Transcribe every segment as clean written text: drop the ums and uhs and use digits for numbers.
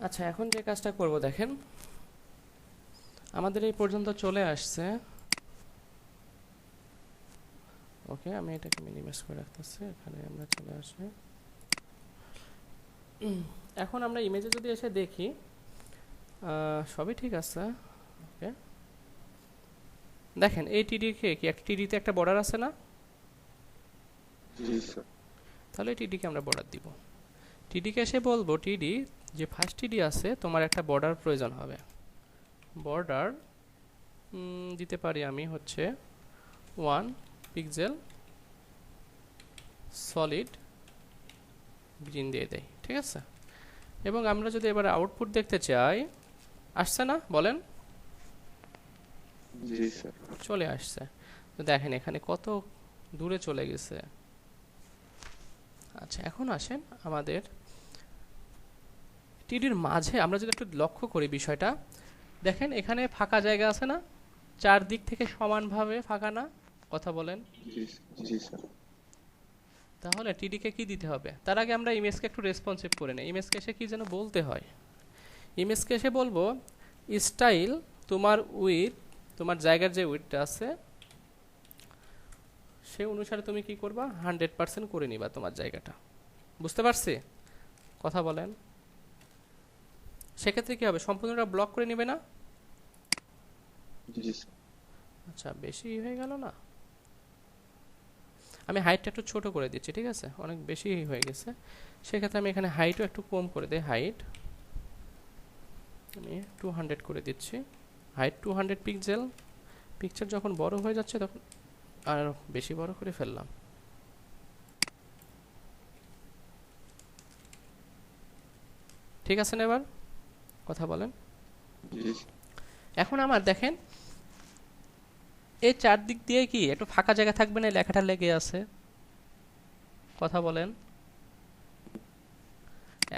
আচ্ছা, এখন যে কাজটা করব দেখেন, আমাদের এই পর্যন্ত চলে আসছে। ওকে, আমি এটাকে মিনিমাইজ করে রাখতেছি, এখানে আমরা চলে আসি। এখন আমরা ইমেজে যদি এসে দেখি, সবই ঠিক আছে। ওকে, দেখেন এই টিডি কে কি একটা টিডিতে একটা বর্ডার আছে না? জি স্যার। তাহলে টিডিকে আমরা বর্ডার দিব। টিডিকে এসে বলবো, টিডি যে ফার্স্ট টিডি আছে তোমার একটা বর্ডার প্রয়োজন হবে। বর্ডার দিতে পারি আমি হচ্ছে 1 পিক্সেল সলিড গ্রিন দিয়ে দেই, ঠিক আছে। এবং আমরা যদি এবার আউটপুট দেখতে চাই, আসছে না বলেন? জি স্যার। চলে আসছে। তো দেখেন এখানে কত দূরে চলে গেছে। আচ্ছা, এখন আসেন আমাদের টিডির মাঝে আমরা যদি একটু লক্ষ্য করি বিষয়টা, দেখেন এখানে ফাঁকা জায়গা আছে না? চারদিক থেকে সমানভাবে ফাঁকা না? কথা বলেন। জি জি স্যার। তাহলে টিডিকে কি দিতে হবে? তার আগে আমরা ইমেজকে একটু রেসপন্সিভ করে নেই। ইমেজকে এসে কি যেন বলতে হয়, ইমেজকে এসে বলবো স্টাইল তোমার উইথ, তোমার জায়গার যে উইথটা আছে সে অনুসারে তুমি কি করবা, 100% করে নিবা তোমার জায়গাটা। বুঝতে পারছি? কথা বলেন। সেক্ষেত্রে কি হবে, সম্পূর্ণটা ব্লক করে নিবে না? জি স্যার। আচ্ছা, বেশি হয়ে গেল না? আমি হাইটটা একটু ছোট করে দিচ্ছি, ঠিক আছে, অনেক বেশি হয়ে গেছে। সেক্ষেত্রে আমি এখানে হাইটও একটু কম করে দিই। হাইট আমি 200 করে দিচ্ছি। Height 200 pixel. পিকচার যখন বড় হয়ে যাচ্ছে তখন আর বেশি বড় করে ফেললাম। ঠিক আছে না? এবার কথা বলেন। জি এখন আমার দেখেন এই চারদিক দিয়ে কি একটু ফাঁকা জায়গা থাকবে না? লেখাটা লেগে আছে। কথা বলেন।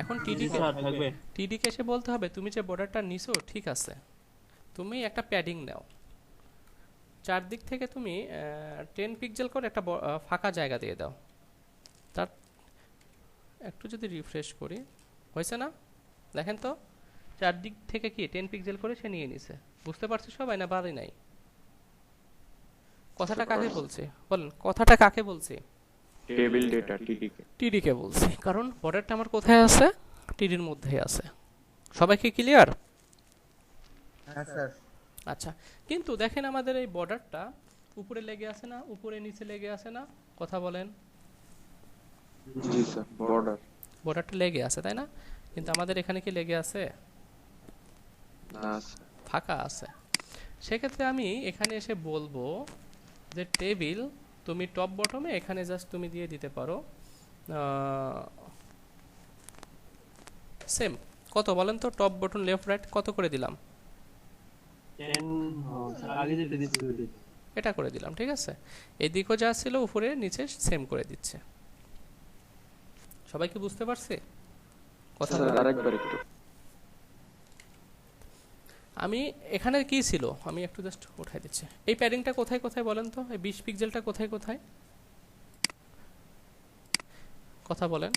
এখন টিডিকে স্যার থাকবে। টিডিকে এসে বলতে হবে তুমি যে বর্ডারটা নিছো ঠিক আছে, তুমি একটা প্যাডিং নাও, চারদিক থেকে তুমি 10 পিক্সেল করে একটা ফাঁকা জায়গা দিয়ে দাও। তার একটু যদি রিফ্রেশ করি, হয়েছে না? দেখেন তো, চারদিক থেকে কি 10 পিক্সেল করে সে নিয়ে নিছে। বুঝতে পারছো সবাই না পারি নাই? কথাটা কাকে বলছে বলেন, কথাটা কাকে বলছে? Table data টিডিকে। টিডিকে বলছি, কারণ বর্ডারটা আমার কোথায় আছে? টিডির মধ্যেই আছে। সবাই কি ক্লিয়ার? হ্যাঁ স্যার। আচ্ছা, কিন্তু দেখেন আমাদের এই বর্ডারটা উপরে লেগে আছে না, উপরে নিচে লেগে আছে না? কথা বলেন। জি স্যার। বর্ডার। বর্ডারটা লেগে আছে তাই না? কিন্তু আমাদের এখানে কি লেগে আছে? না স্যার। ফাঁকা আছে। সেক্ষেত্রে আমি এখানে এসে বলবো যে টেবিল তুমি টপ বটমে এখানে জাস্ট তুমি দিয়ে দিতে পারো সেম। কত বলেন তো, টপ বটন লেফট রাইট কত করে দিলাম? 10 স্যার আগে যেটা দিচ্ছি ওইটাই। এটা করে দিলাম, ঠিক আছে। এদিকেও যা ছিল উপরে নিচে সেম করে দিচ্ছে। সবাই কি বুঝতে পারছে কথা? স্যার আরেকবার একটু। আমি এখানে কি ছিল আমি একটু জাস্ট উঠাই দিচ্ছি। এই প্যাডিংটা কোথায় কোথায় বলেন তো? এই 20 পিক্সেলটা কোথায় কোথায়? কথা বলেন।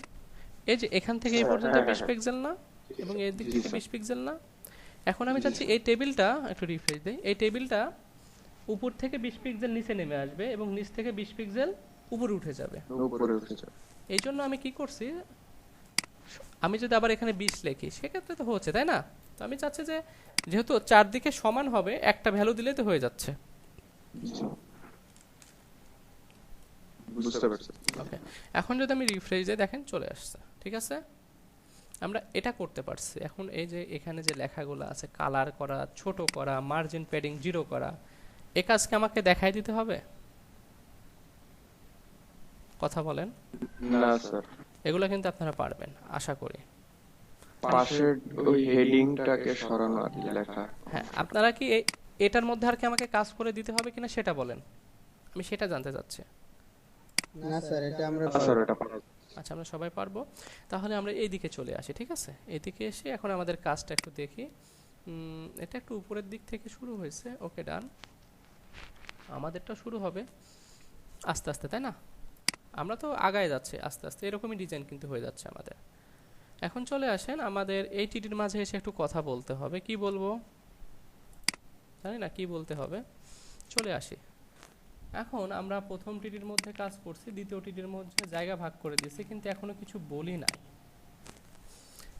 এই যে এখান থেকে এই পর্যন্ত 20 পিক্সেল না? এবং এর দিক থেকে 20 পিক্সেল না? এখন আমি চাচ্ছি এই টেবিলটা একটু রিফ্রেশ দেই। এই টেবিলটা উপর থেকে 20 পিক্সেল নিচে নেমে আসবে এবং নিচ থেকে 20 পিক্সেল উপরে উঠে যাবে। উপরে উঠে যাবে। এই জন্য আমি কি করছি, আমি যদি আবার এখানে 20 লিখি সেক্ষেত্রে তো হচ্ছে তাই না? তো আমি চাচ্ছি যে যেহেতু চারদিকে সমান হবে একটা ভ্যালু দিলে তো হয়ে যাচ্ছে। জি। বুঝতে পারছি। ওকে, এখন যদি আমি রিফ্রেশ দিই দেখেন চলে আসছে, ঠিক আছে। আমরা এটা করতে পারছি। এখন এই যে এখানে যে লেখাগুলো আছে কালার করা, ছোট করা, মার্জিন প্যাডিং 0 করা, এই কাজকে আমাকে দেখাই দিতে হবে? কথা বলেন। না স্যার। এগুলো কিন্তু আপনারা পারবেন আশা করি। পাশের ওই হেডিংটাকে সরানো আর কি লেখা। হ্যাঁ, আপনারা কি এটার মধ্যে আর কি আমাকে কাজ করে দিতে হবে কিনা সেটা বলেন, আমি সেটা জানতে চাচ্ছি। না স্যার এটা আমরা না স্যার এটা পারা। আচ্ছা, আমরা সবাই পারবো। তাহলে আমরা এই দিকে চলে আসি, ঠিক আছে। এদিকে এসে এখন আমাদের কাজটা একটু দেখি। এটা একটু উপরের দিক থেকে শুরু হয়েছে, ওকে ডান। আমাদেরটা শুরু হবে আস্তে আস্তে তাই না? আমরা তো আগায় যাচ্ছি আস্তে আস্তে, এরকমই ডিজাইন কিন্তু হয়ে যাচ্ছে আমাদের। এখন চলে আসেন আমাদের এই টিডির মাঝে এসে একটু কথা বলতে হবে। কি বলবো জানি না, কি বলতে হবে। চলে আসি। এখন আমরা প্রথম টিডির মধ্যে কাজ করছি, দ্বিতীয় টিডির মধ্যে জায়গা ভাগ করে দিয়েছি, কিন্তু এখনো কিছু বলি নাই।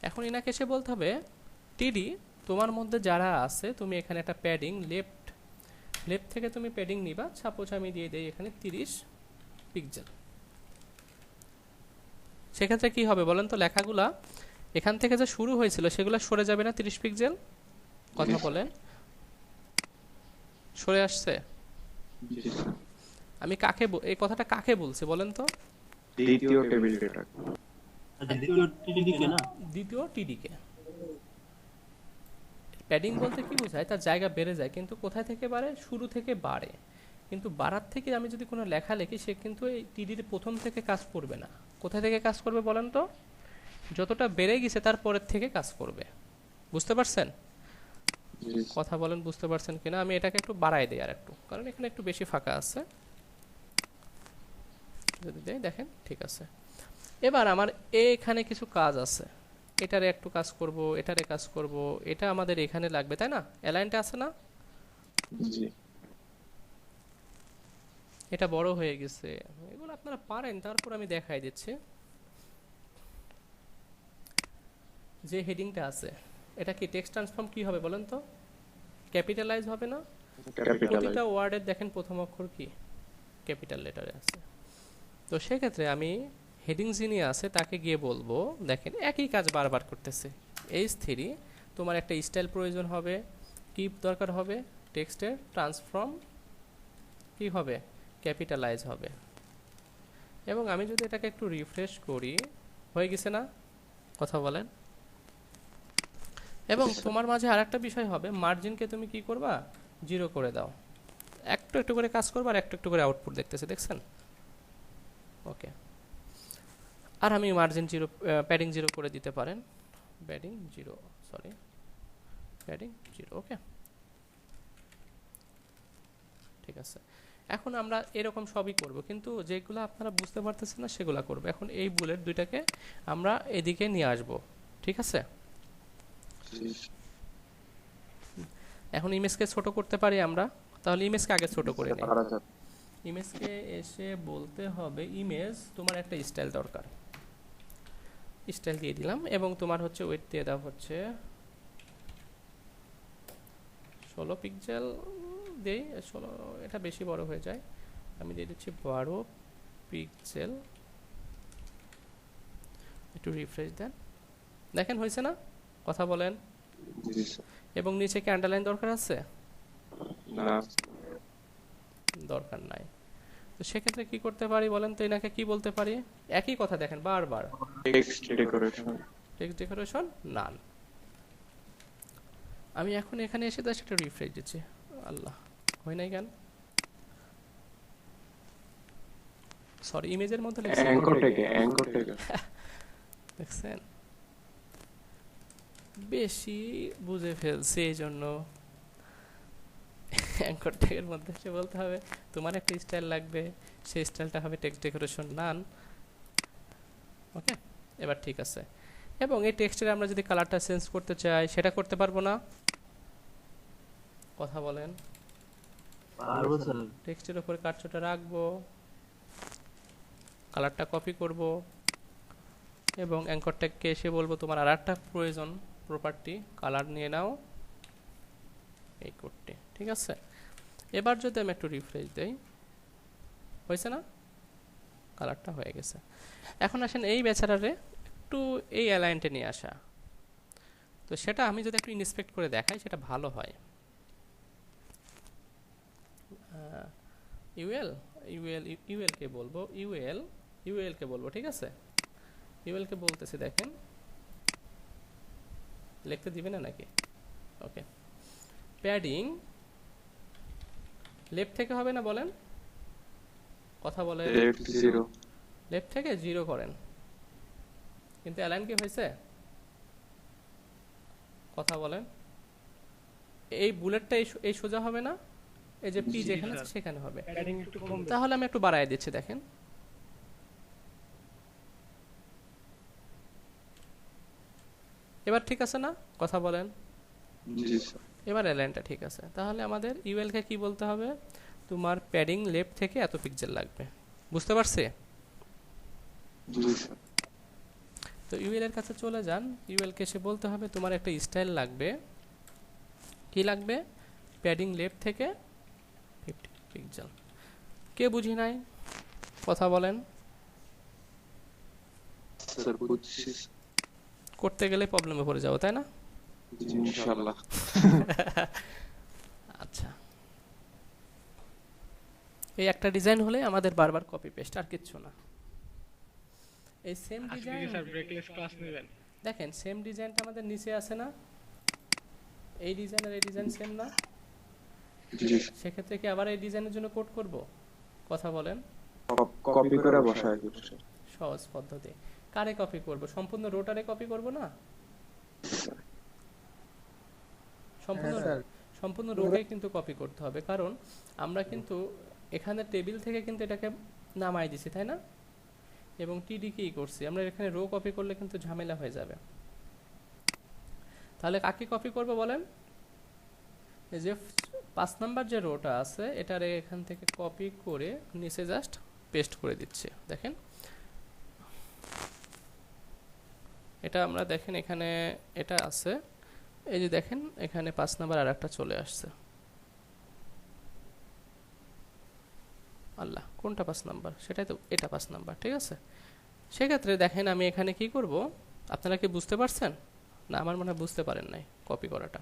এখন এনাকে এসে বলতে হবে টিডি তোমার মধ্যে যারা আছে তুমি এখানে একটা প্যাডিং লেফট থেকে তুমি প্যাডিং নিবা। সাপোজ আমি দিয়ে দেই এখানে 30 পিক্সেল। সেক্ষেত্রে কি হবে বলেন তো, লেখাগুলা এখান থেকে যে শুরু হয়েছিল সেগুলো সরে যাবে না 30 পিক্সেল? কথা বলেন, সরে আসছে? জি স্যার। আমি কাকে এই কথাটা কাকে বলছি বলেন তো? দ্বিতীয় টেবিল ডেটা। আচ্ছা দ্বিতীয় টিডিকে না, দ্বিতীয় টিডিকে। প্যাডিং বলতে কি বোঝায়, তার জায়গা বেড়ে যায়, কিন্তু কোথায় থেকে বাড়ে? শুরু থেকে বাড়ে। কিন্তু বাড়ার থেকে আমি যদি কোনো লেখা লিখি সে কিন্তু এই টিডির প্রথম থেকে কাজ করবে না। কোথায় থেকে কাজ করবে বলেন তো? যতটা বেড়ে গেছে তার পরের থেকে কাজ করবে। বুঝতে পারছেন? জি স্যার। কথা বলেন বুঝতে পারছেন কিনা। আমি এটাকে একটু বাড়াই দিই আর একটু, কারণ এখানে একটু বেশি ফাঁকা আছে। যদি দেই দেখেন ঠিক আছে। এবার আমার এখানে কিছু কাজ আছে, এটারে একটু কাজ করব, এটারে কাজ করব, এটা আমাদের এখানে লাগবে তাই না? অ্যালাইনটা আছে না? জি। এটা বড় হয়ে গেছে, এগুলো আপনারা পারেন, তারপর আমি দেখাই দিচ্ছি। যে হেডিংটা আছে এটা কি টেক্সট ট্রান্সফর্ম কি হবে বলেন তো? ক্যাপিটালাইজ হবে না? ক্যাপিটাল। প্রতিটা ওয়ার্ডের দেখেন প্রথম অক্ষর কি ক্যাপিটাল লেটারে আছে। তো সেক্ষেত্রে আমি হেডিং যিনি আছে তাকে গিয়ে বলবো, দেখেন একই কাজ বারবার করতেছে। H3 তোমার একটা স্টাইল প্রয়োজন হবে, কি দরকার হবে? টেক্সটের ট্রান্সফর্ম কি হবে? ক্যাপিটালাইজ হবে। এবং আমি যদি এটাকে একটু রিফ্রেশ করি, হয়ে গেছে না? কথা বলেন। এবং তোমার মাঝে আরেকটা বিষয় হবে, মার্জিনকে তুমি কি করবা? 0 করে দাও। একটু একটু করে কাজ করবা আর একটু একটু করে আউটপুট দেখতেছে, দেখছেন? ওকে। আর আমি মার্জিন 0 প্যাডিং 0 করে দিতে পারেন। Padding 0, sorry padding 0। ওকে ঠিক আছে। এখন আমরা এরকম সবই করব, কিন্তু যেগুলো আপনারা বুঝতে পারতেছেন না সেগুলো করব। এখন এই বুলেট দুইটাকে আমরা এদিকে নিয়ে আসব, ঠিক আছে? এখন ইমেজকে ছোট করতে পারি আমরা, তাহলে ইমেজকে আগে ছোট করে নিই। ইমেজকে এসে বলতে হবে ইমেজ তোমার একটা স্টাইল দরকার, স্টাইল দিয়ে দিলাম। এবং তোমার হচ্ছে ওয়েট দিয়ে দাও হচ্ছে 16 পিক্সেল দেই। 16 এটা বেশি বড় হয়ে যায়, আমি দিয়ে দিচ্ছি 12 পিক্সেল। একটু রিফ্রেশ দেন, দেখেন হয়েছে না? কথা বলেন। জি স্যার। এবং নিচে কি আন্ডারলাইন দরকার আছে? না। দরকার নাই। তো সেক্ষেত্রে কি করতে পারি বলেন তো, এনাকে কি বলতে পারি? একই কথা দেখেন বারবার, টেক্সট ডেকোরেশন। টেক্সট ডেকোরেশন নান। আমি এখন এখানে এসে জাস্ট একটা রিফ্রেশ দিচ্ছি। আল্লাহ, হয় নাই কেন? সরি, ইমেজের মধ্যে লিখছি, অ্যাঙ্কর থেকে দেখছেন? বেশি বুঝে ফেলছি এই জন্য। অ্যাঙ্কর ট্যাগের মধ্যে এসে বলতে হবে তোমার একটা স্টাইল লাগবে, সেই স্টাইলটা হবে টেক্সট ডেকোরেশন নান। ওকে, এবার ঠিক আছে। এবং এই টেক্সটের আমরা যদি কালারটা চেঞ্জ করতে চাই সেটা করতে পারবো না? কথা বলেন। পারবো স্যার। টেক্সটের উপর কাটছটা রাখবো, কালারটা কপি করব, এবং অ্যাঙ্কর ট্যাগকে এসে বলবো তোমার আর একটা প্রয়োজন প্রপার্টি, কালার নিয়ে নাও এই করতে, ঠিক আছে? এবার যদি আমি একটু রিফ্রেশ দেই, হয়েছে না? কালারটা হয়ে গেছে। এখন আসেন এই বেচারারে একটু এই অ্যালাইনটা নিয়ে আসা। তো সেটা আমি যদি একটু ইন্সপেক্ট করে দেখাই সেটা ভালো হয়। ইউএল কে বলবো, ইউএল কে বলবো, ঠিক আছে? ইউএল কে বলতেছি, দেখেন লিখতে দিবে না নাকি? ওকে, প্যাডিং লেফট থেকে হবে না বলেন? কথা বলে। লেফট 0। লেফট থেকে 0 করেন, কিন্তু অ্যালাইন কি হয়েছে? কথা বলেন। এই বুলেটটা এই সোজা হবে না? এই যে পি যেখানে আছে সেখানে হবে। প্যাডিং একটু কম। তাহলে আমি একটু বাড়ায় দিচ্ছি, দেখেন এবার ঠিক আছে না? কথা বলেন। জি স্যার। এবার অ্যালাইনটা ঠিক আছে। তাহলে আমাদের ইউএলকে কি বলতে হবে? তোমার প্যাডিং লেফট থেকে এত পিক্সেল লাগবে। বুঝতে পারছি? জি স্যার। তো ইউএল এর কাছে চলে যান। ইউএলকে সে বলতে হবে তোমার একটা স্টাইল লাগবে। কি লাগবে? প্যাডিং লেফট থেকে 50 পিক্সেল। কে বুঝি নাই? কথা বলেন। স্যার বুঝছি। করতে গেলে প্রবলেমে পড়ে যাবো, তাই না? জি ইনশাআল্লাহ। আচ্ছা, এই একটা ডিজাইন হলে আমাদের বারবার কপি পেস্ট, আর কিচ্ছু না। এই সেম আজকে ডিজাইন কি স্যার ব্রেকলেস ক্লাস নেবেন? দেখেন, সেম ডিজাইনটা আমাদের নিচে আছে না? এই ডিজাইন আর এই ডিজাইন সেম না? জি সেক্ষেত্রে কি আবার এই ডিজাইনের জন্য কোড করব? কথা বলেন। কপি করে বসায় দিব স্যার। সহজ পদ্ধতি। কারে কপি করব? সম্পূর্ণ রোটারে কপি করব না? সম্পূর্ণ সম্পূর্ণ রোটে কিন্তু কপি করতে হবে, কারণ আমরা কিন্তু এখানে টেবিল থেকে কিন্তু এটাকে নামাই দিছি, তাই না? এবং টিডি কি করছি আমরা, এখানে রো কপি করলে কিন্তু ঝামেলা হয়ে যাবে। তাহলে কাকে কপি করব বলেন? এই যে 5 নাম্বার যে রোটা আছে এটারে এখান থেকে কপি করে নিচে জাস্ট পেস্ট করে দিচ্ছি। দেখেন এটা আমরা দেখেন এখানে এটা আছে, এই যে দেখেন এখানে 5 নাম্বার আর একটা চলে আসছে। আল্লাহ, কোনটা 5 নাম্বার? সেটাই তো, এটা 5 নাম্বার, ঠিক আছে। সেক্ষেত্রে দেখেন আমি এখানে কি করব, আপনারা কি বুঝতে পারছেন? না, আমার মনে হয় বুঝতে পারেন নাই কপি করাটা।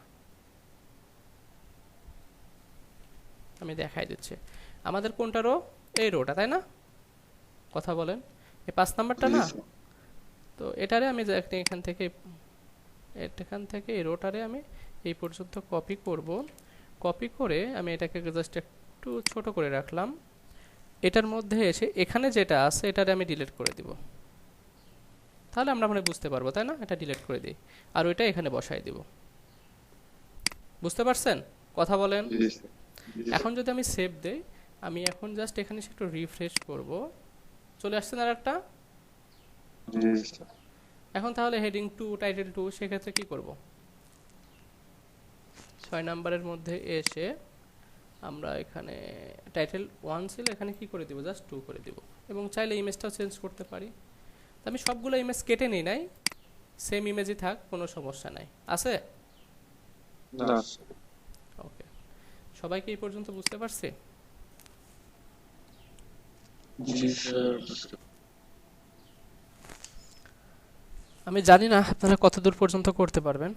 আমি দেখাই দিচ্ছি। আমাদের কোনটা রো? এই রোটা, তাই না? কথা বলেন। এই 5 নাম্বারটা না? তো এটারে আমি এখান থেকে এই রোটারে আমি এই পর্যন্ত কপি করব। কপি করে আমি এটাকে জাস্ট একটু ছোট করে রাখলাম। এটার মধ্যে এসে এখানে যেটা আছে এটারে আমি ডিলিট করে দিব। তাহলে আমরা মানে বুঝতে পারবো, তাই না? এটা ডিলিট করে দিই আর ওইটা এখানে বসাই দিব। বুঝতে পারছেন? কথা বলেন। এখন যদি আমি সেভ দেই, আমি এখন জাস্ট এখানে একটু রিফ্রেশ করব। চলে আসছে না একটা? এখন তাহলে হেডিং 2 টাইটেল 2 সেক্ষেত্রে কি করব? 6 নাম্বারের মধ্যে এসে আমরা এখানে টাইটেল 1 ছিল, এখানে কি করে দিব? জাস্ট 2 করে দিব। এবং চাইলে ইমেজটাও চেঞ্জ করতে পারি। তো আমি সবগুলো ইমেজ কেটে নিই নাই, সেম ইমেজই থাক, কোনো সমস্যা নাই। আছে? না। ওকে, সবাই কি এই পর্যন্ত বুঝতে পারছে? জি স্যার। আমি জানি না আপনারা কত দূর পর্যন্ত করতে পারবেন।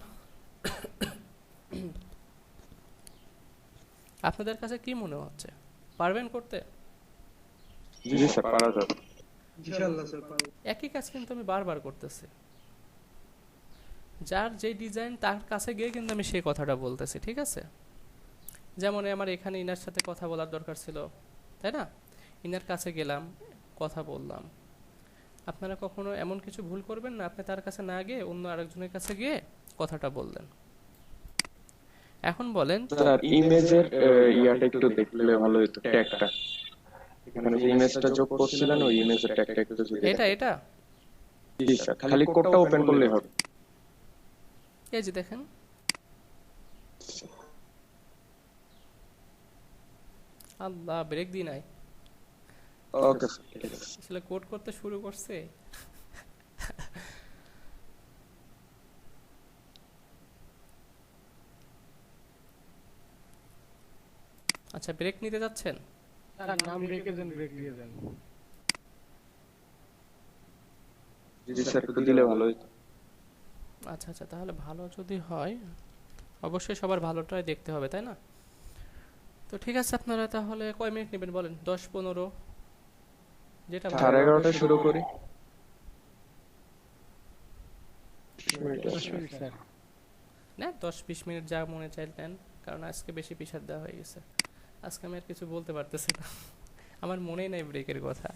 আপনাদের কাছে কি মনে হচ্ছে, পারবেন করতে? জি স্যার, পারা যাবে। ইনশাআল্লাহ স্যার পারবো। একই কাজ কিন্তু আমি বারবার করতেছি। যার যে ডিজাইন তার কাছে গিয়ে কিন্তু আমি সেই কথাটা বলতেছি, ঠিক আছে? যেমন আমার এখানে ইনার সাথে কথা বলার দরকার ছিল, তাই না? ইনার কাছে গেলাম, কথা বললাম। আপনারা কখনো এমন কিছু ভুল করবেন না আপনি তার কাছে না গিয়ে অন্য আরেকজনের কাছে গিয়ে কথাটা বললেন। এখন বলেন স্যার, ইমেজের ইয়াটা একটু দেখলে ভালো হতো, ট্যাগটা। এখানে যে ইমেজটা যোগ করছিলেন ওই ইমেজের ট্যাগটা একটু যদি এটা দেখেন। এটা জি স্যার, খালি কোডটা ওপেন করলেই হবে। এই যে দেখেন, আল্লাহ ব্রেক দি নাই, ওকে স্যার, ঠিক আছে। আসলে কোড করতে শুরু করছে। আচ্ছা, ব্রেক নিতে যাচ্ছেন? স্যার নাম রেখে দেন, ব্রেক দিয়ে দেন। জি স্যার, একটু দিলে ভালো হতো। আচ্ছা আচ্ছা, তাহলে ভালো যদি হয় অবশ্যই সবার ভালোটাই দেখতে হবে, তাই না? তো ঠিক আছে, আপনারা তাহলে কয় মিনিট নেবেন বলেন? 10-15? যেটা ভালো। 11:30 শুরু করি। 10 মিনিট স্যার। না, 10-20 মিনিট যা মনে চাই নেন, কারণ আজকে বেশি প্রেশার দেওয়া হয়ে গেছে। আজকে আমি আর কিছু বলতে পারতেছি না, আমার মনেই নাই ব্রেকের কথা।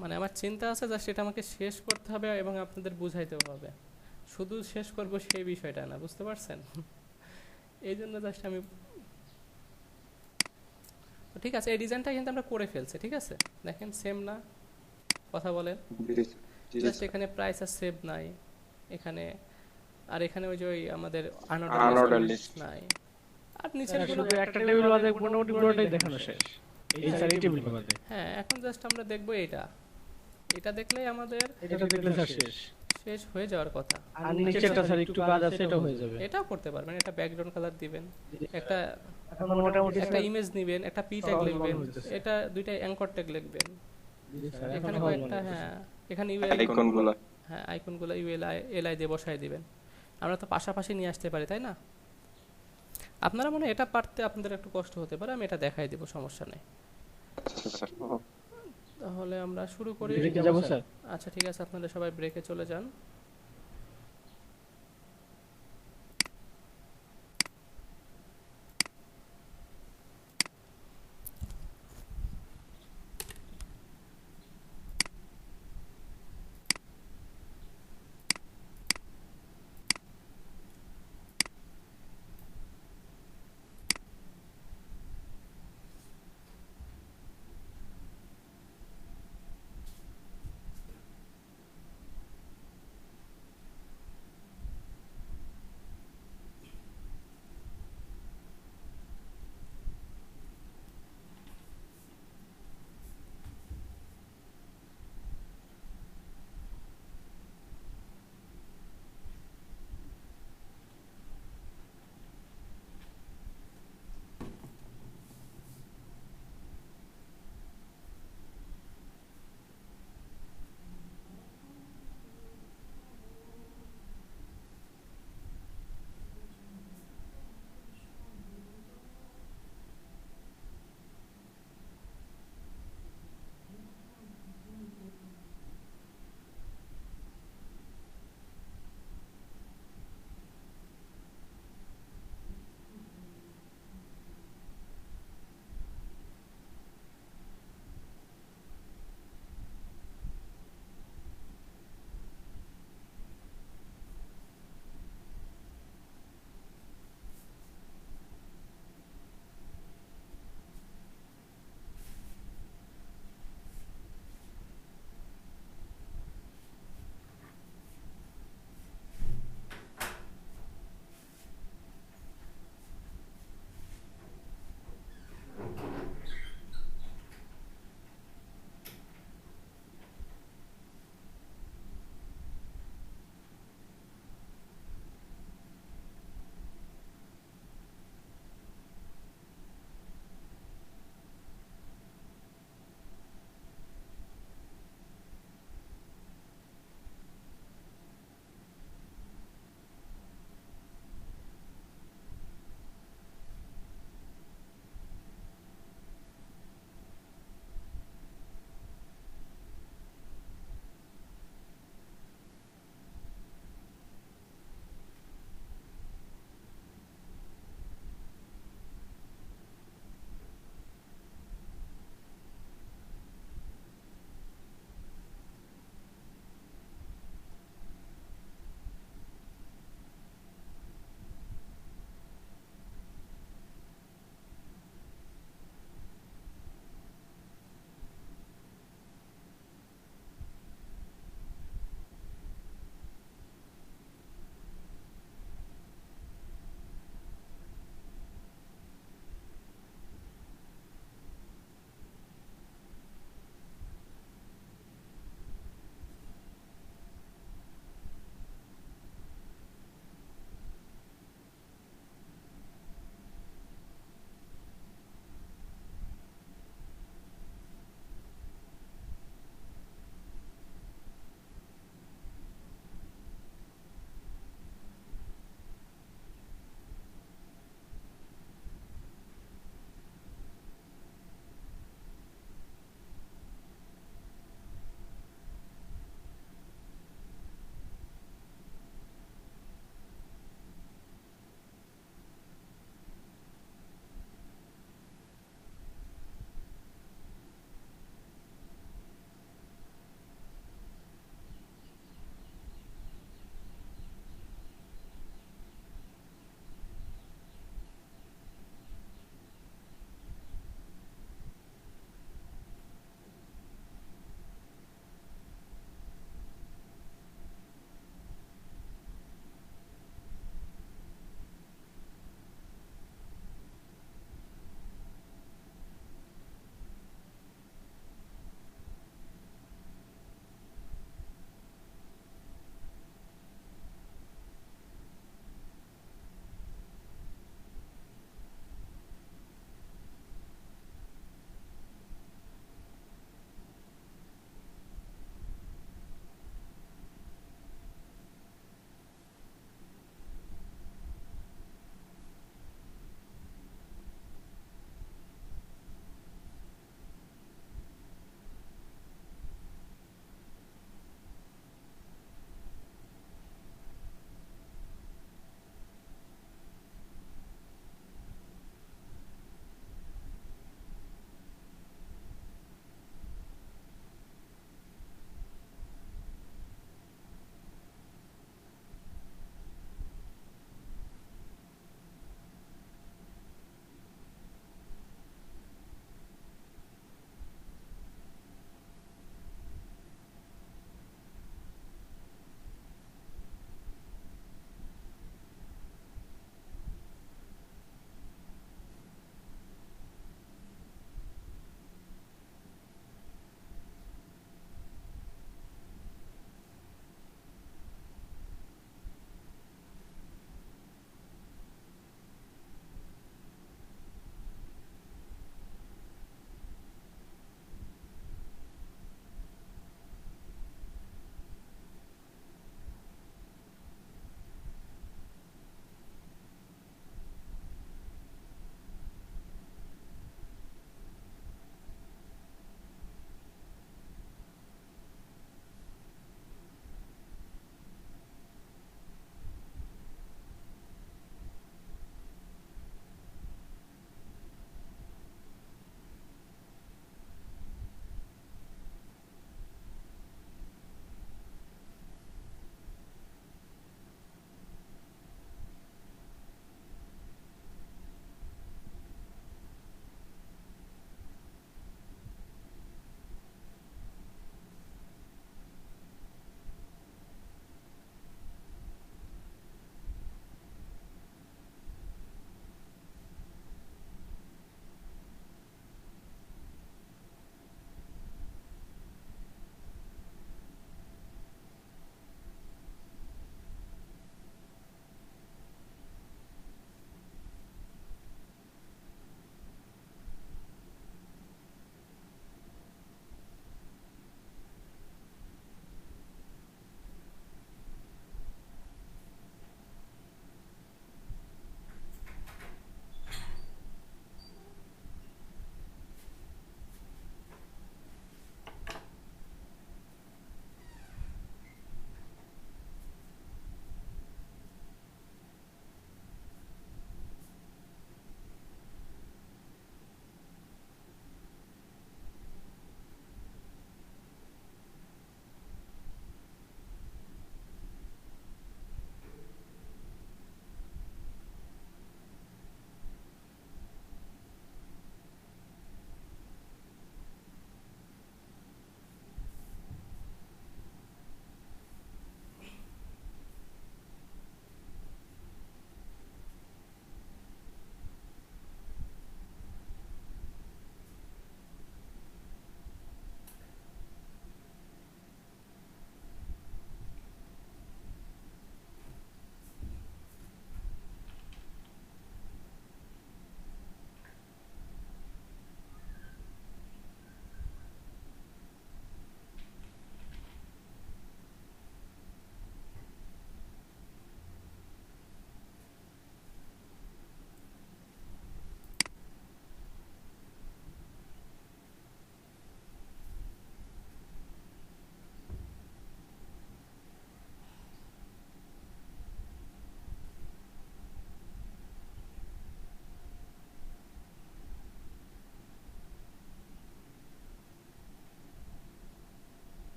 মানে আমার চিন্তা আছে জাস্ট এটা আমাকে শেষ করতে হবে এবং আপনাদের বুঝাইতেও হবে। শুধু শেষ করব সেই বিষয়টা না, বুঝতে পারছেন? এই জন্য জাস্ট আমি, ঠিক আছে এই ডিজাইনটা কিন্তু আমরা করে ফেলছি, ঠিক আছে? দেখেন সেম না? কথা বলেন। জি জি জাস্ট স্যার। এখানে প্রাইস আর সেভ নাই এখানে, আর এখানে ওই যে ওই আমাদের আনঅর্ডার আনঅর্ডার লিস্ট। লিস্ট নাই। আর নিচের স্যার গুলো শুধু একটা টেবিল বাদে মোটামুটি পুরোটাই দেখানো শেষ। এই স্যার এই টেবিলটা বাদে। হ্যাঁ, এখন জাস্ট আমরা দেখবো এটা, এটা দেখলেই আমাদের এটা দেখলে স্যার শেষ। শেষ হয়ে যাওয়ার কথা। আর নিচেরটা স্যার একটু কাজ আছে, এটাও হয়ে যাবে। এটাও করতে পারবেন, এটা ব্যাকগ্রাউন্ড কালার দিবেন, একটা এখন মোটামুটি একটা ইমেজ নেবেন, একটা পি ট্যাগ সহজ লিখবেন, মনে হইতেছে। এটা দুইটা অ্যাঙ্কর ট্যাগ লিখবেন, স্যার এখানে এখন কয়েকটা, হ্যাঁ এখানে আইকনগুলো। হ্যাঁ আইকনগুলো ইউএলআই এলআই দিয়ে বসায় দিবেন। আমরা তো পাশাপাশি নিয়ে আসতে পারি তাই না? আপনারা মনে হয় এটা পারতে আপনাদের একটু কষ্ট হতে পারে, আমি এটা দেখাই দেব, সমস্যা নেই। আচ্ছা স্যার। তাহলে আমরা শুরু করি। ব্রেকে যাব স্যার। আচ্ছা ঠিক আছে, আপনারা সবাই ব্রেকে চলে যান।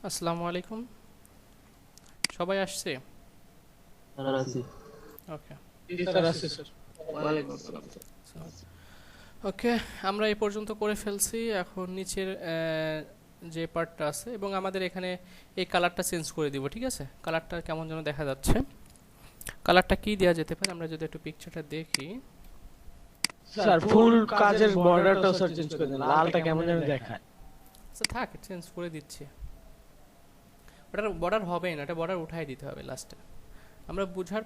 আসসালামু আলাইকুম, সবাই আসছে? স্যার আছি। ওকে স্যার আছে স্যার। ওয়ালাইকুম আসসালাম। ওকে, আমরা এই পর্যন্ত করে ফেলছি। এখন নিচের যে পার্টটা আছে, এবং আমাদের এখানে এই কালারটা চেঞ্জ করে দিব, ঠিক আছে? কালারটা কেমন যেন দেখা যাচ্ছে। কালারটা কি দেওয়া যেতে পারে, আমরা যদি একটু পিকচারটা দেখি। স্যার ফুল কাজের বর্ডারটাও স্যার চেঞ্জ করে দেন, লালটা কেমন যেন দেখায়। আচ্ছা থাক, চেঞ্জ করে দিচ্ছি। ওটার বর্ডার হবে না, এটা বর্ডার উঠাই দিতে হবে লাস্টে, আমরা বুঝার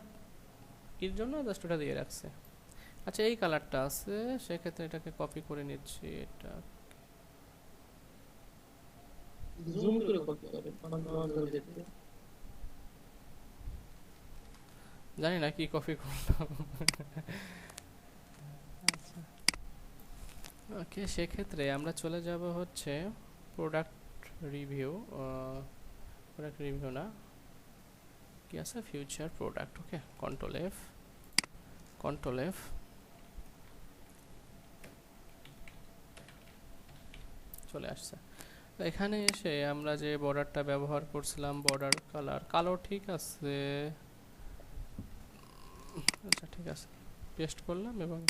এর জন্য জাস্ট ওটা দিয়ে রাখছে। আচ্ছা এই কালারটা আছে, সেক্ষেত্রে এটাকে কপি করে নিচ্ছি। এটা জুম করে করতে হবে, কন্ট্রোল করে দিতে। জানি না কি কপি করলাম। আচ্ছা ওকে, সেক্ষেত্রে আমরা চলে যাব হচ্ছে প্রোডাক্ট রিভিউ। প্রোডাক্ট রিভিউ না, কি আছে, ফিউচার প্রোডাক্ট। ওকে, কন্ট্রোল এফ, কন্ট্রোল এফ। চলে আসছে। তো এখানে এসে আমরা যে বর্ডারটা ব্যবহার করছিলাম, বর্ডার কালার কালো, ঠিক আছে। আচ্ছা ঠিক আছে, পেস্ট করলাম এবং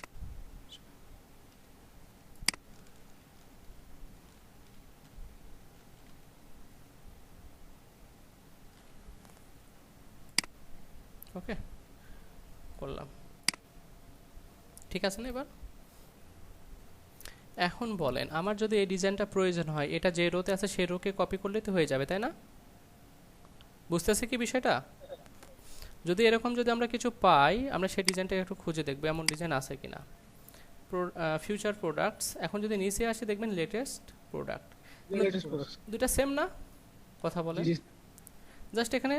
ওকে করলাম, ঠিক আছে না? এবার এখন বলেন, আমার যদি এই ডিজাইনটা প্রয়োজন হয়, এটা যে রোতে আছে সেই রোকে কপি করলেই তো হয়ে যাবে, তাই না? বুঝতেছে কি বিষয়টা? যদি এরকম যদি আমরা কিছু পাই, আমরা সেই ডিজাইনটা একটু খুঁজে দেখবো এমন ডিজাইন আছে কিনা। ফিউচার প্রোডাক্টস, এখন যদি নিচে আসে দেখবেন লেটেস্ট প্রোডাক্ট, দুটা সেম না? কথা বলেন। জাস্ট এখানে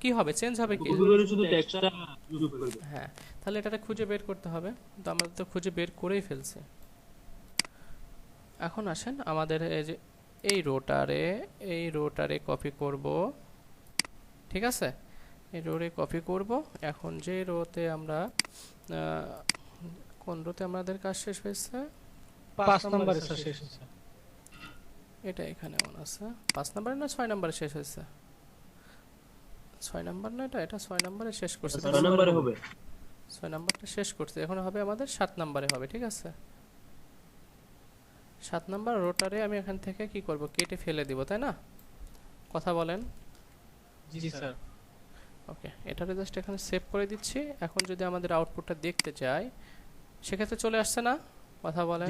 কি হবে, চেঞ্জ হবে কি? শুধু টেক্সটটা যোগ করবে। হ্যাঁ, তাহলে এটাকে খুঁজে বের করতে হবে। তো আমরা তো খুঁজে বের করেই ফেলছি। এখন আসেন আমাদের এই যে এই রোটারে কপি করব, ঠিক আছে? এই রোরে কপি করব। এখন যে রোতে আমরা কোন রোতে আমাদের কাজ শেষ হয়েছে? 5 নম্বরে স্যার শেষ হচ্ছে। এটা এখানে মনে আছে 5 নম্বরে না 6 নম্বরে শেষ হয়েছে? 6 নম্বর না, এটা 6 নম্বরে শেষ করছে। 6 নম্বরে হবে। 6 নম্বরটা শেষ করছে, এখন হবে আমাদের 7 নম্বরে হবে, ঠিক আছে? 7 নম্বর রোটারে আমি এখান থেকে কি করব, কেটে ফেলে দিব, তাই না? কথা বলেন। জি স্যার। ওকে, এটাকে জাস্ট এখানে সেভ করে দিচ্ছি। এখন যদি আমাদের আউটপুটটা দেখতে চাই, সেক্ষেত্রে চলে আসছে না? কথা বলেন।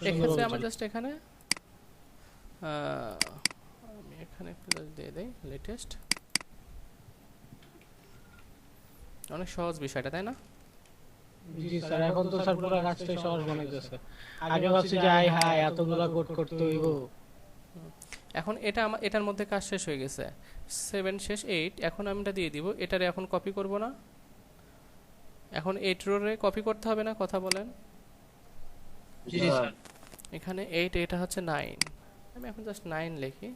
এক্ষেত্রে আমরা জাস্ট এখানে আমি এখানে একটু দিয়ে দেই লেটেস্ট। অনেক সহজ বিষয়টা, তাই না? জি স্যার, এখন তো স্যার পুরো কাজটাই সহজ বানাই দিয়েছে। আগে ভাবছি যে আই হাই এতগুলা কোড করতে হইব। এখন এটা এটার মধ্যে কাজ শেষ হয়ে গেছে, 7 শেষ 8। এখন আমি এটা দিয়ে দিব, এটারে এখন কপি করব না? এখন 8 রোরে কপি করতে হবে না? কথা বলেন। জি স্যার। এখানে 8, এটা হচ্ছে 9। আমি এখন জাস্ট 9 লিখি।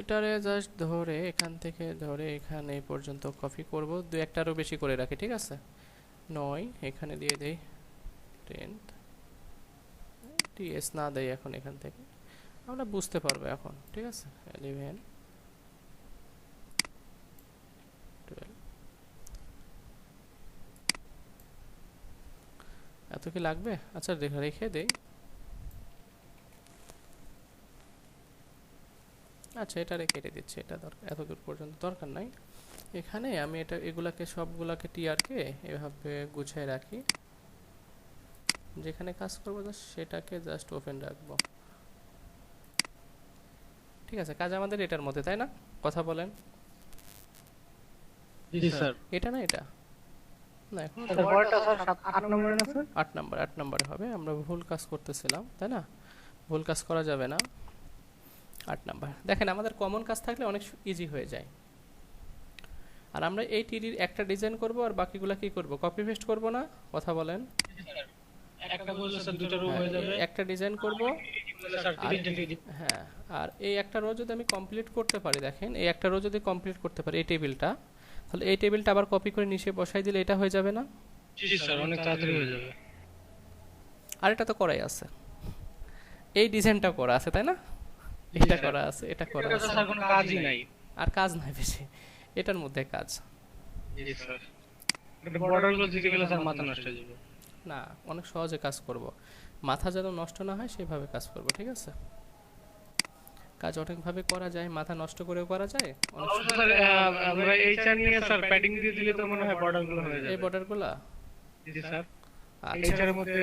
এটারে জাস্ট ধরে এখান থেকে ধরে এখানে এই পর্যন্ত কপি করব, দু একটারও বেশি করে রাখি, ঠিক আছে? 9 এখানে দিয়ে দেই, 10 টিএস না দেই এখন, এখান থেকে আমরা বুঝতে পারবো এখন, ঠিক আছে? 11 12। এত কি লাগবে? আচ্ছা রেখে দেই। আচ্ছা এটা কেটে দিচ্ছি, এটা দরকার, এত দূর পর্যন্ত দরকার নাই। এখানে আমি এগুলাকে সবগুলাকে টিআরকে এভাবে গুছিয়ে রাখি। যেখানে কাজ করবো সেটাকে জাস্ট ওপেন রাখবো, ঠিক আছে? কাজ আমাদের এটার মধ্যে, তাই না? কথা বলেন। জি স্যার। এটা না, এটা না, এখন স্যার বড়টা স্যার 8 নম্বরে না স্যার? 8 নম্বরে হবে। আমরা ভুল কাজ করতেছিলাম, তাই না? ভুল কাজ করা যাবে না। 8 নাম্বার দেখেন, আমাদের কমন কাজ থাকলে অনেক ইজি হয়ে যায়। আর আমরা এই টিডির একটা ডিজাইন করব, আর বাকিগুলো কি করব, কপি পেস্ট করব না? কথা বলেন। একটা বললে স্যার দুটো রো হয়ে যাবে। একটা ডিজাইন করব, স্যার তিনটে। হ্যাঁ। আর এই একটা রো যদি আমি কমপ্লিট করতে পারি, দেখেন এই একটা রো যদি কমপ্লিট করতে পারি এই টেবিলটা, তাহলে এই টেবিলটা আবার কপি করে নিচে বসাই দিলে এটা হয়ে যাবে না? জি স্যার, অনেক তাড়াতাড়ি হয়ে যাবে। আর এটা তো করাই আছে, এই ডিজাইনটা করা আছে তাই না, এটা করা আছে, এটা করা এটা তো আছে, স্যার কোনো কাজই নাই। আর কাজ নাই বেশি, এটার মধ্যে কাজ। জি স্যার, এটা বর্ডার গুলো দিতে গেলে স্যার মাথা নষ্ট হয়ে যাবে। না, অনেক সহজে কাজ করব, মাথা যেন নষ্ট না হয় সেভাবে কাজ করব, ঠিক আছে? কাজ অনেকভাবে করা যায়, মাথা নষ্ট করেও করা যায় অনেক অবশ্য স্যার আমরা এইটা নিয়ে স্যার প্যাডিং দিয়ে দিলে তো মনে হয় বর্ডার গুলো হয়ে এই যাবে। বর্ডারগুলা। জি স্যার, আচ্ছা এইটার মধ্যে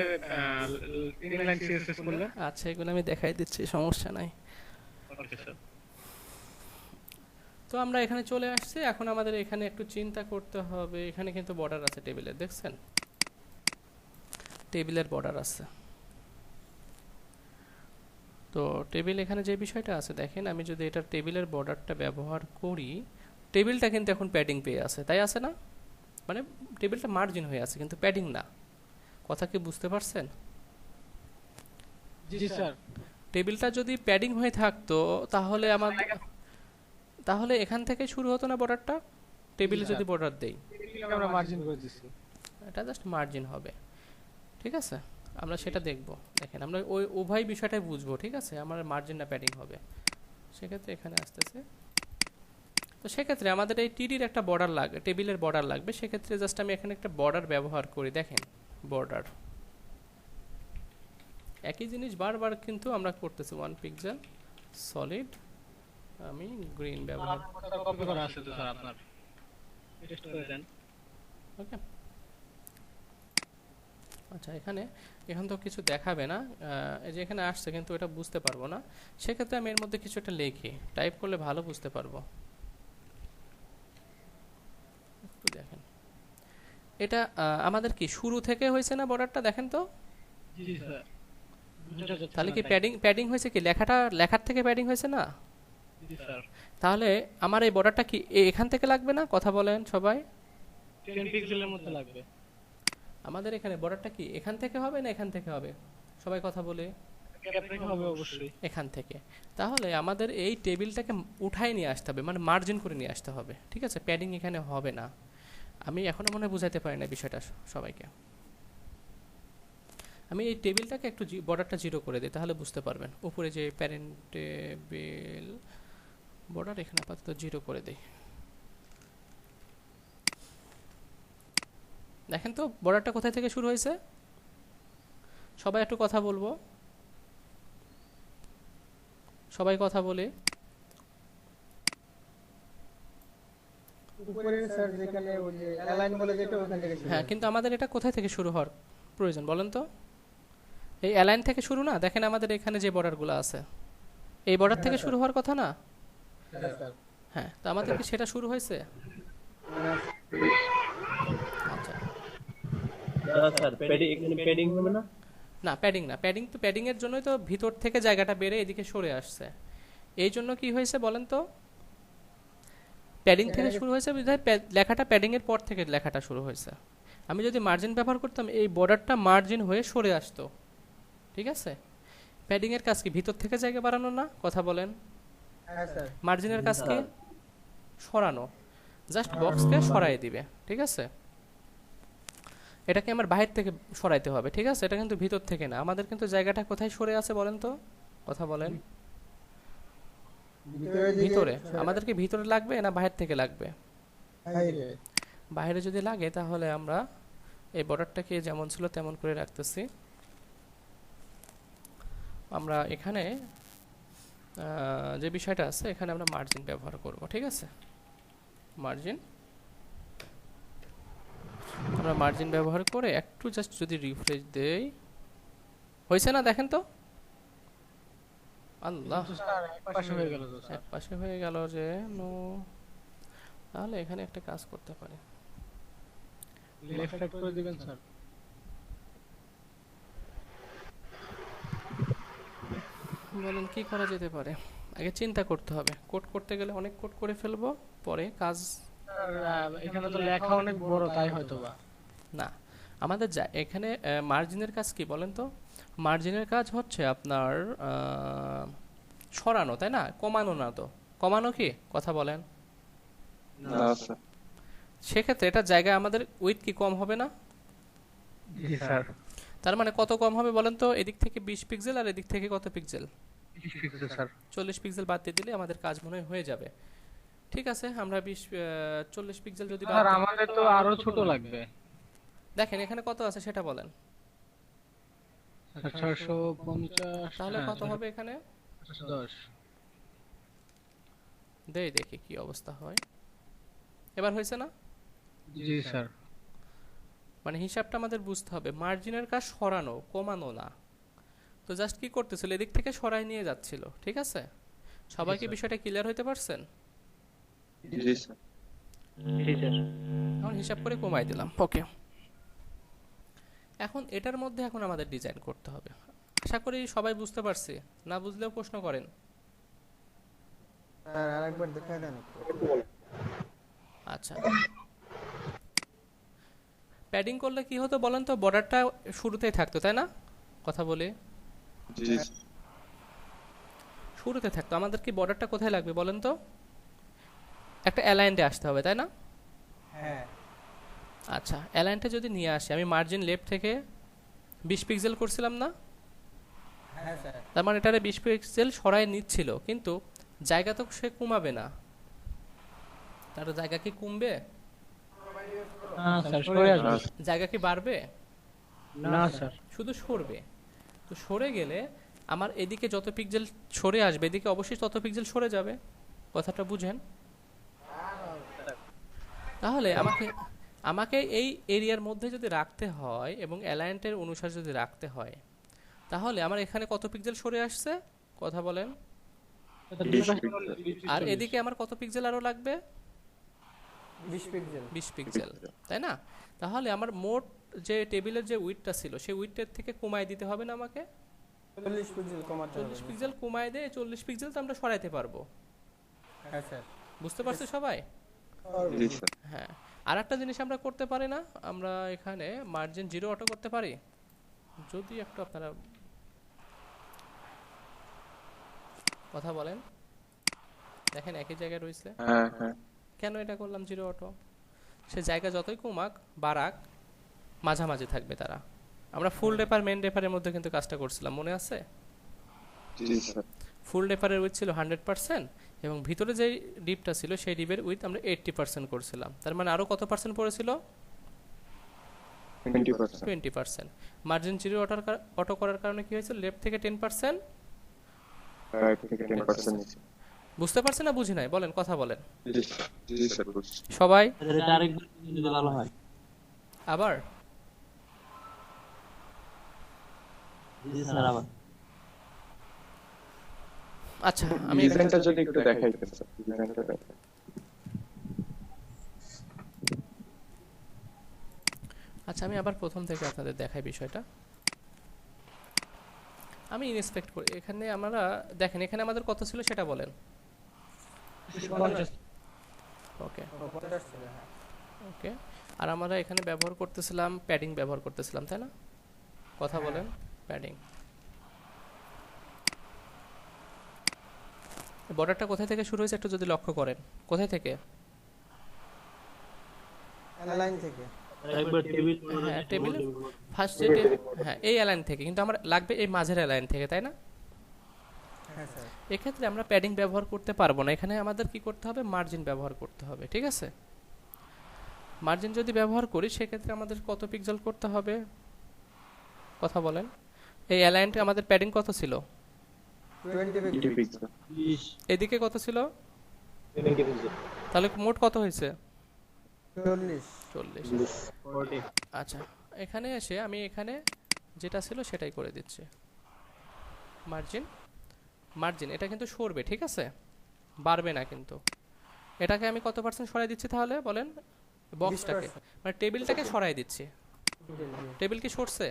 ইনলাইন সিএসএস করলে। আচ্ছা, এগুলো আমি দেখাই দিচ্ছি, সমস্যা নাই। Okay sir. তো আমরা এখানে চলে আসছি, এখন আমাদের এখানে একটু চিন্তা করতে হবে। এখানে কিন্তু বর্ডার আছে টেবিলের, দেখছেন টেবিলের বর্ডার আছে। তো টেবিল এখানে যে বিষয়টা আছে দেখেন, আমি যদি এটা টেবিলের বর্ডারটা ব্যবহার করি, টেবিলটা কিন্তু এখন প্যাডিং পেয়ে আছে, তাই আছে না? মানে টেবিলটা মার্জিন হয়ে আছে কিন্তু প্যাডিং না, কথা কি বুঝতে পারছেন? জি স্যার, টেবিলটা যদি প্যাডিং হয়ে থাকতো তাহলে এখান থেকে শুরু হতো না বর্ডারটা, টেবিলে যদি বর্ডার দেই, আমরা মার্জিন করে দিছি। এটা জাস্ট মার্জিন হবে, ঠিক আছে? আমরা সেটা দেখব। দেখেন আমরা ওই উভয় বিষয়টাই বুঝবো, ঠিক আছে? আমার মার্জিন না প্যাডিং হবে, সেক্ষেত্রে এখানে আসতেছে। তো সেক্ষেত্রে আমাদের এই টিডির একটা বর্ডার লাগবে, টেবিলের বর্ডার লাগবে। সেক্ষেত্রে জাস্ট আমি এখানে একটা বর্ডার ব্যবহার করি, দেখেন বর্ডার, একই জিনিস বারবার কিন্তু আমরা করতেছি। 1 পিক্সেল সলিড, আমি গ্রিন ব্যবহার, কপি করা আছে তো স্যার, আপনার টেস্ট করে দেন। ওকে। আচ্ছা, এখন তো কিছু দেখাবে না, এই যে এখানে আসছে কিন্তু এটা বুঝতে পারবো না। সেক্ষেত্রে আমি এর মধ্যে কিছু একটা লিখি, টাইপ করলে ভালো বুঝতে পারবো। একটু দেখেন, এটা আমাদের কি শুরু থেকে হয়েছে না বর্ডারটা, দেখেন তো। জি স্যার, তাহলে কি প্যাডিং হয়েছে, কি লেখার থেকে প্যাডিং হয়েছে না? জি স্যার, তাহলে আমার এই বর্ডারটা কি এখান থেকে লাগবে না? কথা বলেন সবাই। 10 পিক্সেলের মধ্যে লাগবে। আমাদের এখানে বর্ডারটা কি এখান থেকে হবে না এখান থেকে হবে? সবাই কথা বলে। গ্যাপ রেখে হবে অবশ্যই। এখান থেকে। তাহলে আমাদের এই টেবিলটাকে উঠায় নিয়ে আসতে হবে, মানে মার্জিন করে নিয়ে আসতে হবে, ঠিক আছে? প্যাডিং এখানে হবে না। আমি এখনো মনে হয় বুঝাইতে পারি না বিষয়টা সবাইকে। আমি এই টেবিলটাকে একটু বর্ডারটা 0 করে দিই, তাহলে বুঝতে পারবেন। উপরে যে প্যারেন্ট টেবিল বর্ডার, এখানে আপাতত 0 করে দিই। দেখেন তো বর্ডারটা কোথায় থেকে শুরু হয়েছে, সবাই একটু কথা বলবো, সবাই কথা বলে। উপরে স্যার যেখানে ওই যে অ্যালাইন বলে যেটা ওখান থেকে শুরু হ্যাঁ, হয়। কিন্তু আমাদের এটা কোথায় থেকে শুরু হওয়ার প্রয়োজন বলেন তো? এই অ্যালাইন থেকে শুরু না? দেখেন আমাদের এখানে যে বর্ডারগুলো আছে, এই বর্ডার থেকে শুরু হওয়ার কথা না? হ্যাঁ স্যার। হ্যাঁ, তো আমাদের কি সেটা শুরু হয়েছে? আচ্ছা, স্যার এখানে প্যাডিং হবে না? না প্যাডিং না, প্যাডিং তো প্যাডিং এর জন্যই তো ভিতর থেকে জায়গাটা বেড়ে এদিকে সরে আসছে। এই জন্য কি হয়েছে বলেন তো? প্যাডিং থেকে শুরু হয়েছে বিধায় লেখাটা প্যাডিং এর পর থেকে লেখাটা শুরু হয়েছে। আমি যদি মার্জিন ব্যবহার করতাম, এই বর্ডারটা মার্জিন হয়ে সরে আসতো, ঠিক আছে? প্যাডিং এর কাজ কি ভিতর থেকে জায়গা বাড়ানো না? কথা বলেন। হ্যাঁ স্যার। মার্জিনের কাজ কি? সরানো, জাস্ট বক্সকে সরাই দিবে, ঠিক আছে? এটাকে আমার বাহির থেকে সরাইতে হবে, ঠিক আছে? এটা কিন্তু ভিতর থেকে না। আমাদের কিন্তু জায়গাটা কোথায় সরে আছে বলেন তো? কথা বলেন। ভিতরে। আমাদেরকে ভিতরে লাগবে না বাহির থেকে লাগবে? বাইরে। বাইরে যদি লাগে তাহলে আমরা এই বর্ডারটাকে যেমন ছিল তেমন করে রাখতেছি। আমরা এখানে যে বিষয়টা আছে, এখানে আমরা মার্জিন ব্যবহার করব, ঠিক আছে? মার্জিন, আমরা মার্জিন ব্যবহার করে একটু জাস্ট যদি রিফ্রেশ দেই, হয়েছে না? দেখেন তো, আল্লাহ, স্যার এক পাশে হয়ে গেল তো স্যার। এক পাশে হয়ে গেল যে নো। তাহলে এখানে একটা কাজ করতে পারি, লেফট রাইট করে দিবেন স্যার। বলেন কি করা যেতে পারে? আগে চিন্তা করতে হবে। কোড করতে গেলে অনেক কোড করে ফেলবো, পরে কাজ এখানে তো লেখা অনেক বড়, তাই হয়তো বা। না। আমাদের এখানে মার্জিনের কাজ কি বলেন তো? মার্জিনের কাজ হচ্ছে আপনার সরানো, তাই না? কমানো না তো? কমানো কি? কথা বলেন। না স্যার। সেক্ষেত্রে এটা জায়গায় আমাদের উইথ কি কম হবে না? জি স্যার। তার মানে কত কম হবে বলেন তো? এদিক থেকে 20 পিক্সেল আর এদিক থেকে কত পিক্সেল? 40 পিক্সেল বাদ দিয়ে দিলে আমাদের কাজ মনে হয় হয়ে যাবে। ঠিক আছে, আমরা 40 পিক্সেল যদি বাদ স্যার দিই, আমাদের তো আরো ছোট লাগবে। দেখেন এখানে কত আছে সেটা বলেন। 450 তাহলে কত হবে এখানে? 10। দেখি কি অবস্থা হয়। এবার হয়েছে না? জি স্যার। মানে হিসাবটা আমাদের বুঝতে হবে, মার্জিনের কাজ সরানো কমানো না। তো জাস্ট কি করতেছিল, এদিক থেকে সরাই নিয়ে যাচ্ছিল। ঠিক আছে, সবাইকে বিষয়টা ক্লিয়ার হইতে পারছেন? জি স্যার। এখন হিসাব করে কমাই দিলাম। ওকে, এখন এটার মধ্যে এখন আমাদের ডিজাইন করতে হবে। আশা করি সবাই বুঝতে পারছি, না বুঝলেও প্রশ্ন করেন। স্যার আরেকবার দেখাই দেন একটু। আচ্ছা, প্যাডিং করলে কি হতো বলেন তো? বর্ডারটা শুরুতেই থাকতো, তাই না? কথা বলে জি স্যার। শুরুতে থাকতো। আমাদের কি বর্ডারটা কোথায় লাগবে বলেন তো? একটা অ্যালাইন্টে আসতে হবে, তাই না? হ্যাঁ আচ্ছা, অ্যালাইনটা যদি নিয়ে আসি, আমি মার্জিন লেফট থেকে 20 পিক্সেল করছিলাম না? হ্যাঁ স্যার। তার মানে এটারে 20 পিক্সেল সরাই নিচ্ছিল, কিন্তু জায়গা তো সে কমাবে না। তার জায়গা কি কমবে? না স্যার, সরে আসবে। জায়গা কি বাড়বে? না স্যার। শুধু সরবে। তো সরে গেলে আমার এদিকে যত পিক্সেল সরে আসবে, এদিকে অবশ্যই তত পিক্সেল সরে যাবে। কথাটা বুঝেন? তাহলে আমাকে আমাকে এই এরিয়ার মধ্যে যদি রাখতে হয় এবং অ্যালাইন্টের অনুসারে যদি রাখতে হয়, তাহলে আমার এখানে কত পিক্সেল সরে আসছে? কথা বলেন। 20 পিক্সেল। আর এদিকে আমার কত পিক্সেল আরো লাগবে? 20 পিক্সেল। 20 পিক্সেল, তাই না? তাহলে আমার মোট যে টেবিলের যে উইডথটা ছিল, সেই উইডথের থেকে কমায় দিতে হবে না আমাকে? 40 পিক্সেল কমাতে হবে। 40 পিক্সেল কমায় দিয়ে 40 পিক্সেল তো আমরা সরাইতে পারবো। হ্যাঁ স্যার। বুঝতে পারছো সবাই? জি স্যার। হ্যাঁ। আর একটা জিনিস আমরা করতে পারি না, আমরা এখানে মার্জিন 0 অটো করতে পারি? যদি একটু আপনারা কথা বলেন। দেখেন একই জায়গায় রয়েছে। হ্যাঁ হ্যাঁ। কেন এটা করলাম 0 অটো? সে জায়গা যতই কমাক বাড়াক, মাঝামাঝি থাকবে তারা। আমরা ফুল রেপার মেন রেপারের মধ্যে কিন্তু কাজটা করছিলাম, মনে আছে? জি স্যার। ফুল রেপারের উইথ ছিল 100% এবং ভিতরে যে ডিপটা ছিল সেই ডিপের উইথ আমরা 80% করছিলাম। তার মানে আরো কত পার্সেন্ট পড়েছিল? 20%। 20%। মার্জিন 0 অটো করার কারণে কি হয়েছিল? লেফট থেকে 10%। 5 থেকে 10% নিচে। বুঝতে পারছেন না বুঝি নাই? বলেন, কথা বলেন জি স্যার। জি স্যার বুঝছি। সবাই। এটা আরেকবার যদি ভালো হয়। আবার জি স্যার আবার। আচ্ছা, আমি ডিজাইনটা যদি একটু দেখাইতেন স্যার, ডিজাইনটা দেখাই। আচ্ছা আমি আবার প্রথম থেকে আপনাদের দেখাই বিষয়টা। আমি ইনস্পেক্ট করি। এখানে আমরা দেখেন, এখানে আমাদের কত ছিল সেটা বলেন। 50। ওকে 50 ছিল হ্যাঁ। ওকে। আর আমরা এখানে ব্যবহার করতেছিলাম, প্যাডিং ব্যবহার করতেছিলাম, তাই না? কথা বলেন, প্যাডিং। বর্ডারটা কোথায় থেকে শুরু হয়েছে একটু যদি লক্ষ্য করেন। কোথায় থেকে? অ্যালাইন থেকে। একবার টেবিল হ্যাঁ, টেবিলে ফার্স্ট যে হ্যাঁ এই অ্যালাইন থেকে, কিন্তু আমার লাগবে এই মাঝের অ্যালাইন থেকে, তাই না? হ্যাঁ স্যার। এক্ষেত্রে আমরা প্যাডিং ব্যবহার করতে পারবো না, এখানে আমাদের কি করতে হবে? মার্জিন ব্যবহার করতে হবে। ঠিক আছে, মার্জিন যদি ব্যবহার করি সেক্ষেত্রে আমাদের কত পিক্সেল করতে হবে? কথা বলেন। এই অ্যালাইনটা আমাদের প্যাডিং কত ছিল? 20 পিক্সেল। 20 এদিকে কত ছিল? তাহলে মোট কত হয়েছে? 40। 40 আচ্ছা, এখানে এসে আমি এখানে যেটা ছিল সেটাই করে দিচ্ছি। মার্জিন মার্জিন এটা কিন্তু সরবে, ঠিক আছে, বাড়বে না কিন্তু। এটাকে আমি কত পার্সেন্ট সরাই দিচ্ছি তাহলে বলেন? বক্সটাকে মানে টেবিলটাকে সরাই দিচ্ছি। টেবিল কি সরছে?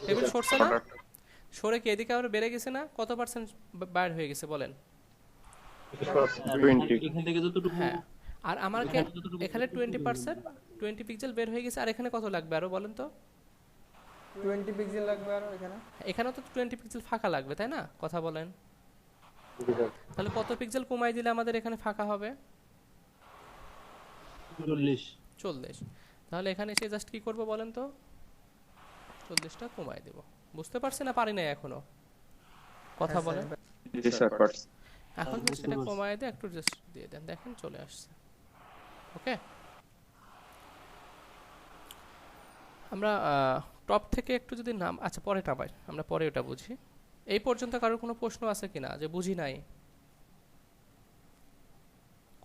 টেবিল সরছে না? সরে কি এদিকে আবার বেড়ে গেছে না? কত পার্সেন্ট বাইর হয়ে গেছে বলেন? 20। এখান থেকে যতটুকু হ্যাঁ। আর আমাকে এখানে 20%, 20 পিক্সেল বের হয়ে গেছে। আর এখানে কত লাগবে আরো বলেন তো? 20 পিক্সেল লাগবে আর এখানে। এখানেও তো 20 পিক্সেল ফাঁকা লাগবে, তাই না? কথা বলেন। তাহলে কত পিক্সেল কমাই দিলে আমাদের এখানে ফাঁকা হবে? 40 40। তাহলে এখানে এসে জাস্ট কি করব বলেন তো? 40টা কমায় দেব। বুঝতে পারছেন না পারি নাই এখনো? কথা হ্যাঁ, বলেন। স্যার, জি স্যার পারছি। এখন বুঝতে জাস্ট এটা পারছি। কমায় দিয়ে একটু জাস্ট দিয়ে দেন, দেখেন চলে আসছে। ওকে, আমরা টপ থেকে একটু যদি নাম, আচ্ছা পরে নামাই, আমরা পরে ওটা বুঝি। এই পর্যন্ত কারোর কোনো প্রশ্ন আছে কিনা যে বুঝি নাই?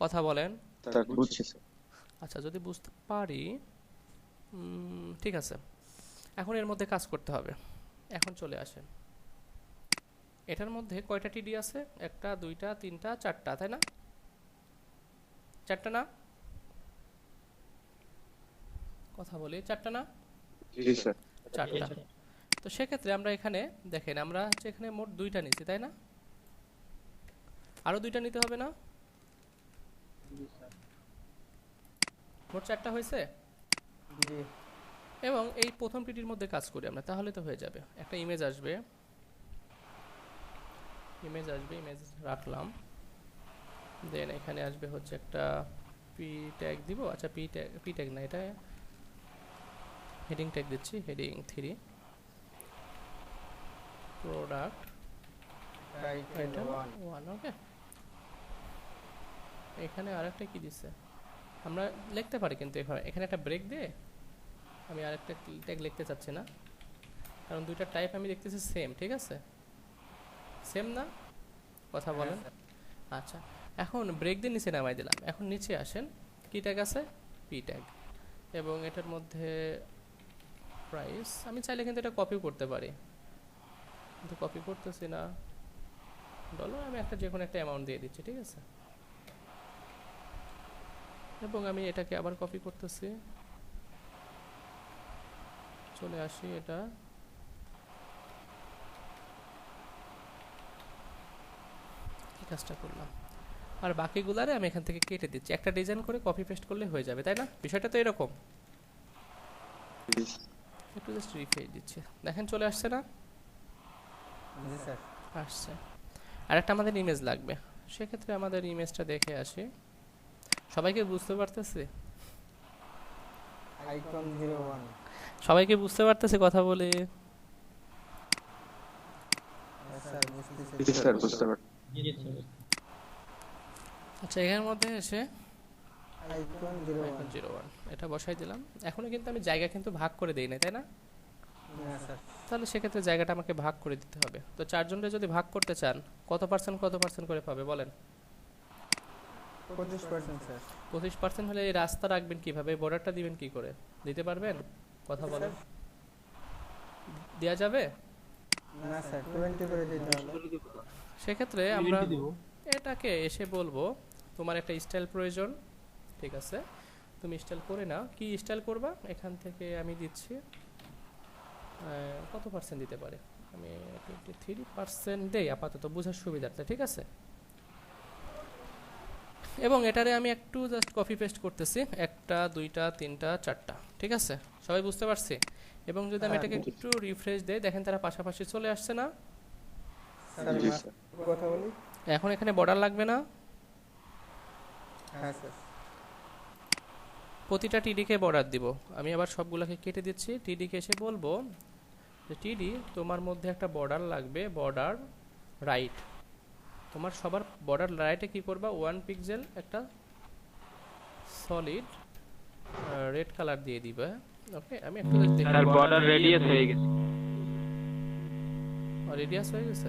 কথা বলেন। স্যার বুঝছি স্যার। আচ্ছা যদি বুঝতে পারি, ঠিক আছে, এখন এর মধ্যে কাজ করতে হবে। এখন চলে আসেন, এটার মধ্যে কয়টা টিডি আছে? 1টা 2টা 3টা 4টা, তাই না? 4টা না? কথা বলি, 4টা না? জি স্যার। 4টা। তো সেক্ষেত্রে আমরা এখানে দেখেন, আমরা হচ্ছে এখানে মোট 2টা নিচ্ছি, তাই না? আরো 2টা নিতে হবে না? মোট 4টা হয়েছে। জি এবং এই প্রথম টিডির মধ্যে কাজ করি আমরা, তাহলে তো হয়ে যাবে। একটা ইমেজ আসবে, ইমেজ রাখলাম। দেন এখানে আসবে হচ্ছে একটা পি ট্যাগ দিব। আচ্ছা পি ট্যাগ না, এটা হেডিং ট্যাগ দিচ্ছি, হেডিং 3 প্রোডাক্ট টাইটেল 1 1। ওকে, এখানে আরেকটা কি দিচ্ছে আমরা লিখতে পারি, কিন্তু এখানে একটা ব্রেক দিয়ে আমি আরেকটা ট্যাগ লিখতে চাচ্ছি না, কারণ দুইটা টাইপ আমি দেখতেছি সেম। ঠিক আছে, সেম না? কথা বলেন। আচ্ছা, এখন ব্রেক দিয়ে নিচে নামাই দিলাম। এখন নিচে আসেন, কি ট্যাগ আছে? P tag. এবং এটার মধ্যে প্রাইস, আমি চাইলে কিন্তু এটা কপি করতে পারি, কিন্তু কপি করতেছি না। ডলার, আমি একটা যে কোনো একটা অ্যামাউন্ট দিয়ে দিচ্ছি। ঠিক আছে, এবং আমি এটাকে আবার কপি করতেছি, চলে আসি, এটা কি কাজটা করলাম। আর বাকিগুলারে আমি এখান থেকে কেটে দিচ্ছি, একটা ডিজাইন করে কপি পেস্ট করলে হয়ে যাবে, তাই না? বিষয়টা তো এরকম। একটু জাস্ট রিফ্রেশ দিচ্ছি, দেখেন চলে আসছে না? জি স্যার। আসছে। আর একটা আমাদের ইমেজ লাগবে, সেক্ষেত্রে আমাদের ইমেজটা দেখে আসি। সবাইকে বুঝতে পারতেছে? আইকন 01 সবাইকে বুঝতে পারতেছে কথা বলে? স্যার বুঝতেছি। জি স্যার বুঝতে পারছি। আচ্ছা, এখানের মধ্যে এসে আইকন আইকন 01 01 এটা বসাই দিলাম। এখনো কিন্তু আমি জায়গা কিন্তু ভাগ করে দেই না, তাই না? না স্যার, তাহলে সেক্ষেত্রে জায়গাটা আমাকে ভাগ করে দিতে হবে। তো 4 জনকে যদি ভাগ করতে চান, কত পার্সেন্ট করে পাবে বলেন? 25% স্যার। 25% হলে এই রাস্তা রাখবেন কিভাবে, বর্ডারটা দিবেন কি করে, দিতে পারবেন? কথা বলেন। দেয়া যাবে? না স্যার, 20 করে দিতে হবে। সেক্ষেত্রে আমরা এটাকে এসে বলবো তোমার একটা স্টাইল প্রয়োজন। ঠিক আছে, তুমি স্টাইল করে নাও। কি স্টাইল করবা? এখান থেকে আমি দিচ্ছি কত পার্সেন্ট দিতে পারে, আমি 23% দেই আপাতত বোঝার সুবিধার্থে। ঠিক আছে, এবং এটারে আমি একটু জাস্ট কপি পেস্ট করতেছি, 1টা 2টা 3টা 4টা। ঠিক আছে, সবাই বুঝতে পারছি? এবং যদি আমি এটাকে একটু রিফ্রেশ দেই, দেখেন তারা পাশাপাশি চলে আসছে না? স্যার জি স্যার। কথা বলি। এখন এখানে বর্ডার লাগবে না? হ্যাঁ স্যার। প্রতিটা টিডিকে বর্ডার দিব। আমি আবার সবগুলোকে কেটে দিচ্ছি। টিডিকে এসে বলবো যে টিডি তোমার মধ্যে একটা বর্ডার লাগবে, বর্ডার রাইট। তোমার সবার বর্ডার রাইটে কি করবা? 1 পিক্সেল একটা সলিড রেড কালার দিয়ে দিবা। ওকে, আমি একটু স্যার বর্ডার রেডিয়াস হয়ে গেছে। রেডিয়াস হয়ে গেছে।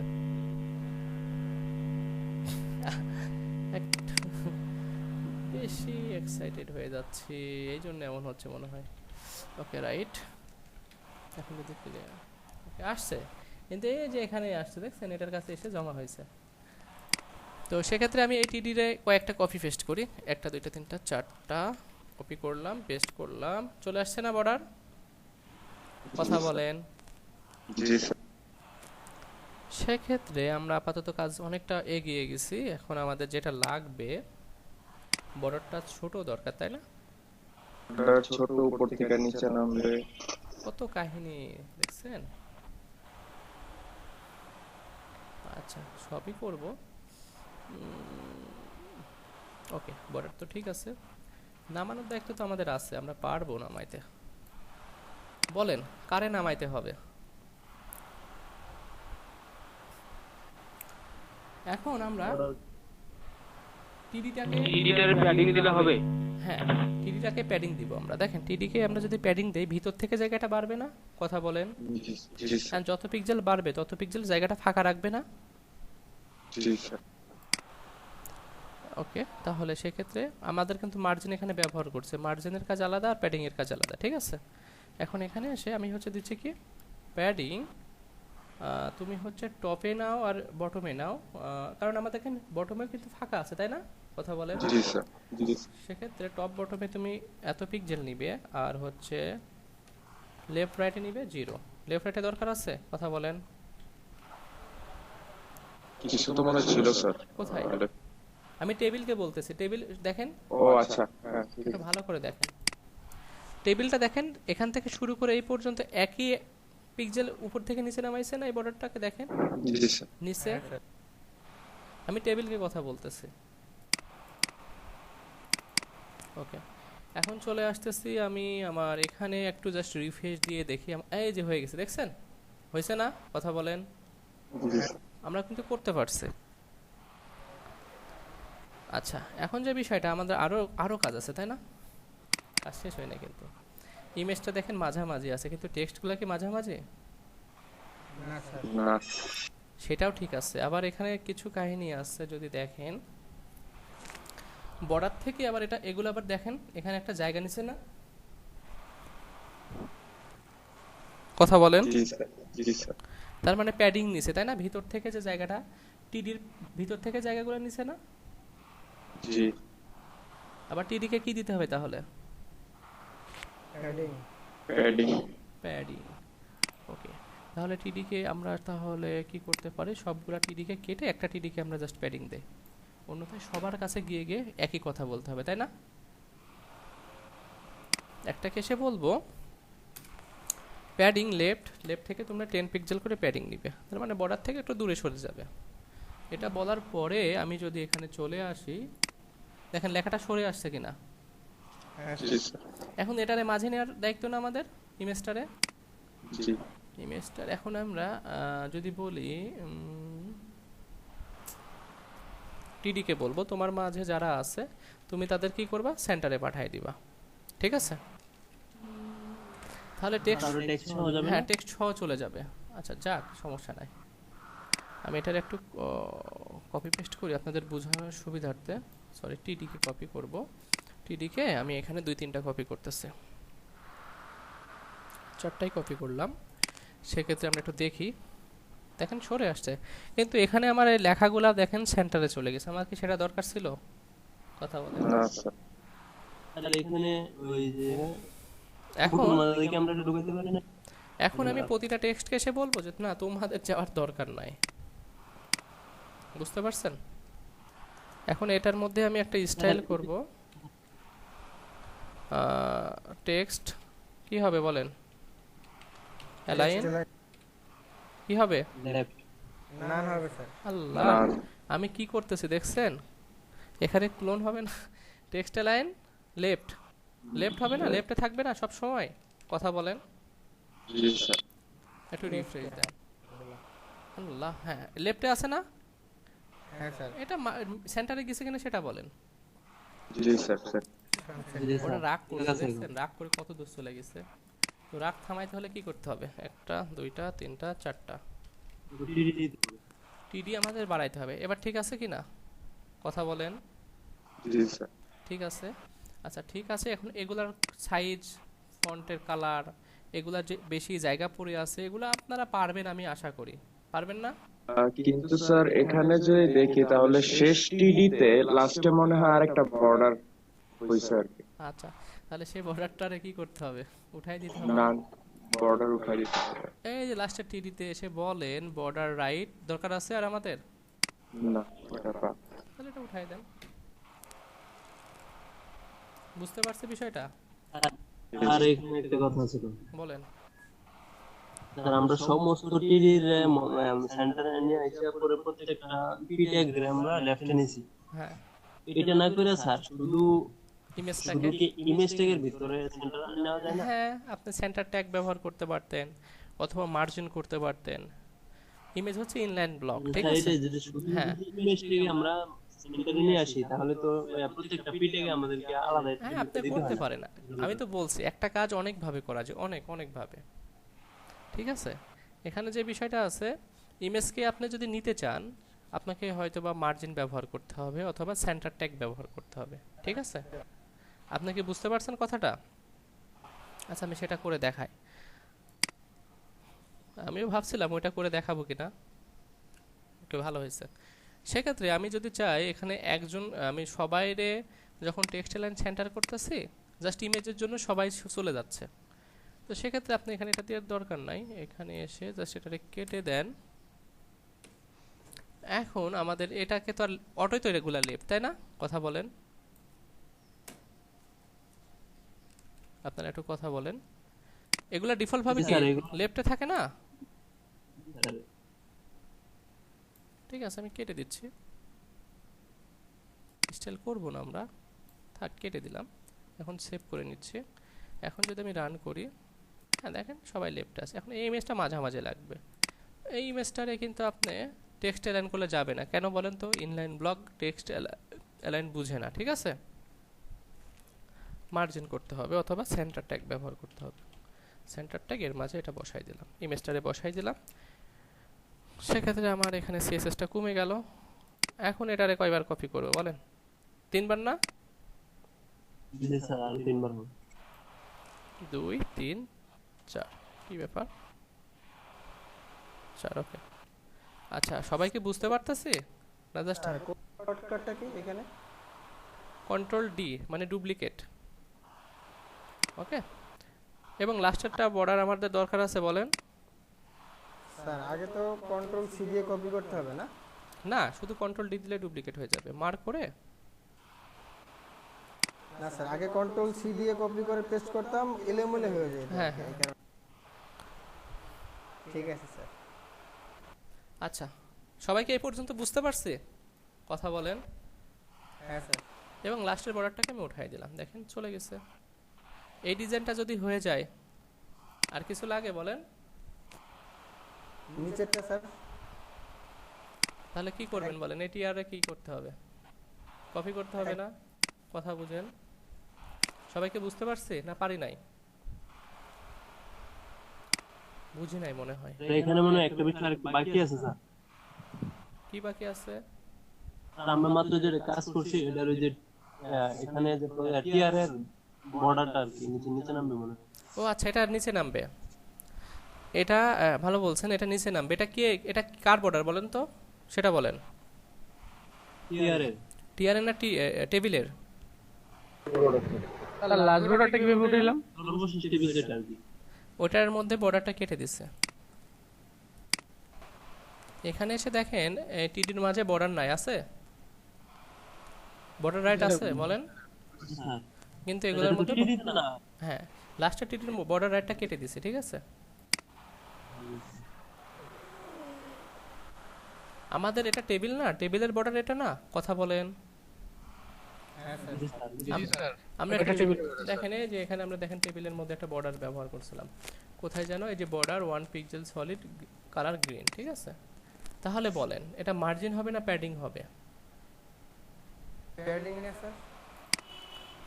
একটু বেশি এক্সাইটেড হয়ে যাচ্ছি, এই জন্য এমন হচ্ছে মনে হয়। ওকে রাইট, এখন যদি ক্লিয়ার ওকে আসছে, কিন্তু এই যে এখানে আসছে দেখছেন, এটার কাছে এসে জমা হয়েছে। তো সেক্ষেত্রে আমি এই টিডিরে কয়েকটা কপি পেস্ট করি, 1টা 2টা 3টা 4টা কপি করলাম, পেস্ট করলাম, চলে আসছে না বর্ডার? কথা বলেন। জি স্যার। সেক্ষেত্রে আমরা আপাতত কাজ অনেকটা এগিয়ে গেছি। এখন আমাদের যেটা লাগবে, বর্ডারটা ছোট দরকার, তাই না? ওটা ছোট, উপর থেকে নিচে নামবে। কত কাহিনী দেখছেন। আচ্ছা, সবই করব। ওকে, বর্ডার তো ঠিক আছে, নামানোর দায়িত্ব তো আমাদের আছে, আমরা পারবো নামাইতে। বলেন কারে নামাইতে হবে? এখন আমরা টিডিটাকে টিডিটার প্যাডিং দিলে হবে? হ্যাঁ টিডিটাকে প্যাডিং দিব আমরা। দেখেন টিডিকে আমরা যদি প্যাডিং দেই ভিতর থেকে জায়গাটা বাড়বে না? কথা বলেন। জি জি স্যার। আর যত পিক্সেল বাড়বে তত পিক্সেল জায়গাটা ফাঁকা রাখবে না? জি স্যার। ওকে, তাহলে সেক্ষেত্রে আমাদের কিন্তু মার্জিন এখানে ব্যবহার করছে, মার্জিনের কাজ আলাদা আর প্যাডিং এর কাজ আলাদা, ঠিক আছে? এখন এখানে এসে আমি হচ্ছে দিচ্ছি কি প্যাডিং, তুমি হচ্ছে টপে নাও আর বটমে নাও, কারণ আমাদের এখানে বটমে কিন্তু ফাঁকা আছে তাই না? কথা বলেন। জি স্যার। জি সেক্ষেত্রে টপ বটমে তুমি এত পিক্সেল নিবে আর হচ্ছে লেফট রাইটে নিবে 0। লেফট রাইটে দরকার আছে? কথা বলেন। কিছু তো মনে ছিল স্যার। কোথায়? আমি টেবিলকে বলতেছি, টেবিল দেখেন। ও আচ্ছা, হ্যাঁ ঠিক একটু আছে। ভালো করে দেখেন টেবিলটা, দেখেন এখান থেকে শুরু করে এই পর্যন্ত একই পিক্সেল উপর থেকে নিচে নামাইছে না? এই বর্ডারটাকে দেখেন জি স্যার। নিচে। আমি টেবিলকে কথা বলতেছি। ওকে, এখন চলে আসতেছি আমি আমার এখানে একটু জাস্ট রিফ্রেশ দিয়ে দেখি। এই যে হয়ে গেছে, দেখছেন? হয়েছে না? কথা বলেন। জি স্যার। আমরা কিন্তু করতে পারছি। আচ্ছা, এখন যে বিষয়টা আমাদের আরো কাজ আছে তাই না? কাজ শেষ হয় না কিন্তু। ইমেজটা দেখেন মাঝামাঝি আছে কিন্তু টেক্সটগুলো কি মাঝামাঝি? না স্যার। না। সেটাও ঠিক আছে। আবার এখানে কিছু কাহিনী আছে যদি দেখেন বর্ডার থেকে, আবার এগুলো আবার দেখেন এখানে একটা জায়গা নিছে না? কথা বলেন। জি স্যার। জি স্যার। তার মানে প্যাডিং নিছে তাই না? ভিতর থেকে যে জায়গাটা টিডির ভিতর থেকে জায়গাগুলো নিছে না? জি। আবার টিডিকে কি দিতে হবে তাহলে? প্যাডিং। প্যাডিং। প্যাডিং। ওকে, তাহলে টিডিকে আমরা তাহলে কি করতে পারি, সবগুলা টিডিকে কেটে একটা টিডিকে আমরা জাস্ট প্যাডিং দেই, অন্যথায় সবার কাছে গিয়ে গিয়ে একই কথা বলতে হবে তাই না? একটাকে এসে বলবো প্যাডিং লেফট থেকে তোমরা 10 পিক্সেল করে প্যাডিং নিবে, তার মানে বর্ডার থেকে একটু দূরে সরে যাবে। এটা বলার পরে আমি যদি এখানে চলে আসি, দেখেন লেখাটা সরে আসছে কিনা? জি স্যার। এখন এটারে মাঝে নেওয়ার দায়িত্ব না আমাদের, ইমেজটারে। জি। ইমেজটার এখন আমরা যদি বলি টিডিকে বলবো তোমার মাঝে যারা আছে তুমি তাদের কি করবা, সেন্টারে পাঠিয়ে দিবা, ঠিক আছে? তাহলে টেক্সট, টেক্সট হয়ে যাবে। হ্যাঁ টেক্সট সহ চলে যাবে। আচ্ছা যাক, সমস্যা নাই। আমি এটার একটু কপি পেস্ট করি আপনাদের বোঝানোর সুবিধার্থে। সরি, টিডিকে কপি করব। টিডিকে আমি এখানে 2-3টা কপি করতেছি, 4টাই কপি করলাম। সেক্ষেত্রে আমরা একটু দেখি, দেখেন সরে আসছে, কিন্তু এখানে আমার এই লেখাগুলা দেখেন সেন্টারে চলে গেছে। আমার কি সেটা দরকার ছিল? কথা বলেন। না স্যার। তাহলে এখানে ওই যে এখন আমাদেরকে আমরা এটা ঢুকাইতে পারি না? এখন আমি প্রতিটা টেক্সটকে এসে বলবো যে না তোমাদের যাওয়ার দরকার নাই, বুঝতে পারছেন? এখন এটার মধ্যে আমি একটা স্টাইল করব, টেক্সট কি হবে বলেন? অ্যালাইন কি হবে? লেফট। না হবে স্যার। আল্লাহ, না। আমি কি করতেছি দেখছেন? এখানে ক্লোন হবে না, টেক্সট অ্যালাইন লেফট হবে না? লেফটে থাকবে না সব সময়? কথা বলেন। জি স্যার। একটু রিফ্রেশ দেন। আল্লাহ, হ্যাঁ লেফটে আছে না? হ্যাঁ স্যার। এটা সেন্টারে গেছে কিনা সেটা বলেন। জি স্যার। স্যার। ওটা রাগ ঠিক করছে আছে। দেখছেন, রাগ করে কত দূর চলে গেছে। তো রাগ থামাইতে হলে কি করতে হবে? 1টা 2টা 3টা 4টা টিডি আমাদের বাড়াইতে হবে। এবার ঠিক আছে কিনা? কথা বলেন। জি স্যার। ঠিক আছে। আচ্ছা ঠিক আছে, এখন এগুলার সাইজ, ফন্টের কালার, এগুলা যে বেশি জায়গা পড়ে আছে, এগুলো আপনারা পারবেন আমি আশা করি। পারবেন না? কিন্তু স্যার এখানে যদি দেখি তাহলে শেষ টিডিতে লাস্টে মনে হয় আরেকটা বর্ডার হইছে আর কি। আচ্ছা, তাহলে সেই বর্ডারটারে কি করতে হবে? উঠাই দিতে হবে। না, বর্ডার উঠাই দিতে হবে। এই যে লাস্টের টিডিতে এসে বলেন বর্ডার রাইট দরকার আছে আর আমাদের, না, ওটা পা। তাহলে এটা উঠাই দেন। বুঝতে পারছে বিষয়টা? আর এখানে একটা কথা ছিল, বলেন। স্যার আমরা সমস্ত টিডির সেন্টারে নিয়ে আইসা পরে প্রত্যেকটা পিডিএফ আমরা লেফটে নিছি। হ্যাঁ এটা না করে স্যার শুধু ইমেজটাকে শুধু কি ইমেজ ট্যাগের ভিতরে সেন্টার নেওয়া যায় না? হ্যাঁ, আপনি সেন্টার ট্যাগ ব্যবহার করতে পারতেন অথবা মার্জিন করতে পারতেন। ইমেজ হচ্ছে ইনলাইন ব্লক, ঠিক স্যার আছে? এটা যদি শুধু হ্যাঁ যদি ইমেজ ট্যাগে আমরা সেন্টারে নিয়ে আসি তাহলে তো প্রত্যেকটা পি ট্যাগে আমাদেরকে আলাদা হ্যাঁ attribute আপনি দিতে করতে হয় না? পারেন। আমি তো বলছি একটা কাজ অনেকভাবে করা যায়, অনেকভাবে, ঠিক আছে? এখানে যে বিষয়টা আছে, ইমেজকে আপনি যদি নিতে চান আপনাকে হয়তো বা মার্জিন ব্যবহার করতে হবে অথবা সেন্টার ট্যাগ ব্যবহার করতে হবে, ঠিক আছে? আপনি কি বুঝতে পারছেন কথাটা? আচ্ছা আমি সেটা করে দেখাই। আমিও ভাবছিলাম ওইটা করে দেখাবো কিনা, একটু ভালো হয়েছে। সেক্ষেত্রে আমি যদি চাই এখানে একজন, আমি সবাইরে যখন টেক্সট লাইন সেন্টার করতেছি জাস্ট ইমেজের জন্য সবাই চলে যাচ্ছে, তো সেক্ষেত্রে আপনি এখানে এটা দেওয়ার দরকার নাই, এখানে এসে জাস্ট এটাকে কেটে দেন। এখন আমাদের এটাকে তো আর অটোই তো রেগুলার লেফট, তাই না? কথা বলেন, আপনারা একটু কথা বলেন। এগুলা ডিফল্ট ভাবে জি কি স্যার, এগুলো লেফটে থাকে না? স্যার, ঠিক আছে আমি কেটে দিচ্ছি, স্টাইল করব না আমরা, থাক কেটে দিলাম। এখন সেভ করে নিচ্ছি। এখন যদি আমি রান করি, হ্যাঁ দেখেন সবাই লেফটে আছে। এখন এই ইমেজটা মাঝামাঝি লাগবে। এই ইমেজটারে কিন্তু আপনি টেক্সট অ্যালাইন করলে যাবে না, কেন বলেন তো? ইনলাইন ব্লক টেক্সট অ্যালাইন বুঝে না, ঠিক আছে? মার্জিন করতে হবে অথবা সেন্টার ট্যাগ ব্যবহার করতে হবে। সেন্টার ট্যাগ এর মাঝে এটা বসাই দিলাম, ইমেজটারে বসাই দিলাম। সেক্ষেত্রে আমার এখানে সিএসএসটা কমে গেল। এখন এটারে কয়বার কপি করবে বলেন? 3 বার না? জি স্যার, আর 3 বার হবে। 2 3 4, কি ব্যাপার? 4, ওকে। আচ্ছা সবাই কি বুঝতে পারতেছি না? জাস্ট স্যার শর্টকাটটা কি এখানে? কন্ট্রোল ডি মানে ডুপ্লিকেট, ওকে। এবং লাস্টেরটা বর্ডার আমাদের দরকার আছে বলেন? স্যার আগে তো কন্ট্রোল সি দিয়ে কপি করতে হবে না? না, শুধু কন্ট্রোল ডি দিলে ডুপ্লিকেট হয়ে যাবে, মার্ক করে। না স্যার, আগে কন্ট্রোল সি দিয়ে কপি করে পেস্ট করতাম, এলোমেলো হয়ে যেত। হ্যাঁ, এই হ্যাঁ। কারণে। ঠিক আছে স্যার। আচ্ছা সবাইকে এই পর্যন্ত বুঝতে পারছি? কথা বলেন। হ্যাঁ স্যার। এবং লাস্টের বর্ডারটাকে আমি উঠাই দিলাম, দেখেন চলে গেছে। এই ডিজাইনটা যদি হয়ে যায় আর কিছু লাগে বলেন? নিচেরটা স্যার? তাহলে কি করবেন বলেন? এটি আর কি করতে হবে? কপি করতে হবে না? কথা বুঝেন। সবাইকে বুঝতে পারছি না পারি নাই? বুঝি নাই মনে হয়। স্যার, এখানে মনে হয় একটা বিষয় আরেকটু বাকি আছে স্যার। কি বাকি আছে? স্যার আমরা মাত্র যে কাজ করছি এটার ওই যে এখানে যে টিআর এর বর্ডারটা আর কি নিচে নিচে নামবে মনে হয়। ও আচ্ছা, এটা নিচে নামবে। এটা ভালো বলছেন, এটা নিচে নামবে। এটা কি, এটা কার বর্ডার বলেন তো? সেটা বলেন। টিআর এর টিআরএন না টেবিলের? তাহলে লাস্ট বর্ডারটা কিভাবে উঠাইলাম? সর্বশেষ টেবিল যেটা আর কি। ওটার মধ্যে বর্ডারটা কেটে দিছে। এখানে এসে দেখেন টিডির মাঝে বর্ডার নাই, আছে? বর্ডার রাইট আছে বলেন? হ্যাঁ, কিন্তু এটা এগুলোর তো মধ্যে টিডি না। হ্যাঁ লাস্টের টিডির বর্ডার রাইটটা কেটে দিছে, ঠিক আছে? আমাদের এটা টেবিল না, টেবিলের বর্ডার এটা না? কথা বলেন। জি স্যার। আমরা একটা টেবিল দেখেন, এই যে এখানে আমরা দেখেন টেবিলের মধ্যে একটা বর্ডার ব্যবহার করছিলাম। কোথায় যেন? এই যে border 1 pixel solid colour green, ঠিক আছে? তাহলে বলেন এটা মার্জিন হবে না প্যাডিং হবে? প্যাডিং না স্যার?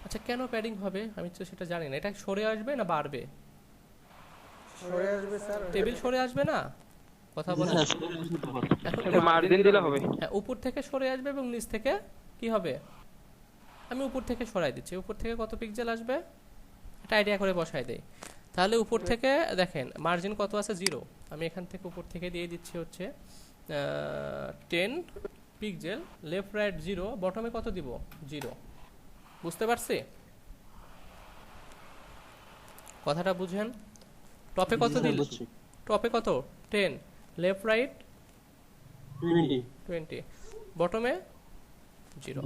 আচ্ছা কেন প্যাডিং হবে আমি তো সেটা জানি না। এটা সরে আসবে না বাড়বে? সরে আসবে স্যার। টেবিল সরে আসবে না? কথা বলেন। এখন এটা মার্জিন দিলে হবে। হ্যাঁ উপর থেকে সরে আসবে এবং নিচ থেকে কি হবে? আমি উপর থেকে সরাই দিচ্ছি। উপর থেকে কত পিক্সেল আসবে এটা আইডিয়া করে বসাই দেই। তাহলে উপর থেকে দেখেন মার্জিন কত আছে? 0। আমি এখান থেকে উপর থেকে দিয়ে দিচ্ছি হচ্ছে 10 পিক্সেল, লেফট রাইট 0, বটমে কত দিব? 0। বুঝতে পারছি কথাটা? বুঝেন? টপে কত দিল? টপে কত? 10, লেফট রাইট 20, বটমে 0।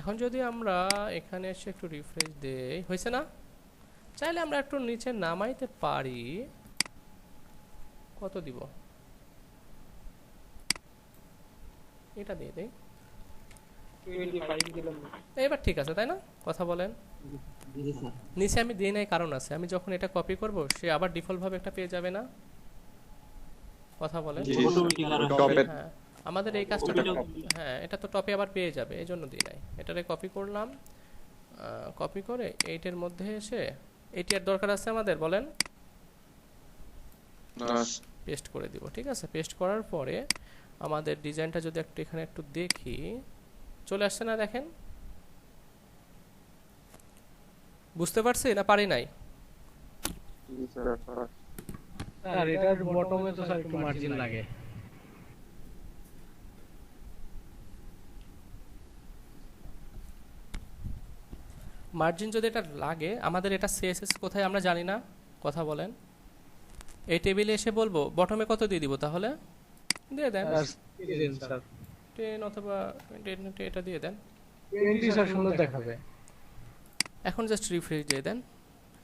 এখন যদি আমরা এখানে এসে একটু রিফ্রেশ দেই, হয়েছে না? চাইলে আমরা একটু নিচে নামাইতে পারি। কত দিব? এটা দিয়ে দেই। 25 দিলাম। এবার ঠিক আছে তাই না? কথা বলেন। জি স্যার। নিচে আমি দিই নাই কারণ আছে, আমি যখন এটা কপি করব সে আবার ডিফল্ট ভাবে একটা পেয়ে যাবে না? কথা বলেন। জি অটোমেটিক আর টপের হ্যাঁ, আমাদের এই কাজটা হ্যাঁ এটা তো টপে আবার পেয়ে যাবে, এই জন্য দিই নাই। এটারে কপি করলাম, কপি করে এইটার মধ্যে এসে এইটি আর দরকার আছে আমাদের বলেন, পেস্ট করে দিব। ঠিক আছে, পেস্ট করার পরে আমাদের ডিজাইনটা যদি একটু এখানে একটু দেখি, চলে আসছে না দেখেন? বুঝতে পারছি না পারি নাই? স্যার এটার বটমে তো স্যার একটু মার্জিন লাগে। মার্জিন যদি এটা লাগে, আমাদের এটা সিএসএস কোথায় আমরা জানি না? কথা বলেন। এই টেবিলে এসে বলবো বটমে কত দিয়ে দিব, তাহলে দিয়ে দেন স্যার 10 অথবা 20 এটা দিয়ে দেন। 20 স্যার সুন্দর দেখাবে। এখন জাস্ট রিফ্রেশ দিয়ে দেন,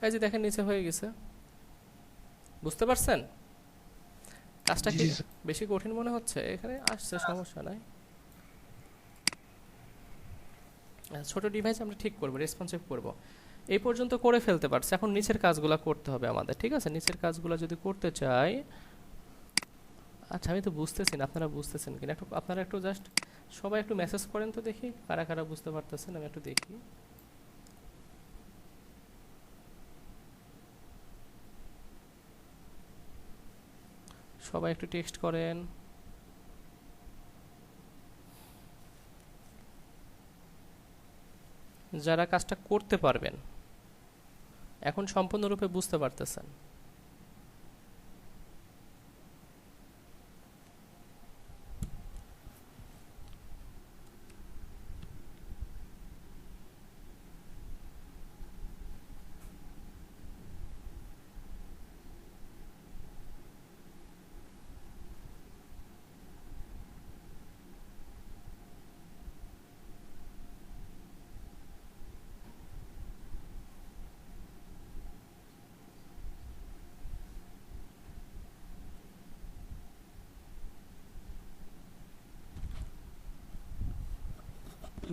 এই যে দেখেন নিচে হয়ে গেছে। বুঝতে পারছেন কাজটা কি বেশি কঠিন মনে হচ্ছে? এখানে আসছে, সমস্যা নাই। ছোট ডিভাইস আমরা ঠিক করব, রেসপন্সিভ করব। এই পর্যন্ত করে ফেলতে পারছি, এখন নিচের কাজগুলো করতে হবে আমাদের। ঠিক আছে, নিচের কাজগুলো যদি করতে চাই, আচ্ছা আমি তো বুঝতেছি না আপনারা বুঝতেছেন কিনা, একটু আপনারা একটু জাস্ট সবাই একটু মেসেজ করেন তো দেখি কারা কারা বুঝতে পারতেছেন, আমি একটু দেখি। সবাই একটু টেক্সট করেন। যারা কাজটা করতে পারবেন, এখন সম্পূর্ণরূপে বুঝতে পারতেছেন।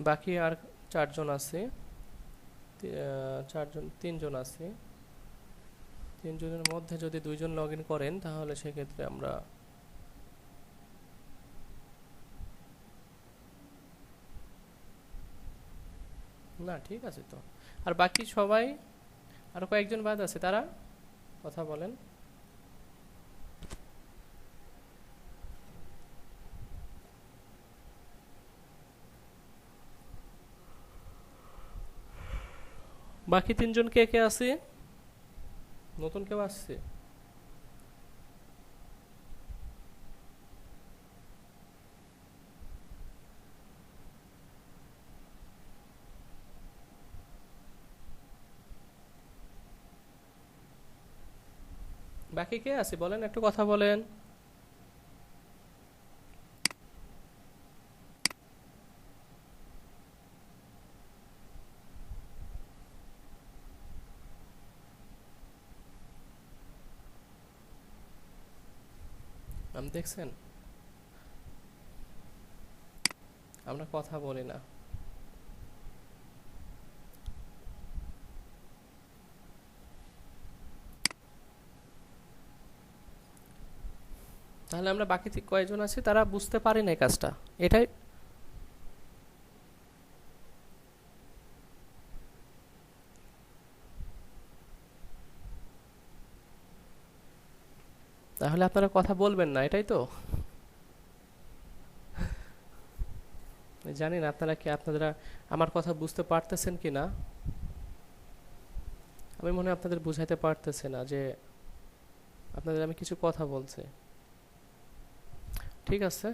বাকি আর চারজন আছে, তিনজন আছে। তিনজনের মধ্যে যদি দুইজন লগ ইন করেন তাহলে সেক্ষেত্রে আমরা না, ঠিক আছে তো। আর বাকি সবাই, আর কয়েকজন বাদ আছে, তারা কথা বলেন। বাকি তিনজন কে কে আছে? নতুন কেউ আসছে? বাকি কে আছে বলেন, একটু কথা বলেন। আমি দেখছেন আমরা কথা বলি না। তাহলে আমরা বাকি কয়েকজন আছি তারা বুঝতে পারে না এই কাজটা, এটাই। তাহলে আপনারা কথা বলবেন না, এটাই তো। জানি না আপনারা কি আপনারা আমার কথা বুঝতে পারতেছেন কি না। আমি মনে হয় আপনাদের বুঝাইতে পারতেছে না যে আপনাদের আমি কিছু কথা বলছি। ঠিক আছে,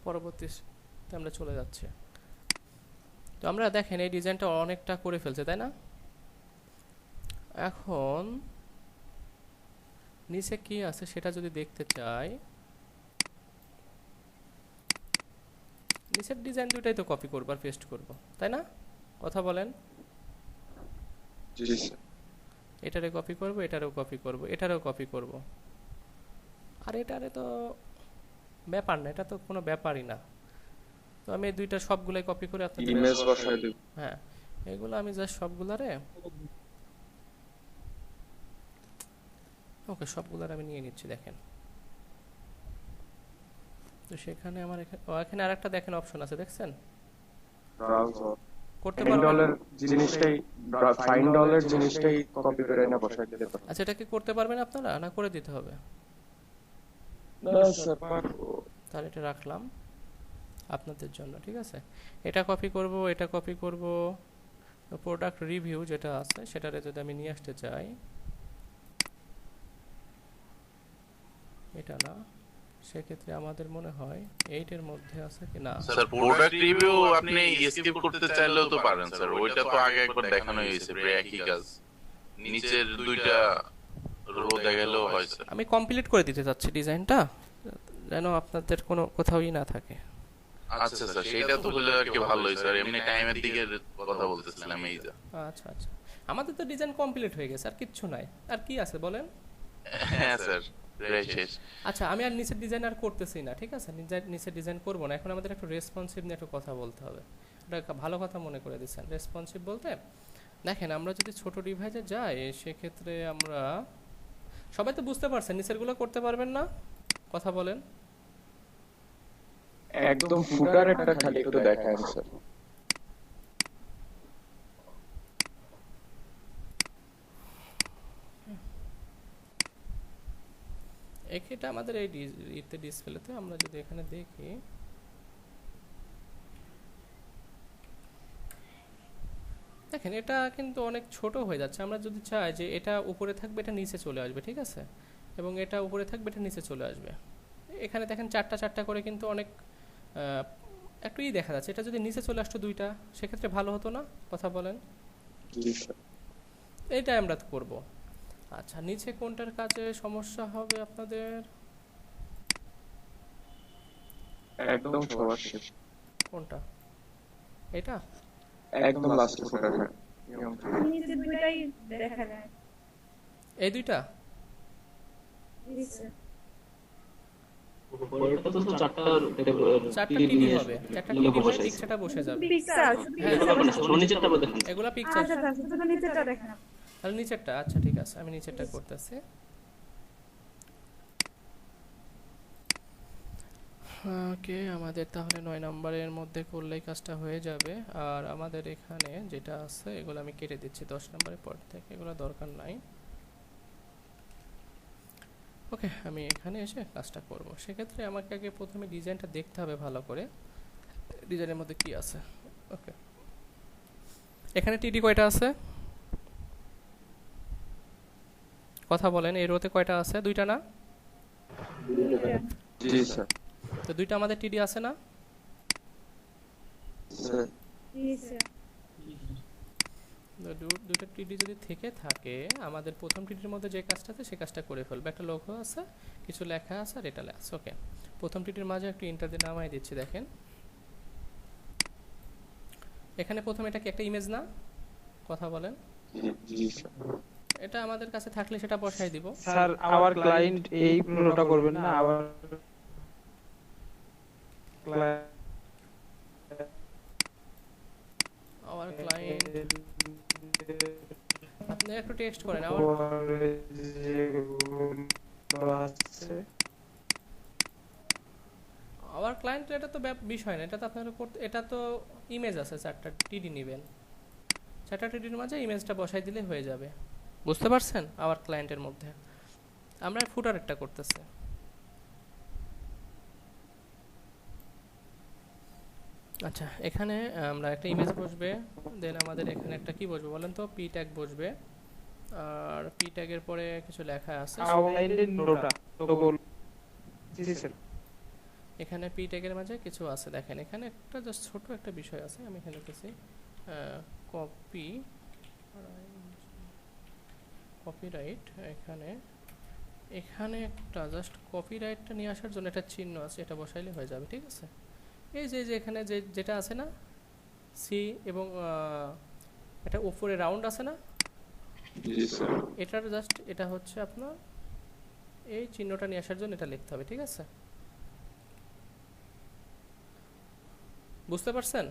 পরবর্তীতে আমরা চলে যাচ্ছি। তো আমরা দেখেন এই ডিজাইনটা অনেকটা করে ফেলছে তাই না? এখন নিচে কি আছে সেটা যদি দেখতে চাই, নিচের ডিজাইন দুটাই তো কপি করব আর পেস্ট করব তাই না? কথা বলেন। জি স্যার। এটারে কপি করব, এটারেও কপি করব, এটারেও কপি করব, আর এটারে তো ব্যাপার না, এটা তো কোনো ব্যাপারই না। তো আমি এই দুইটা সবগুলাই কপি করে আপনাদের, ইমেজ বসায় দেব। হ্যাঁ এগুলো আমি জাস্ট সবগুলারে, ওকে সবগুলার আমি নিয়ে নিচ্ছি দেখেন। তো সেখানে আমার এখানে আরেকটা দেখেন অপশন আছে, দেখছেন? ব্রাউজার করতে ফাইন্ড পারবেন? অলের জিনিসটাই, ফাইন্ড অলের জিনিসটাই কপি করে না বসায় দিতে পারো। আচ্ছা এটা কি করতে পারবেন আপনারা, না করে দিতে হবে? না স্যার পারবো। তাহলে এটা রাখলাম আপনাদের জন্য, ঠিক আছে। এটা কপি করব, এটা কপি করব। প্রোডাক্ট রিভিউ যেটা আছে সেটারে যদি আমি নিয়ে আসতে চাই, এটা না, সেক্ষেত্রে আমাদের মনে হয় এইটার মধ্যে আছে কি না। স্যার প্রোডাক্ট রিভিউ আপনি স্কিপ করতে চাইলেও তো পারেন স্যার, ওইটা তো আগে একবার দেখানো হয়েছে, প্রায় একই কাজ, নিচের দুইটা রো দেখালেও হয় স্যার। আমি কমপ্লিট করে দিতে চাচ্ছি ডিজাইনটা, যেন আপনাদের কোনো কোথাওই না থাকে। আচ্ছা স্যার সেটা তো হলে আর কি ভালোই স্যার, এমনি টাইমের দিকে কথা বলতেছিলাম এই যা। আচ্ছা আচ্ছা, আমাদের তো ডিজাইন কমপ্লিট হয়ে গেছে, আর কিচ্ছু নাই। আর কি আছে বলেন? হ্যাঁ স্যার প্রায় শেষ। আচ্ছা আমি আর নিচের ডিজাইন আর করতেছি না, ঠিক আছে, নিচের ডিজাইন করব না। এখন আমাদের একটু রেসপন্সিভ নিয়ে একটু কথা বলতে হবে। এটা একটা ভালো কথা মনে করে দিচ্ছেন। রেসপন্সিভ বলতে দেখেন, আমরা যদি ছোট ডিভাইসে যাই সেক্ষেত্রে আমরা সবাই তো বুঝতে পারছেন, নিচেরগুলো করতে পারবেন না, কথা বলেন। একদম ফুটারেরটা খালি একটু দেখান স্যার। এটা আমাদের এই ডিসপ্লেতে আমরা যদি এখানে দেখি, দেখেন এটা কিন্তু অনেক ছোট হয়ে যাচ্ছে। আমরা যদি চাই যে এটা উপরে থাকবে, এটা নিচে চলে আসবে, ঠিক আছে, এবং এটা উপরে থাকবে, এটা নিচে চলে আসবে। এখানে দেখেন চারটা চারটা করে কিন্তু অনেক একটু দেখা যাচ্ছে। এটা যদি নিচে চলে আসতো দুইটা, সেক্ষেত্রে ভালো হতো না, কথা বলেন। জি স্যার। এইটাই আমরা করব। আচ্ছা নিচে কোনটার কাজে সমস্যা হবে আপনাদের? একদম সবার শেষ, কোনটা? এটা একদম লাস্ট ফুটার। নিচে দুইটাই দেখা যায়। এই দুইটা জি স্যার। ওইটা তো চারটা চারটা টিডি হবে, চারটা টিডি হয়ে পিকচারটা বসে যাবে। পিক্সেল নিচেরটা দেখেন। এগুলা পিকচার, আচ্ছা আচ্ছা, শুধু নিচেটা দেখেন। তাহলে নিচেরটা, আচ্ছা ঠিক আছে, আমি নিচেরটা করতেছি। ওকে, আমাদের তাহলে 9 নম্বরের মধ্যে করলেই কাজটা হয়ে যাবে। আর আমাদের এখানে যেটা আছে এগুলো আমি কেটে দিচ্ছি 10 নম্বরের পর থেকে, এগুলো দরকার নাই। ওকে, আমি এখানে এসে কাজটা করব। সেক্ষেত্রে আমাকে আগে প্রথমে ডিজাইনটা দেখতে হবে ভালো করে, ডিজাইনের মধ্যে কি আছে। ওকে, এখানে টিডি কয়টা আছে কথা বলেন? এই রোতে কয়টা আছে? দুইটা না? জি স্যার। তো দুইটা আমাদের টিডি আছে না? স্যার জি স্যার। দুটো টিডি যদি থেকে থাকে, আমাদের প্রথম টিডির মধ্যে যে কাজটা আছে সেই কাজটা করে ফেলবে। একটা লোগো আছে, কিছু লেখা আছে, আর এটা আছে। ওকে, প্রথম টিডির মাঝে একটু ইন্টার দিয়ে নামাই দিচ্ছি। দেখেন এখানে প্রথমে এটা কি একটা ইমেজ না, কথা বলেন? জি স্যার। এটা আমাদের কাছে থাকলে সেটা বসাই দিব। স্যার আওয়ার ক্লায়েন্ট এই প্রোটা করবেন না, আওয়ার আওয়ার ক্লায়েন্ট, আপনি একটু টেক্সট করেন। আওয়ার ক্লায়েন্ট, এটা তো বিষয় না, এটা তো আপনার করতে, এটা তো ইমেজ আছে, চারটা টিডি নেবেন, চারটা টিডির মাঝে ইমেজটা বসাই দিলে হয়ে যাবে। বুঝতে পারছেন? আওয়ার ক্লায়েন্টের মধ্যে আমরা ফুটার একটা করতেছি। আচ্ছা এখানে আমরা একটা ইমেজ বসবে, দেন আমাদের এখানে একটা কি বসবে বলেন তো? পি ট্যাগ বসবে, আর পি ট্যাগের পরে কিছু লেখা আছে। এখানে পি ট্যাগের মাঝে কিছু আছে, দেখেন এখানে একটা জাস্ট ছোট একটা বিষয় আছে। আমি এখানে লিখেছি কপিরাইট। এখানে একটা জাস্ট কপিরাইটটা নিয়ে আসার জন্য একটা চিহ্ন আছে, এটা বসাইলে হয়ে যাবে, ঠিক আছে। এই যে এখানে যেটা আছে না, সি এবং এটা উপরে রাউন্ড আছে না, এটার জাস্ট এটা হচ্ছে আপনার এই চিহ্নটা নিয়ে আসার জন্য এটা লিখতে হবে, ঠিক আছে। বুঝতে পারছেন?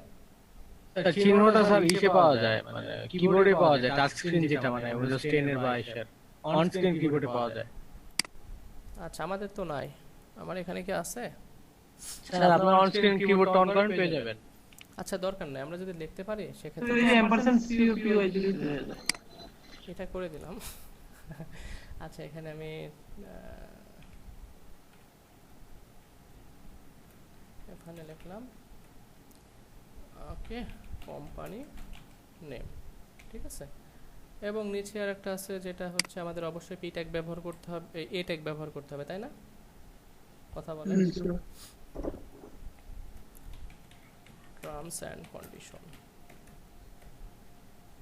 স্যার চিহ্নটা স্যার ইসে পাওয়া যায়, মানে কিবোর্ডে পাওয়া যায়, টাচ স্ক্রিন যেটা মানে উইন্ডোজ 10 এর বা ইসের অন স্ক্রিন কিবোর্ডে পাওয়া যায়। আচ্ছা, আমাদের তো নাই। আমার এখানে কি আছে? স্যার আপনার অন স্ক্রিন কিবোর্ডটা অন করেন পেয়ে যাবেন। আচ্ছা, দরকার নাই, আমরা যদি লিখতে পারি সেক্ষেত্রে এই যে %COPY দিলে হয়ে যায়। এটা করে দিলাম। আচ্ছা, এখানে আমি এখানে লিখলাম ওকে কোম্পানি নেম, ঠিক আছে। এবং নিচে আর একটা আছে যেটা হচ্ছে আমাদের অবশ্যই পি ট্যাগ ব্যবহার করতে হবে, এ ট্যাগ ব্যবহার করতে হবে, তাই না? কথা বলেন। টার্মস অ্যান্ড কন্ডিশন,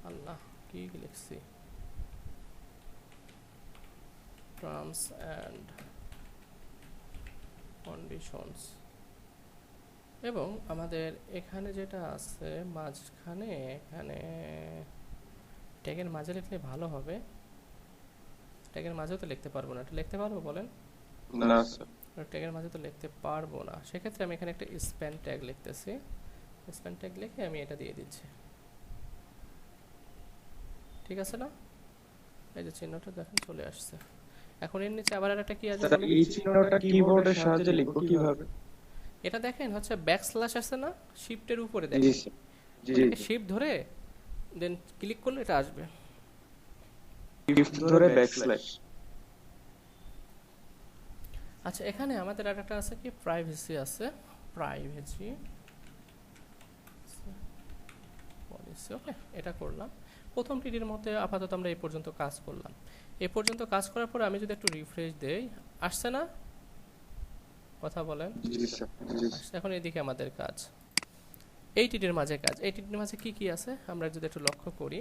আল্লাহ কি লিখছি, টার্মস অ্যান্ড কন্ডিশনস। এবং আমাদের এখানে যেটা আছে মাঝখানে, এখানে ট্যাগের মাঝে লিখলে ভালো হবে। ট্যাগের মাঝেও তো লিখতে পারবো না, এটা লিখতে পারবো বলেন? না স্যার, ট্যাগের মাঝে তো লিখতে পারবো না, সেক্ষেত্রে আমি এখানে একটা স্প্যান ট্যাগ লিখতেছি। স্প্যান ট্যাগ লিখে আমি এটা দিয়ে দিচ্ছি, ঠিক আছে না? এই যে চিহ্নটা দেখেন চলে আসছে। এখন এর নিচে আবার একটা কি আছে? স্যার এই চিহ্নটা কিবোর্ডের সাহায্যে লিখবো কিভাবে? এটা দেখেন হচ্ছে ব্যাকস্ল্যাশ আছে না, শিফটের উপরে জি দেখেন, স্যার, জি শিফট ধরে দেন ক্লিক করলে এটা আসবে। শিফট ধরে ব্যাকস্ল্যাশ। আচ্ছা, এখানে আমাদের আর একটা আছে কি প্রাইভেসি আছে, প্রাইভেসি পলিসি। ওকে, এটা করলাম। প্রথম টিডির মধ্যে আপাতত আমরা এই পর্যন্ত কাজ করলাম। এই পর্যন্ত কাজ করার পর আমি যদি একটু রিফ্রেশ দেই, আসছে না? কথা বলেন। জি স্যার, জি আসছে। এখন এদিকে আমাদের কাজ, এই টিডির মাঝে কাজ। এই টিডির মাঝে কি কি আছে আমরা যদি একটু লক্ষ্য করি,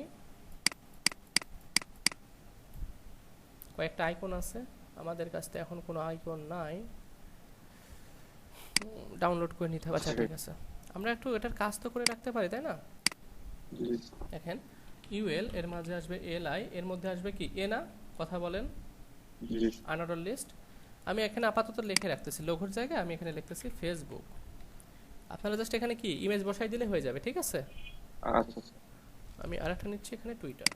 কয়েকটা আইকন আছে। আমাদের কাছে এখন কোনো আইকন নাই, ডাউনলোড করে নিতে হবে। আচ্ছা ঠিক আছে, আমরা একটু এটার কাজ তো করে রাখতে পারি, তাই না? জি দেখেন ইউএল এর মাঝে আসবে এলআই, এর মধ্যে আসবে কি এ না? কথা বলেন। জি আনঅর্ডার লিস্ট আমি এখানে আপাতত লিখে রাখতেছি, লোগোর জায়গায় আমি এখানে লিখতেছি ফেসবুক। আপনারা জাস্ট এখানে কি ইমেজ বসাই দিলে হয়ে যাবে, ঠিক আছে? আচ্ছা স্যার, আমি আরেকটা নিচ্ছি এখানে টুইটার,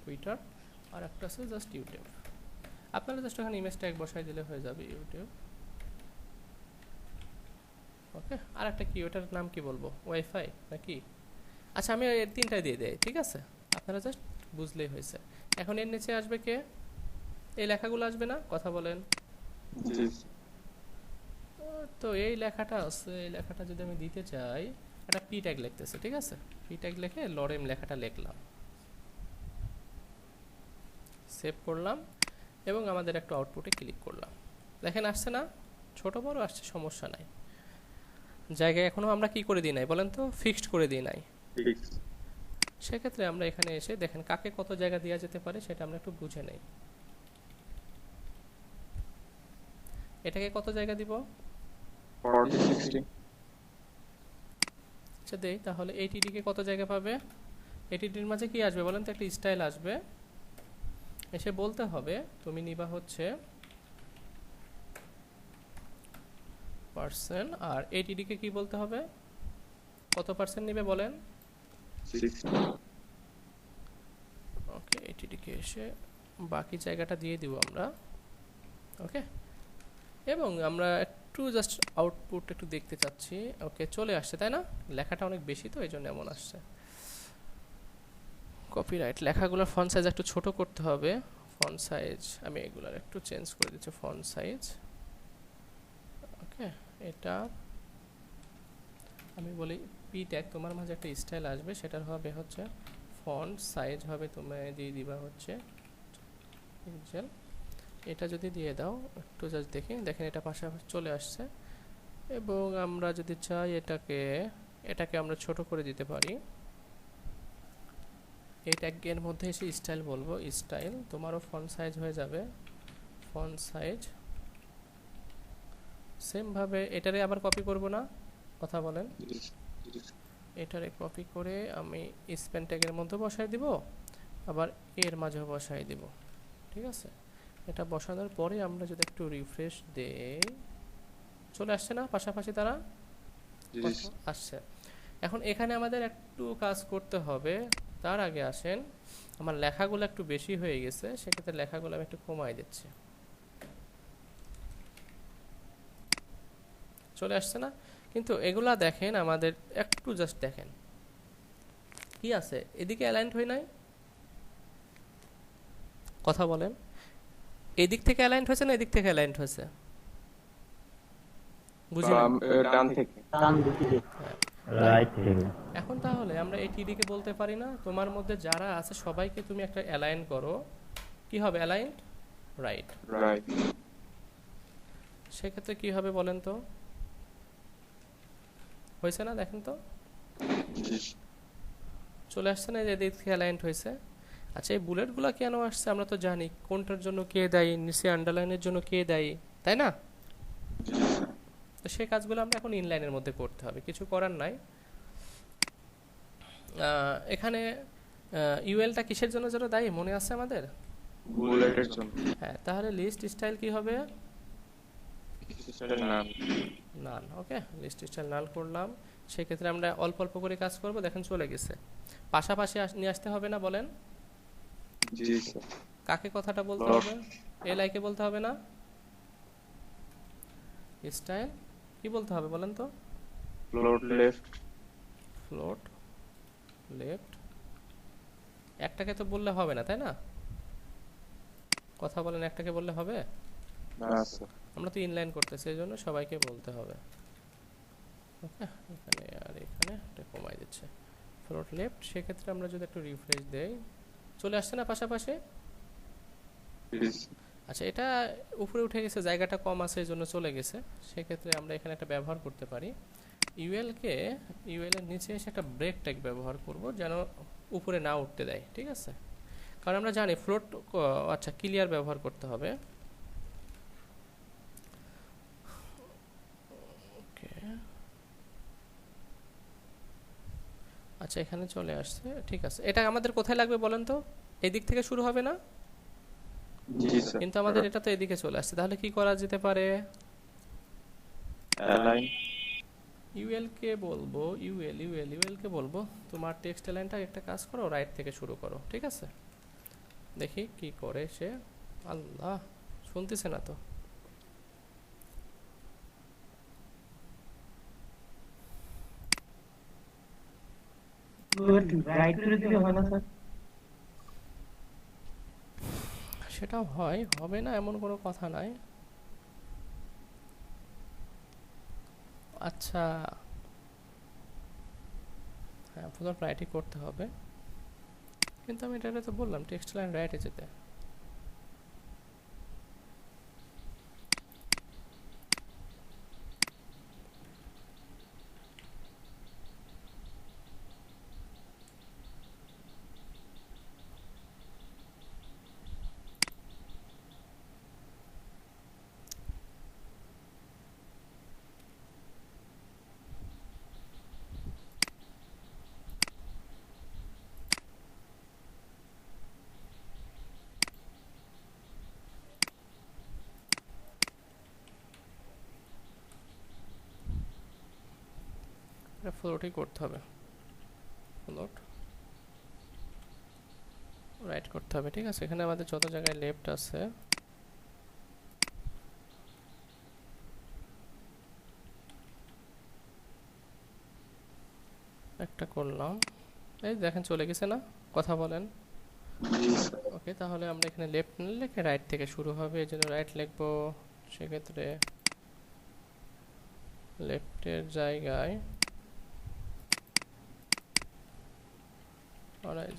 টুইটার আর একটা আছে জাস্ট ইউটিউব। আপনারা জাস্ট এখানে ইমেজ ট্যাগ বসাই দিলে হয়ে যাবে ইউটিউব। ওকে, আর একটা কি, ওটার নাম কি বলবো, ওয়াইফাই নাকি? আচ্ছা, আমি এর তিনটাই দিয়ে দেই, ঠিক আছে? আপনারা জাস্ট বুঝলেই হয়েছে। এখন এর নিচে আসবে কে? এই লেখাগুলো আসবে না? কথা বলেন। জি তো এই লেখাটা আছে, এই লেখাটা যদি আমি দিতে চাই, একটা পি ট্যাগ লিখতেছে, ঠিক আছে? পি ট্যাগ লিখে লরেম লেখাটা লিখলাম, সেভ করলাম এবং আমাদের একটা আউটপুটে ক্লিক করলাম। দেখেন আসছে না? ছোট বড় আসছে, সমস্যা নাই। জায়গায় এখনো আমরা কি করে দিই নাই বলেন তো, ফিক্সড করে দিই নাই। ঠিক। সেক্ষেত্রে আমরা এখানে এসে দেখেন কাকে কত জায়গা দেওয়া যেতে পারে সেটা আমরা একটু বুঝে নেই। এটাকে কত জায়গা দিব? 40 60। আচ্ছা দেই, তাহলে এইটিডি কে কত জায়গা পাবে? এইটিডির মাঝে কি আসবে বলেন তো, একটা স্টাইল আসবে, এসে বলতে হবে তুমি নিবা হচ্ছে পার্সেন্ট, আর এইটিডি কে কি বলতে হবে, কত পার্সেন্ট নিবে বলেন? 60। ওকে, এইটিডি কে এসে বাকি জায়গাটা দিয়ে দিব আমরা। ওকে, এবং আমরা একটু জাস্ট আউটপুট একটু দেখতে চাচ্ছি। ওকে, চলে আসছে তাই না? লেখাটা অনেক বেশি তো এই জন্য এমন আসছে। কপিরাইট, লেখাগুলোর ফন্ট সাইজ একটু ছোট করতে হবে। ফন্ট সাইজ আমি এগুলার একটু চেঞ্জ করে দিচ্ছি, ফন্ট সাইজ। ওকে, এটা আমি বলি পি ট্যাগ, তোমার মাঝে একটা স্টাইল আসবে, সেটার হবে হচ্ছে ফন্ট সাইজ হবে, তুমি দিয়ে দিবা হচ্ছে পিক্সেল। এটা যদি দিয়ে দাও একটু জাস্ট দেখি, দেখেন এটা পাশাপাশি চলে আসছে। এবং আমরা যদি চাই এটাকে আমরা ছোট করে দিতে পারি। এই ট্যাগের মধ্যে এসে স্টাইল বলবো, স্টাইল তোমারও ফন্ট সাইজ হয়ে যাবে, ফন্ট সাইজ। সেম ভাবে এটারে আবার কপি করব না? কথা বলেন। এটারে কপি করে আমি স্প্যান ট্যাগের মধ্যে বসাই দিব, আবার এর মাঝেও বসাই দিব, ঠিক আছে? এটা বসানোর পরে আমরা যদি একটু রিফ্রেশ দেই, চলে আসছে না পাশাপাশি তারা? জি কথা আসছে। এখন এখানে আমাদের একটু কাজ করতে হবে। তার আগে আসেন, আমার লেখাগুলো একটু বেশি হয়ে গেছে, সেক্ষেত্রে লেখাগুলো আমি একটু কমাই দিচ্ছি। চলে আসছে না? কিন্তু এগুলা দেখেন, আমাদের একটু জাস্ট দেখেন কি আছে, এদিকে অ্যালাইন্ড হয় নাই? কথা বলেন, এদিক থেকে অ্যালাইন্ড হয়েছে না এদিক থেকে অ্যালাইন্ড হয়েছে? বুঝি না। ডান থেকে। ডান দিকে। রাইট থেকে। এখন তাহলে আমরা এই টিডিকে বলতে পারি না, তোমার মধ্যে যারা আছে সবাইকে তুমি একটা অ্যালাইন করো, কি হবে? Aligned right. রাইট। সেক্ষেত্রে কি হবে বলেন তো? হয়েছে না? দেখেন তো, জি চলে আসছে না? যে দিক থেকে অ্যালাইন্ড হয়েছে। আচ্ছা, এই বুলেটগুলো কেন আসছে আমরা তো জানি, কোনটার জন্য কে দায়ী, নিচে আন্ডারলাইনের জন্য কে দায়ী, তাই না? তো সেই কাজগুলো আমরা এখন ইনলাইনের মধ্যে করতে হবে, কিছু করার নাই। এখানে ইউএলটা কিসের জন্য যেন দায়ী মনে আছে আমাদের? বুলেটের জন্য। হ্যাঁ, তাহলে লিস্ট স্টাইল কি হবে? সিস্টেম নাম। নাল। ওকে, লিস্ট স্টাইল নাল করলাম। সেক্ষেত্রে আমরা অল্প অল্প করে কাজ করব। দেখেন চলে গেছে। পাশাপাশি নিয়ে আসতে হবে না বলেন? জি স্যার। কাকে কথাটা বলতে হবে? এলআই কে বলতে হবে না? স্টাইল কি বলতে হবে বলেন তো? Float left. Float left. একটাকে তো বললে হবে না, তাই না? কথা বলেন, একটাকে বললে হবে? না স্যার। আমরা তো ইনলাইন করতেছি, এই জন্য সবাইকে বলতে হবে। ওকে, এখানে আর এখানে এটা কমাই দিচ্ছে ফ্লোট লেফট। সেক্ষেত্রে আমরা যদি একটু রিফ্রেশ দেই, চলে আসছে না পাশাপাশি? আচ্ছা, এটা উপরে উঠে গেছে, জায়গাটা কম আছে এই জন্য চলে গেছে। সেক্ষেত্রে আমরা এখানে একটা ব্যবহার করতে পারি, ইউএল এর নিচে এসে একটা ব্রেক ট্যাগ ব্যবহার করব, যেন উপরে না উঠতে দেয়। ঠিক আছে, কারণ আমরা জানি ফ্লোট, আচ্ছা ক্লিয়ার ব্যবহার করতে হবে। ওকে, আচ্ছা এখানে চলে আসছে, ঠিক আছে। এটা আমাদের কোথায় লাগবে বলেন তো? এই দিক থেকে শুরু হবে না? জি স্যার। কিন্তু আমাদের এটা তো এদিকে চলে আসছে, তাহলে কি করা যেতে পারে? অ্যালাইন। ইউএল কে বলবো, ইউএল কে বলবো তোমার টেক্সট লাইনটা একটা কাজ করো, রাইট থেকে শুরু করো। ঠিক আছে, দেখি কি করে সে। আল্লাহ, শুনতেছে না তো। রাইট করে দিলে হয় না স্যার? সেটাও হয়, হবে না এমন কোনো কথা নাই। আচ্ছা, হ্যাঁ প্রথম রাইটই করতে হবে, কিন্তু আমি এটা তো বললাম টেক্সট লাইন রাইটে যেতে। ফ্লোটই করতে হবে, ফ্লোট রাইট করতে হবে। ঠিক আছে, এখানে আমাদের যত জায়গায় লেফট আছে একটা করলাম, এই দেখেন চলে গেছে না? কথা বলেন। ওকে, তাহলে আমরা এখানে লেফট না লিখে রাইট থেকে শুরু হবে, এই জন্য রাইট লিখবো। সেক্ষেত্রে লেফটের জায়গায়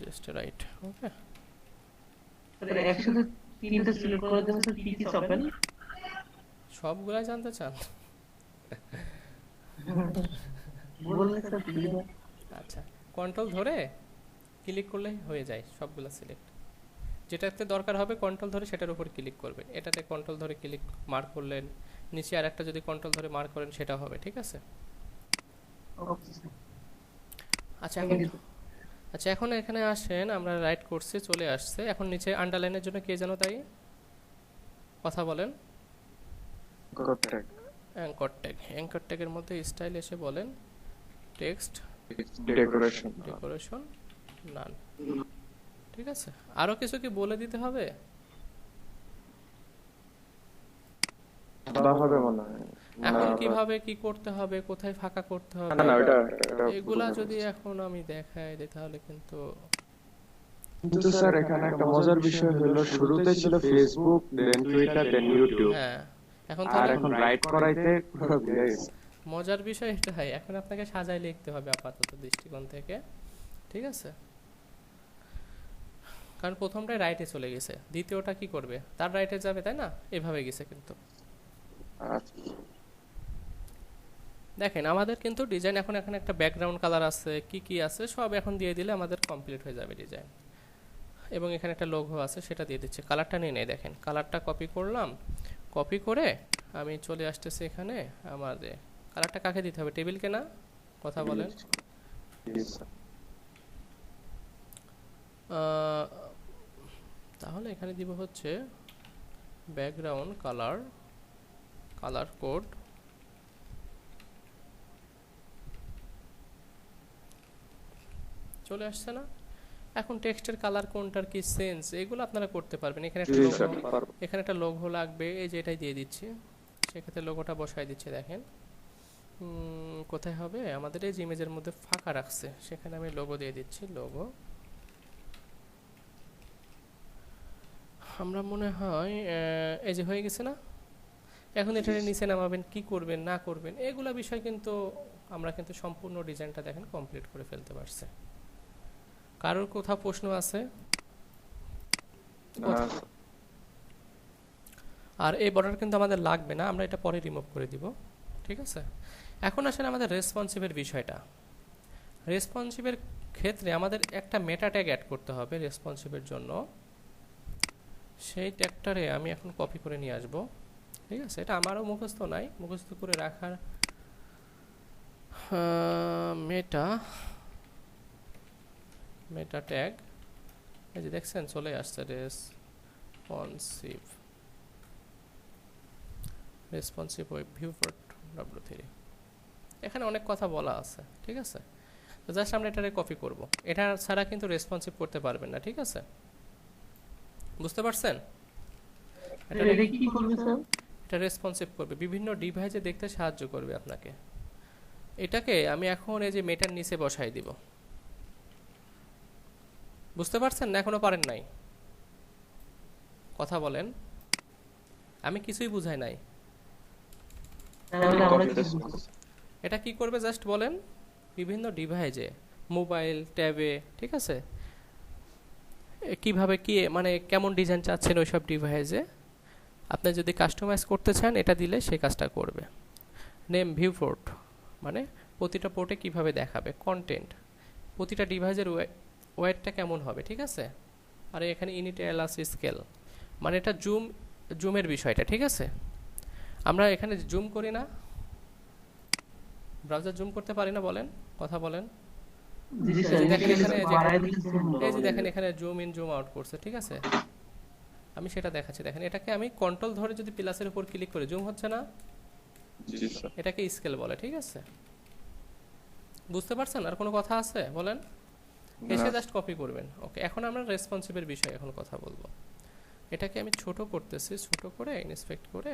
জাস্ট রাইট। ওকে, একসাথে তিনটা সিলেক্ট করে দেন স্যার, কি কি চাপেন? সবগুলাই জানতে চান? বললে স্যার প্লিজ। আচ্ছা, কন্ট্রোল ধরে ক্লিক করলেই হয়ে যায় সবগুলা সিলেক্ট। যেটাতে দরকার হবে কন্ট্রোল ধরে সেটার উপর ক্লিক করবে। এটাতে কন্ট্রোল ধরে ক্লিক মার্ক করলেন, নিচে আর একটা যদি কন্ট্রোল ধরে মার্ক করেন সেটা হবে। ঠিক আছে, আচ্ছা এখন এখানে আসেন, আমরা রাইট করছি, চলে আসছে। এখন নিচে আন্ডারলাইনের জন্য কে যেন তাই কথা বলেন? অ্যাঙ্কর ট্যাগের মধ্যে স্টাইল এসে বলেন টেক্সট ডেকোরেশন নান। ঠিক আছে, আরো কিছু কি বলে দিতে হবে? হবে মনে হয় এখন কিভাবে কি করতে হবে, কোথায় ফাঁকা করতে হবে, না ওটা এগুলা যদি এখন আমি দেখাই দিই তাহলে কিন্তু কিন্তু স্যার এখানে একটা মজার বিষয় হলো শুরুতে ছিল ফেসবুক, দেন টুইটার, দেন ইউটিউব, হ্যাঁ এখন আর তাহলে এখন রাইট করাইতে পুরো ভুলে গেছে। মজার বিষয় এটাই, এখন আপনাকে সাজায় লিখতে হবে আপাতত দৃষ্টিকোণ থেকে। ঠিক আছে, কারণ প্রথমটাই রাইটে চলে গেছে, দ্বিতীয়টা কি করবে, তার রাইটে যাবে, তাই না? এভাবে গেছে কিন্তু। আচ্ছা দেখেন আমাদের কিন্তু ডিজাইন এখন এখানে একটা ব্যাকগ্রাউন্ড কালার আছে, কি কি আছে সব এখন দিয়ে দিলে আমাদের কমপ্লিট হয়ে যাবে ডিজাইন। এবং এখানে একটা লোগো আছে সেটা দিয়ে দিচ্ছে, কালারটা নিয়ে নেই। দেখেন কালারটা কপি করলাম, কপি করে আমি চলে আসতেছি এখানে। আমাদের কালারটা কাকে দিতে হবে, টেবিলকে না? কথা বলেন। তাহলে এখানে দিব হচ্ছে ব্যাকগ্রাউন্ড কালার, কালার কোড, চলে আসছে না? এখন টেক্সটের কালার কোনটার কি সেন্স, এগুলো আপনারা করতে পারবেন। এখানে একটা লোগো, এখানে একটা লোগো লাগবে, এই যে এটাই দিয়ে দিচ্ছি, সেক্ষেত্রে লোগোটা বসাই দিচ্ছি। দেখেন কোথায় হবে, আমাদের এই যে ইমেজের মধ্যে ফাঁকা রাখছে সেখানে আমি লোগো দিয়ে দিচ্ছি। লোগো আমরা মনে হয় এই যে হয়ে গেছে না? এখন এটার নিচে নামাবেন, কি করবেন না করবেন এগুলা বিষয় কিন্তু আমরা কিন্তু সম্পূর্ণ ডিজাইনটা দেখেন কমপ্লিট করে ফেলতে পারছি। কারোর কোথাও প্রশ্ন আছে? আর এই বর্ডার কিন্তু আমাদের লাগবে না, আমরা এটা পরে রিমুভ করে দিব। ঠিক আছে, এখন আসেন আমাদের রেসপন্সিভের বিষয়টা। রেসপন্সিভের ক্ষেত্রে আমাদের একটা মেটা ট্যাগ অ্যাড করতে হবে রেসপন্সিভের জন্য। সেই ট্যাগটারে আমি এখন কপি করে নিয়ে আসব। ঠিক আছে, এটা আমারও মুখস্থ নাই, মুখস্থ করে রাখার মেটা ট্যাগ, এই যে দেখছেন চলে আসছে responsive web view for W3। এখানে অনেক কথা বলা আছে। ঠিক আছে, তো জাস্ট আমরা এটারে কপি করব, এটা ছাড়া কিন্তু রেসপন্সিভ করতে পারবেন না। ঠিক আছে, বুঝতে পারছেন? এটা রেসপন্সিভ করবে, বিভিন্ন ডিভাইসে দেখতে সাহায্য করবে আপনাকে। এটাকে আমি এখন এই যে মেটার নিচে বসাই দিব। বুঝতে পারছেন না? এখনো পারেন নাই? কথা বলেন, আমি কিছুই বুঝাই নাই। এটা কি করবে জাস্ট বলেন। বিভিন্ন ডিভাইসে, মোবাইল, ট্যাবে, ঠিক আছে, কিভাবে কি মানে কেমন ডিজাইন চাচ্ছেন ওইসব ডিভাইসে আপনি যদি কাস্টমাইজ করতে চান এটা দিলে সেই কাজটা করবে। নেম ভিউ পোর্ট মানে প্রতিটা পোর্টে কিভাবে দেখাবে, কন্টেন্ট প্রতিটা ডিভাইসের ওয়েটটা কেমন হবে। ঠিক আছে, আর এখানে ইউনিট এলাস স্কেল মানে এটা জুমের বিষয়টা। ঠিক আছে, আমরা এখানে জুম করি না, ব্রাউজার জুম করতে পারি না, বলেন, কথা বলেন। এই যে দেখেন এখানে জুম ইন জুম আউট করছে। ঠিক আছে, আমি সেটা দেখাচ্ছি। দেখেন এটাকে আমি কন্ট্রোল ধরে যদি প্লাসের উপর ক্লিক করে জুম হচ্ছে না, এটাকে স্কেল বলে। ঠিক আছে, বুঝতে পারছেন? আর কোনো কথা আছে বলেন? এসে জাস্ট কপি করবেন। ওকে, এখন আমরা রেসপন্সিভের বিষয়ে এখন কথা বলবো। এটাকে আমি ছোট করতেছি, ছোট করে ইন্সপেক্ট করে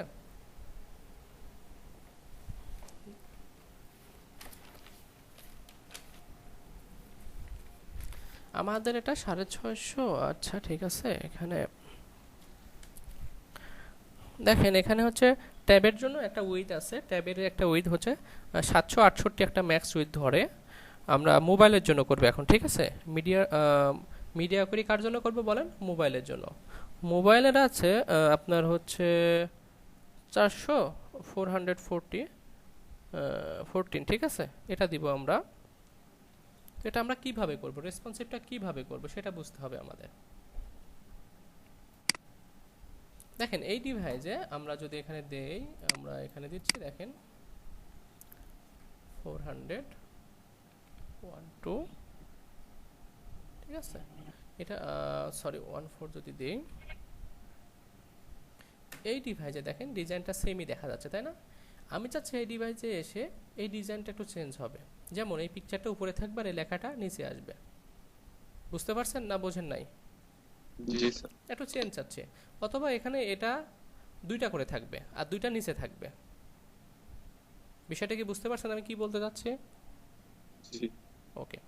আমাদের এটা 650। আচ্ছা ঠিক আছে, এখানে দেখেন এখানে হচ্ছে ট্যাবের জন্য একটা উইথ আছে, ট্যাবের একটা উইথ হচ্ছে 768 একটা ম্যাক্স উইথ ধরে। আমরা মোবাইলের জন্য করব এখন। ঠিক আছে, মিডিয়া করি কার জন্য করব বলেন? মোবাইলের জন্য। মোবাইলের আছে আপনার হচ্ছে 414। ঠিক আছে, এটা দিব আমরা। তো এটা আমরা কিভাবে করব, রেসপন্সিভটা কিভাবে করব সেটা বুঝতে হবে আমাদের। দেখেন এই ডিভাইসে আমরা যদি এখানে দেই, আমরা এখানে দিচ্ছি, দেখেন 400.12। ঠিক আছে, এটা সরি 14 যদি দেই, এই ডিভাইসে দেখেন ডিজাইনটা সেমই দেখা যাচ্ছে, তাই না? আমি চাচ্ছি এই ডিভাইসে এসে এই ডিজাইনটা একটু চেঞ্জ হবে, যেমন এই পিকচারটা উপরে থাকবে আর এই লেখাটা নিচে আসবে। বুঝতে পারছেন না বোঝেন নাই? জি স্যার। একটু চেঞ্জ চাচ্ছে, অথবা এখানে এটা দুইটা করে থাকবে আর দুইটা নিচে থাকবে। বিষয়টা কি বুঝতে পারছেন আমি কি বলতে চাচ্ছি? জি। ওকে,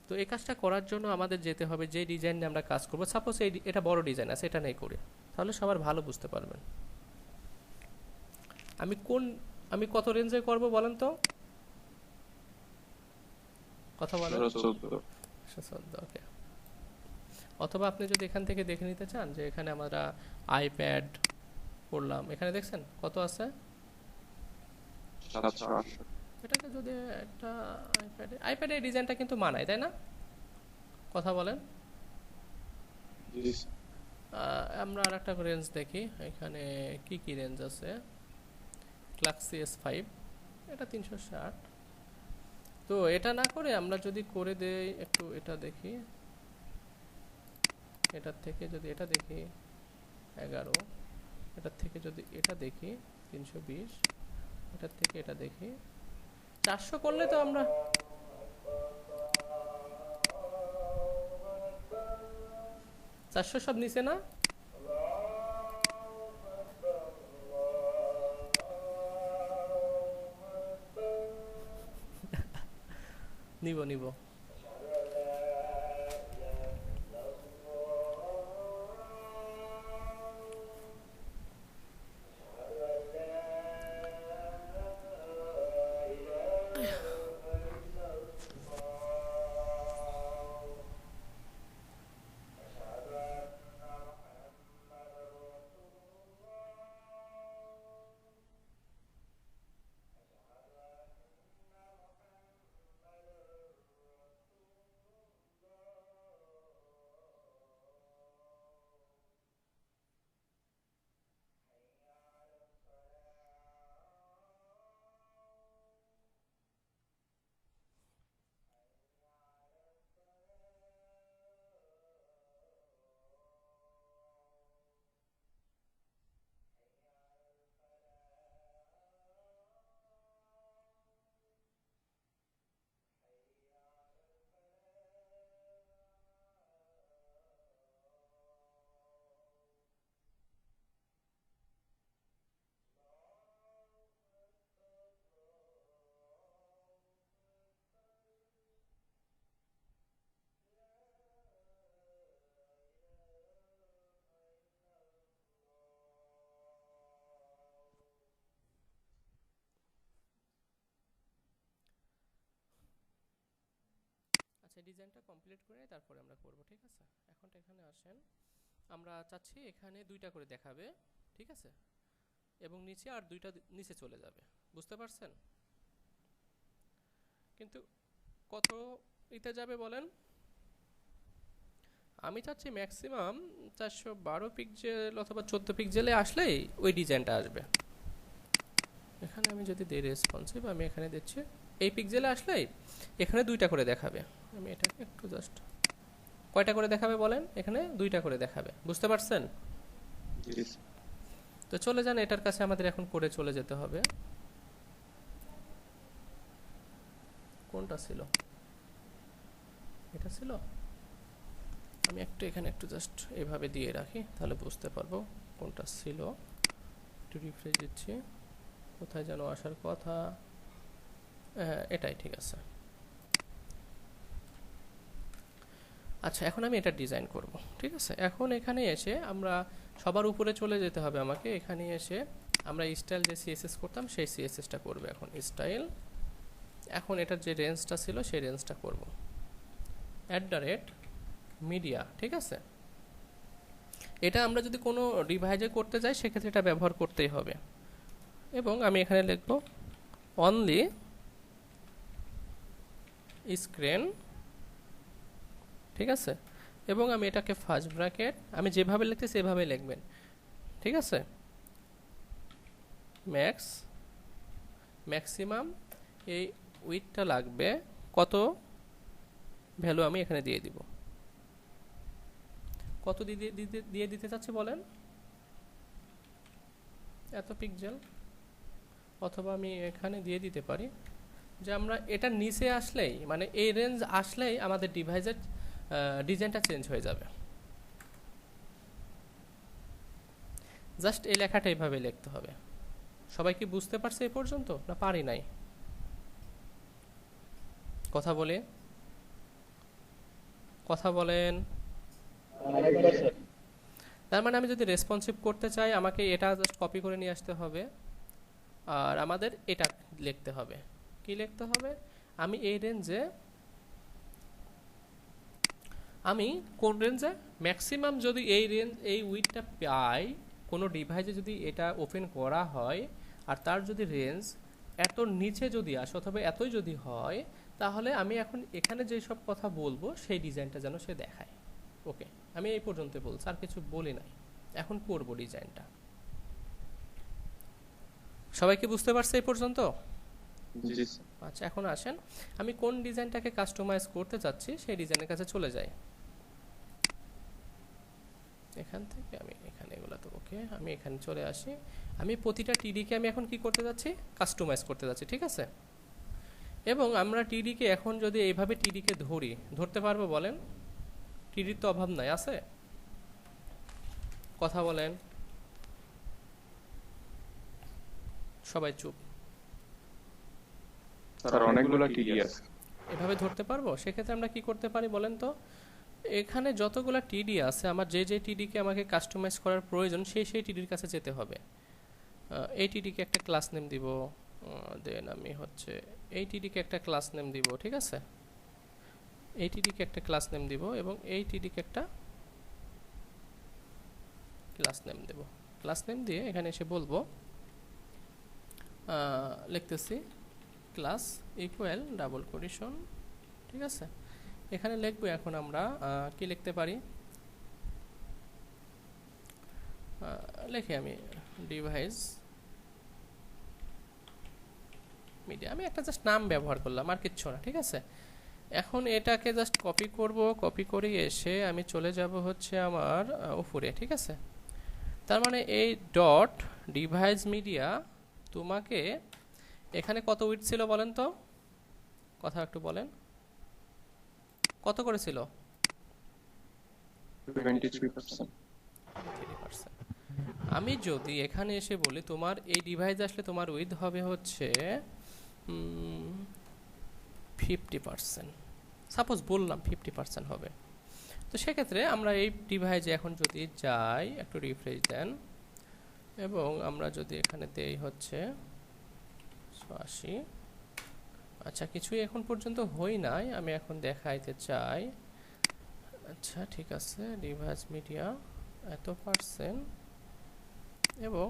তো এই কাজটা করার জন্য আমাদের যেতে হবে যে ডিজাইন নিয়ে আমরা কাজ করব। সাপোজ এটা বড় ডিজাইন আছে, এটা নেই করি, তাহলে সবার ভালো বুঝতে পারবেন। আমি কত রেঞ্জে করব বলেন তো, কথা বলেন। 14, ওকে। অথবা আপনি যদি এখান থেকে দেখে নিতে চান যে এখানে আমরা আইপ্যাড করলাম, এখানে দেখছেন কত আছে, 700। এটাকে যদি একটা আইপ্যাডে এই ডিজাইনটা কিন্তু মানায়, তাই না? কথা বলেন। জি স্যার। আমরা আর একটা রেঞ্জ দেখি, এখানে কি কি রেঞ্জ আছে। গ্যালাক্সি S5, এটা 360। তো এটা না করে আমরা যদি করে দেই একটু এটা দেখি, এটার থেকে যদি এটা দেখি 11, এটার থেকে যদি এটা দেখি 320, এটার থেকে এটা দেখি 400 করলে তো আমরা সব নিচে না? নিব আচ্ছা, ডিজাইনটা কমপ্লিট করে তারপরে আমরা করব, ঠিক আছে? এখন এখানে আসেন, আমরা চাচ্ছি এখানে দুইটা করে দেখাবে, ঠিক আছে, এবং নিচে আর দুইটা নিচে চলে যাবে। বুঝতে পারছেন? কিন্তু কত ইতে যাবে বলেন? আমি চাচ্ছি ম্যাক্সিমাম 412 পিক্সেল অথবা 14 পিক্সেলে আসলেই ওই ডিজাইনটা আসবে। এখানে আমি যদি দেই রেসপন্সিভ, আমি এখানে দিচ্ছি এই পিক্সেলে আসলেই এখানে দুইটা করে দেখাবে। আমি এটাকে একটু জাস্ট, কয়টা করে দেখাবে বলেন? এখানে দুইটা করে দেখাবে। বুঝতে পারছেন? তো চলে যান, এটার কাছে আমাদের এখন করে চলে যেতে হবে। কোনটা ছিল? এটা ছিল। আমি একটু এখানে একটু জাস্ট এইভাবে দিয়ে রাখি, তাহলে বুঝতে পারবো কোনটা ছিল। একটু রিফ্রেশ দিচ্ছি, কোথায় যেন আসার কথা। হ্যাঁ, এটাই ঠিক আছে। আচ্ছা, এখন আমি এটা ডিজাইন করব, ঠিক আছে? এখন এখানে এসে আমরা সবার উপরে চলে যেতে হবে আমাকে। এখানে এসে আমরা স্টাইল যে সিএসএস করতাম সেই সিএসএসটা করব। এখন স্টাইল, এখন এটার যে রেঞ্জটা ছিল সেই রেঞ্জটা করব @media, ঠিক আছে? এটা আমরা যদি কোনো ডিভাইসে করতে যাই সেক্ষেত্রে এটা ব্যবহার করতেই হবে। এবং আমি এখানে লিখব অনলি স্ক্রিন, ঠিক আছে? এবং আমি এটাকে ফার্স্ট ব্র্যাকেট, আমি যেভাবে লিখতেছি সেভাবেই লিখবেন, ঠিক আছে? ম্যাক্সিমাম এই উইডথটা লাগবে কত ভ্যালু আমি এখানে দিয়ে দিব। কত দিয়ে দিতে চাচ্ছি বলেন? এত পিক্সেল। অথবা আমি এখানে দিয়ে দিতে পারি যে আমরা এটা নিচে আসলেই মানে এই রেঞ্জ আসলেই আমাদের ডিভাইসের ডিজাইনটা চেঞ্জ হয়ে যাবে। জাস্ট এই লেখাটা এইভাবে লিখতে হবে। সবাই কি বুঝতে পারছে এই পর্যন্ত, না পারি নাই? কথা বলেন। তার মানে আমি যদি রেসপন্সিভ করতে চাই আমাকে এটা জাস্ট কপি করে নিয়ে আসতে হবে, আর আমাদের এটা লিখতে হবে। কি লিখতে হবে? আমি এই রেঞ্জে, আমি কোন রেঞ্জে ম্যাক্সিমাম যদি এই রেঞ্জ এই উইডটা পাই কোনো ডিভাইসে, যদি এটা ওপেন করা হয় আর তার যদি রেঞ্জ এত নিচে যদি আসে অথবা এতই যদি হয়, তাহলে আমি এখন এখানে যেই সব কথা বলবো সেই ডিজাইনটা যেন সে দেখায়। ওকে, আমি এই পর্যন্ত বলছি, আর কিছু বলি নাই। এখন করব ডিজাইনটা। সবাই কি বুঝতে পারছে এই পর্যন্ত? জি স্যার। আচ্ছা, এখন আসেন আমি কোন ডিজাইনটাকে কাস্টমাইজ করতে চাচ্ছি সেই ডিজাইনের কাছে চলে যাই। এখান থেকে আমি এখানে এগুলো তো ওকে, আমি এখানে চলে আসি। আমি প্রতিটা টিডিকে আমি এখন কি করতে যাচ্ছি? কাস্টমাইজ করতে যাচ্ছি, ঠিক আছে? এবং আমরা টিডিকে এখন যদি এইভাবে টিডিকে ধরতে পারবো বলেন? টিডির তো অভাব নাই, আছে? কথা বলেন, সবাই চুপ। স্যার অনেকগুলো টিডি আছে। এভাবে ধরতে পারবো? সেক্ষেত্রে আমরা কি করতে পারি বলেন তো? এখানে যতগুলো টিডি আছে আমার যে টিডিকে আমাকে কাস্টমাইজ করার প্রয়োজন সেই টিডির কাছে যেতে হবে। এই টিডিকে একটা ক্লাস নেম দিব, দেন আমি হচ্ছে এই টিডিকে একটা ক্লাস নেম দিব, ঠিক আছে? এই টিডিকে একটা ক্লাস নেম দিব এবং এই টিডিকে একটা ক্লাস নেম দেব। ক্লাস নেম দিয়ে এখানে এসে বলবো, লিখতেছি ক্লাস ইকুয়াল ডাবল কোটেশন, ঠিক আছে? এখানে লিখবো এখন আমরা কি লিখতে পারি, লিখি আমি ডিভাইস মিডিয়া। আমি একটা জাস্ট নাম ব্যবহার করলাম, আর কিচ্ছু না, ঠিক আছে? এখন এটাকে জাস্ট কপি করব, কপি করে এসে আমি চলে যাব হচ্ছে আমার উপরে, ঠিক আছে? তার মানে এই ডট ডিভাইস মিডিয়া তোমাকে এখানে কত উইডথ ছিল বলেন তো? কথা একটু বলেন, কত করেছিল? 23%। আমি যদি এখানে এসে বলি তোমার এই ডিভাইস আসলে তোমার উইথ হবে হচ্ছে 50%, সাপোজ বললাম 50% হবে। তো সেক্ষেত্রে আমরা এই ডিভাইসে এখন যদি যাই, একটু রিফ্রেশ দেন এবং আমরা যদি এখানে দেই হচ্ছে 80। আচ্ছা, কিছুই এখন পর্যন্ত হই নাই, আমি এখন দেখাইতে চাই। আচ্ছা ঠিক আছে, ডিভাইস মিডিয়া এত পার্সেন্ট এবং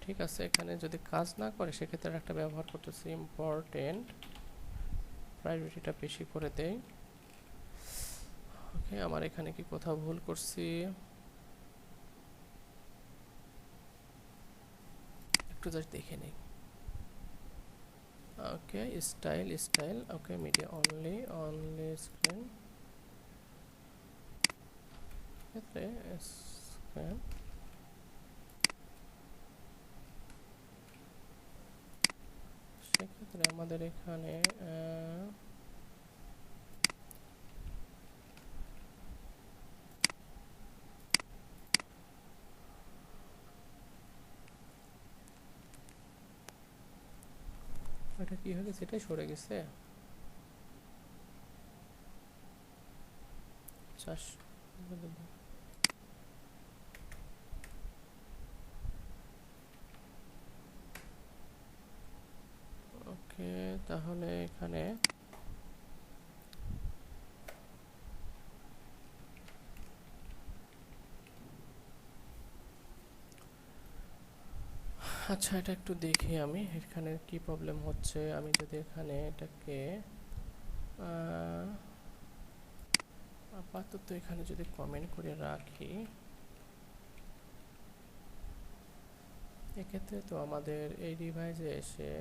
ঠিক আছে, এখানে যদি কাজ না করে সেক্ষেত্রে একটা ব্যবহার করতেছি ইম্পর্টেন্ট, প্রায়োরিটিটা বেশি করে দেই। ওকে, আমার এখানে কি কোথাও ভুল করছি? একটু জাস্ট দেখে নেই। Okay, style okay, media only screen ক্ষেত্রে স্ক্রিন। সেক্ষেত্রে আমাদের এখানে এটা কি হয়ে গেছে? এটাই সরে গেছে। ওকে, তাহলে এখানে আচ্ছা, এটা একটু দেখি আমি এখানে কি প্রবলেম হচ্ছে। আমি যদি এখানে এটাকে আপাতত এখানে যদি কমেন্ট করে রাখি, এক্ষেত্রে তো আমাদের এই ডিভাইসে এসে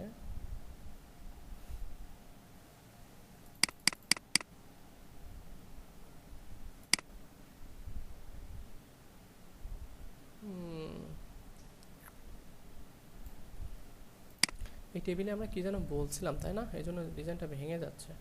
এই টেবিলে আমরা কি যেন বলছিলাম তাই না, এই জন্য ডিজাইনটা ভেঙে যাচ্ছে।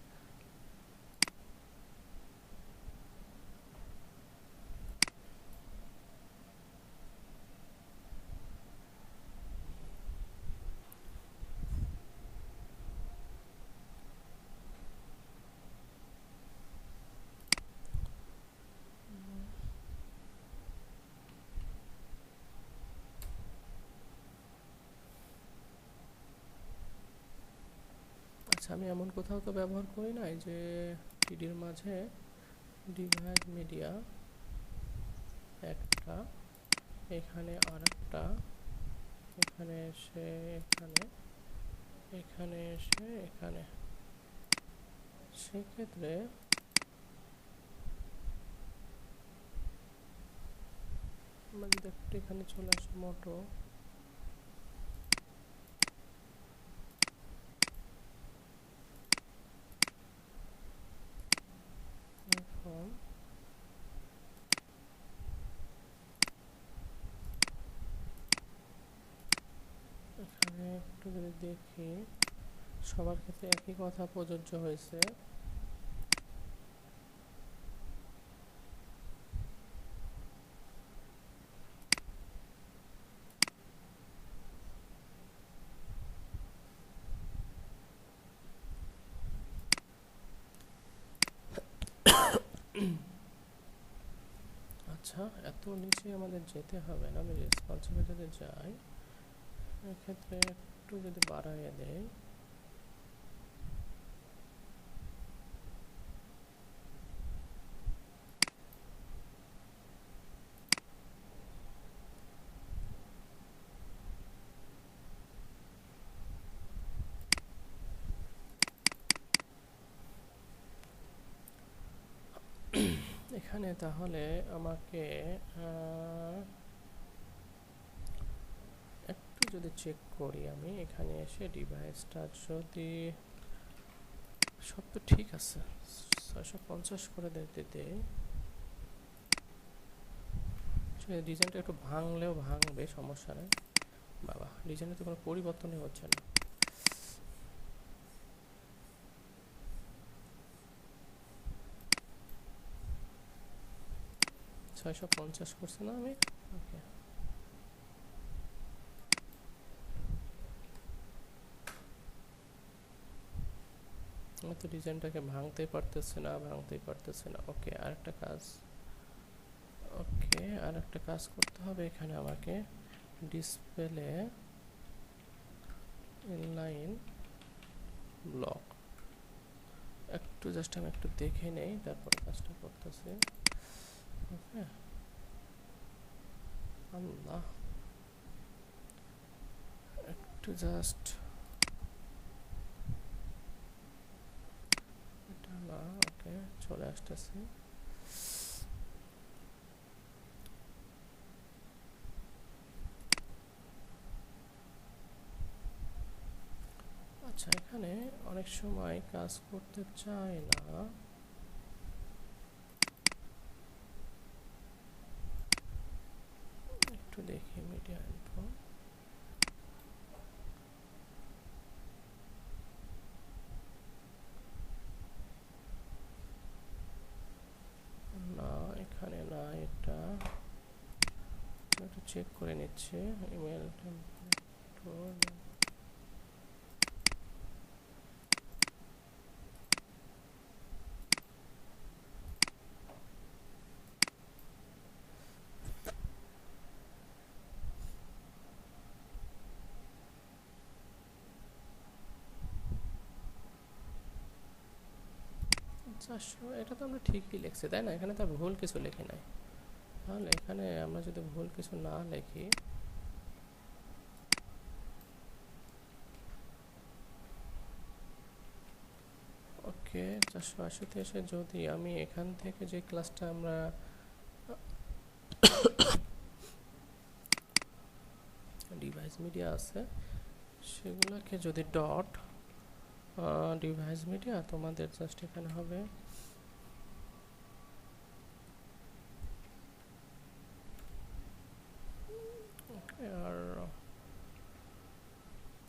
আচ্ছা, আমি এমন কোথাও তো ব্যবহার করি নাই যে টিডির মাঝে ডিভাইস মিডিয়া একটা, এখানে আরেকটা, এখানে এসে এখানে, এখানে এসে এখানে। সেক্ষেত্রে আমরা যদি একটু এখানে চলে আসি মোটো, এখন এখানে একটু যদি দেখি সবার ক্ষেত্রে একই কথা প্রযোজ্য হয়েছে। আচ্ছা, এত নিচে আমাদের যেতে হবে না, আমি রেসপন্সিবিলিটিতে যাই, এক্ষেত্রে একটু যদি বাড়াইয়ে দেই, এখানে তাহলে আমাকে একটু যদি চেক করি, আমি এখানে এসে ডিভাইসটা যদি সব তো ঠিক আছে 650 করে দিতে দেই, ডিজাইনটা একটু ভাঙলেও ভাঙবে, সমস্যা নেই। বাবা, ডিজাইনে তো কোনো পরিবর্তনই হচ্ছে না। ছয়শো 50 করছে না আমি, ওকে। আমি তো ডিজাইনটাকে ভাঙতেই পারতেছি না। ওকে, আরেকটা কাজ, আরেকটা কাজ করতে হবে। এখানে আমাকে ডিসপ্লে ইনলাইন ব্লক একটু জাস্ট আমি একটু দেখে নেই, তারপরে কাজটা করতেছি। ওকে, আল্লাহ, একটু জাস্ট এটা না, ওকে চলে আসতেছে। আচ্ছা, এখানে অনেক সময় কাজ করতে চায় না, একটু দেখি মিডিয়া ইনফো। না, এখানে না, এটা একটু চেক করে নিচ্ছে ইমেল টেমপ্লেট। এটা তো আমরা ঠিকই লিখছি তাই না, এখানে তো ভুল কিছু লিখি নাই। তাহলে এখানে আমরা যদি ভুল কিছু না লিখি, ওকে 480 এসে যদি আমি এখান থেকে যে ক্লাসটা আমরা ডিভাইস মিডিয়া আছে সেগুলোকে যদি ডট ডিভাইস মিডিয়া, তোমাদের জাস্ট এখানে হবে আর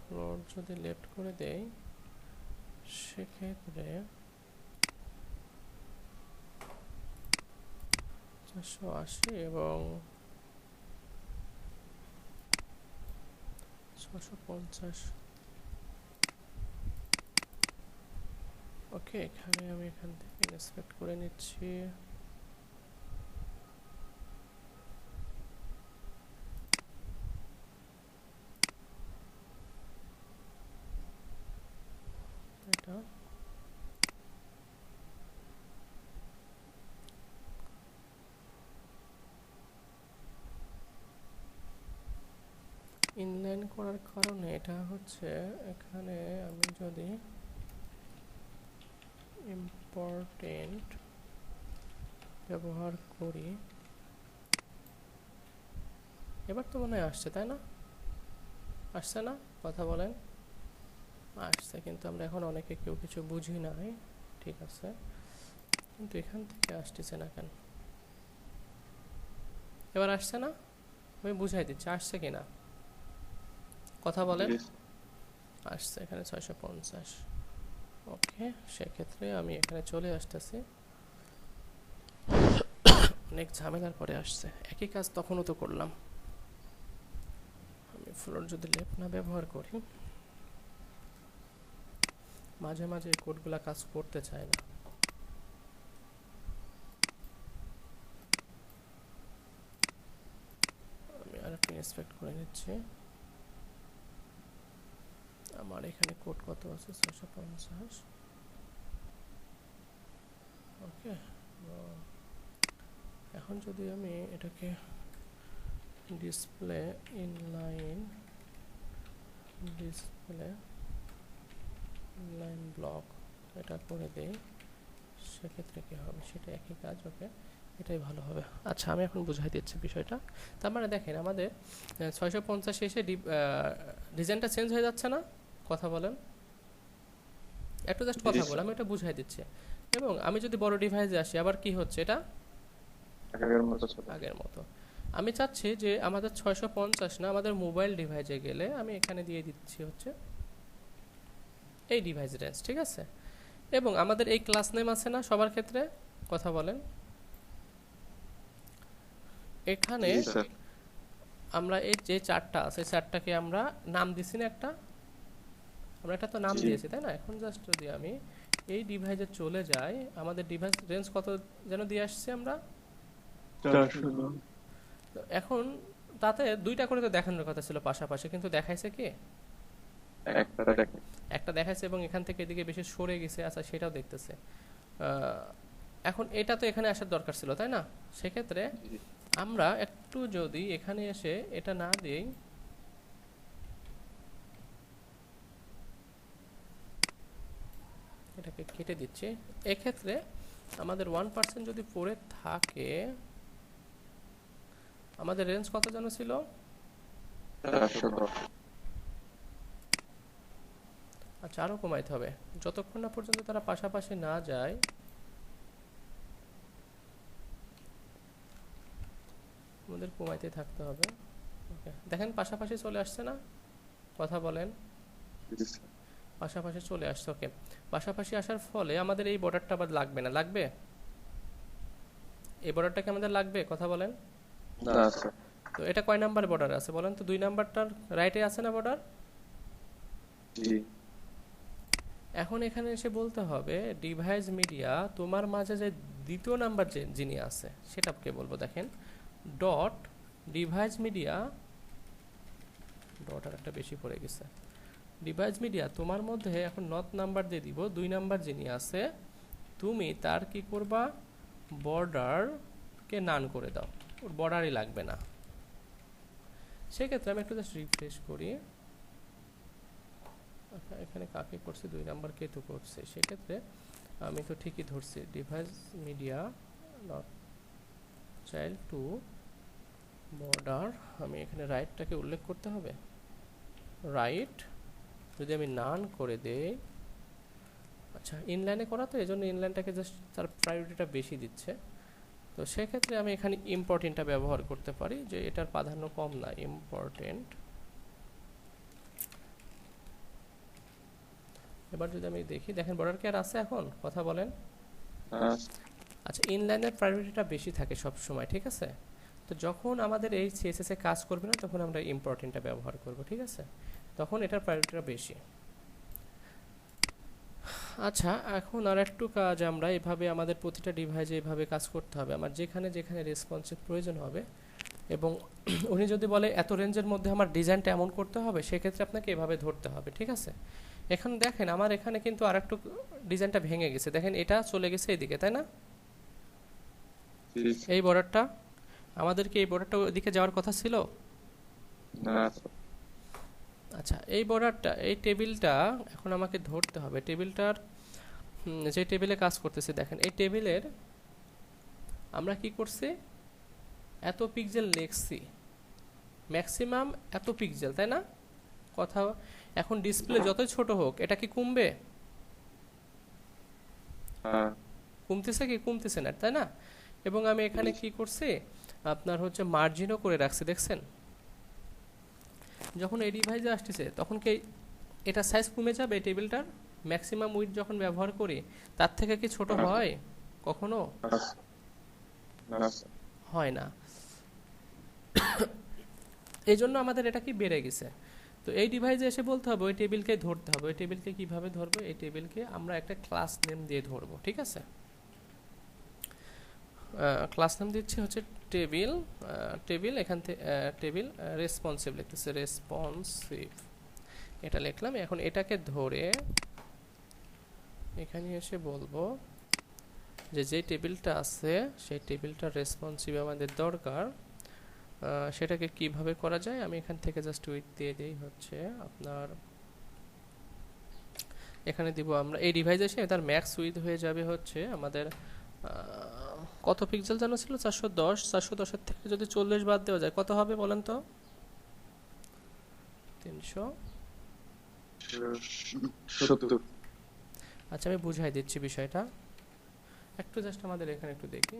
ফ্লোর যদি লেফট করে দেই সেক্ষেত্রে 480 এবং 650। ওকে, এখানে আমি এখান থেকে ইন্সপেক্ট করে নিচ্ছি। এটা ইনলাইন করার কারণে এটা হচ্ছে এখানে আমি যদি ইম্পর্টেন্ট ব্যবহার করি, এবার তো মনে হয় আসছে, তাই না? আসছে না? কথা বলেন। আসছে, কিন্তু আমরা এখন অনেকে কেউ কিছু বুঝি নাই, ঠিক আছে, কিন্তু এখান থেকে আসতেছে না কেন? এবার আসছে না? আমি বুঝাই দিচ্ছি আসছে কিনা, কথা বলেন। আসছে এখানে 650। ওকে, সেক্ষেত্রে আমি এখানে চলে আসতেছি। অনেক ঝামেলার পরে আসছে, একই কাজ তখনও তো করলাম। আমি ফ্লোর যদি লেফট না ব্যবহার করি, মাঝে মাঝে এই কোডগুলা কাজ করতে চায় না। আমি আরেকটু ইন্সপেক্ট করে নিচ্ছি। আমার এখানে কোড কত আছে? 650। ওকে, এখন যদি আমি এটাকে ডিসপ্লে ইনলাইন ব্লক এটা করে দেই, সেক্ষেত্রে কি হবে? সেটা একই কাজ। ওকে, এটাই ভালো হবে। আচ্ছা, আমি এখন বুঝাই দিচ্ছি বিষয়টা। তার মানে দেখেন আমাদের 650 এসে ডিজাইনটা চেঞ্জ হয়ে যাচ্ছে না, কথা বলেন। একটু জাস্ট কথা বল, আমি এটা বুঝাই দিচ্ছি। এবং আমি যদি বড় ডিভাইসে আসি, আবার কি হচ্ছে? এটা আগের মতো। আমি চাচ্ছি যে আমাদের 650 না, আমাদের মোবাইল ডিভাইসে গেলে আমি এখানে দিয়ে দিচ্ছি হচ্ছে এই ডিভাইস রেঞ্জ, ঠিক আছে। এবং আমাদের এই ক্লাস নেম আছে না সবার ক্ষেত্রে, কথা বলেন। এখানে আমরা এই যে চারটা আছে, চারটাকে আমরা নাম দিছি না, আমরা একটা তো নাম দিয়েছি, তাই না? এখন জাস্ট যদি আমি এই ডিভাইসে চলে যাই, আমাদের ডিভাইস রেঞ্জ কত যেন দিয়ে আসছে আমরা 400। এখন তাতে দুইটা করে তো দেখানোর কথা ছিল পাশাপাশি, কিন্তু দেখাইছে কি? একটা দেখাইছে এবং এখান থেকে এদিকে বেশি সরে গেছে। আচ্ছা, সেটাও দেখতেছে। এখন এটা তো এখানে আসার দরকার ছিল, তাই না? সেক্ষেত্রে আমরা একটু যদি এখানে এসে এটা না দিই, এটাকে কেটে দিচ্ছি, এক্ষেত্রে আমাদের 1% যদি পড়ে থাকে, আমাদের রেঞ্জ কত যেন ছিল? 410। আচ্ছা, আরও কমাইতে হবে যতক্ষণ না পর্যন্ত তারা পাশাপাশি না যায়। আমাদের কমাইতে থাকতে হবে। ওকে, দেখেন পাশাপাশি চলে আসছে না, কথা বলেন। পাশাপাশি চলে আসছে। ওকে, পাশাপাশি আসার ফলে আমাদের এই বর্ডারটা আবার লাগবে না, লাগবে? এই বর্ডারটা কি আমাদের লাগবে, কথা বলেন। তো এটা কয় নাম্বার বর্ডার আছে বলেন তো? 2 নাম্বারটার রাইটে আছে না বর্ডার? জি। এখন এখানে এসে বলতে হবে ডিভাইস মিডিয়া তোমার মাঝে যে দ্বিতীয় নাম্বার যিনি আছে সেটাকে বলবো। দেখেন ডট ডিভাইস মিডিয়া, ডট আর একটা বেশি পড়ে গেছে। ডিভাইস মিডিয়া তোমার মধ্যে এখন নট নাম্বার দিয়ে দিব, 2 নাম্বার যিনি আছে তুমি তার কি করবা? বর্ডারকে নান করে দাও, ওর বর্ডারই লাগবে না। সেক্ষেত্রে আমি একটু জাস্ট রিফ্রেশ করি। এখানে কাকে করছে? 2 নাম্বারকে তো করছে। সেক্ষেত্রে আমি তো ঠিকই ধরছি, device media not child to border. আমি এখানে রাইটটাকে উল্লেখ করতে হবে, রাইট যদি আমি নান করে দেই। আচ্ছা, ইনলাইনে করা তো, এই জন্য ইনলাইনটাকে জাস্ট তার প্রায়োরিটিটা বেশি দিচ্ছে। তো সেক্ষেত্রে আমি এখানে ইম্পর্টেন্টটা ব্যবহার করতে পারি, যে এটার প্রাধান্য কম না, ইম্পর্টেন্ট। এবার যদি আমি দেখি, দেখেন বর্ডার কি আর আছে এখন? কথা বলেন। হ্যাঁ আচ্ছা, ইনলাইনের প্রায়োরিটিটা বেশি থাকে সব সময়, ঠিক আছে? তো যখন আমাদের এই সিএসএস এ কাজ করবে না, তখন আমরা ইম্পর্টেন্টটা ব্যবহার করব, ঠিক আছে? তখন এটার প্রায়োরিটিটা বেশি। আচ্ছা, এখন আর একটু কাজ আমরা এভাবে আমাদের প্রতিটা ডিভাইসে এভাবে কাজ করতে হবে। আমার যেখানে যেখানে রেসপন্সিভ প্রয়োজন হবে, এবং উনি যদি বলে এত রেঞ্জের মধ্যে আমার ডিজাইনটা এমন করতে হবে, সেক্ষেত্রে আপনাকে এভাবে ধরতে হবে, ঠিক আছে? এখন দেখেন আমার এখানে কিন্তু আর একটু ডিজাইনটা ভেঙে গেছে, দেখেন এটা চলে গেছে এইদিকে, তাই না? জি এই বর্ডারটা, আমাদেরকে এই বর্ডারটা ওইদিকে যাওয়ার কথা ছিল। না আচ্ছা, এই বর্ডারটা, এই টেবিলটা এখন আমাকে ধরতে হবে। টেবিলটার যে টেবিলে কাজ করতেছে, দেখেন এই টেবিলের আমরা কি করছি, এত পিক্সেল লিখছি, ম্যাক্সিমাম এত পিক্সেল, তাই না? কথা, এখন ডিসপ্লে যতই ছোট হোক, এটা কি কমবে? হ্যাঁ কমতেছে কি কমতেছে না, তাই না? এবং আমি এখানে কি করছি, আপনার হচ্ছে মার্জিনও করে রাখছি, দেখছেন? যখন এই ডিভাইসে আসতেছে তখন কি এটা সাইজ কমে যাবে? এই টেবিলটার ম্যাক্সিমাম উইডথ যখন ব্যবহার করি, তার থেকে কি ছোট হয় কখনো? না হয় না। এই জন্য আমাদের এটা কি বেড়ে গেছে। তো এই ডিভাইসে এসে বলতে হবে ওই টেবিলকে ধরতে হবে। ওই টেবিলকে কিভাবে ধরবো? এই টেবিলকে আমরা একটা ক্লাস নেম দিয়ে ধরবো, ঠিক আছে? ক্লাস নাম দিচ্ছি হচ্ছে টেবিল, টেবিল এখান থেকে টেবিল রেসপন্সিভ লিখতেছে, রেসপন্সিভ এটা লিখলাম। এখন এটাকে ধরে এখানে এসে বলবো যে যে টেবিলটা আছে সেই টেবিলটা রেসপন্সিভ আমাদের দরকার, সেটাকে কিভাবে করা যায়। আমি এখান থেকে জাস্ট উইথ দিয়ে দিই হচ্ছে আপনার, এখানে দিব আমরা এই ডিভাইসে এসে তার ম্যাক্স উইথ হয়ে যাবে হচ্ছে আমাদের কত পিক্সেল জানো ছিল? 410। 410 এর থেকে যদি 40 বাদ দেওয়া যায় কত হবে বলেন তো? 70। আচ্ছা, আমি বুঝাই দিচ্ছি বিষয়টা একটু, জাস্ট আমাদের এখানে একটু দেখি।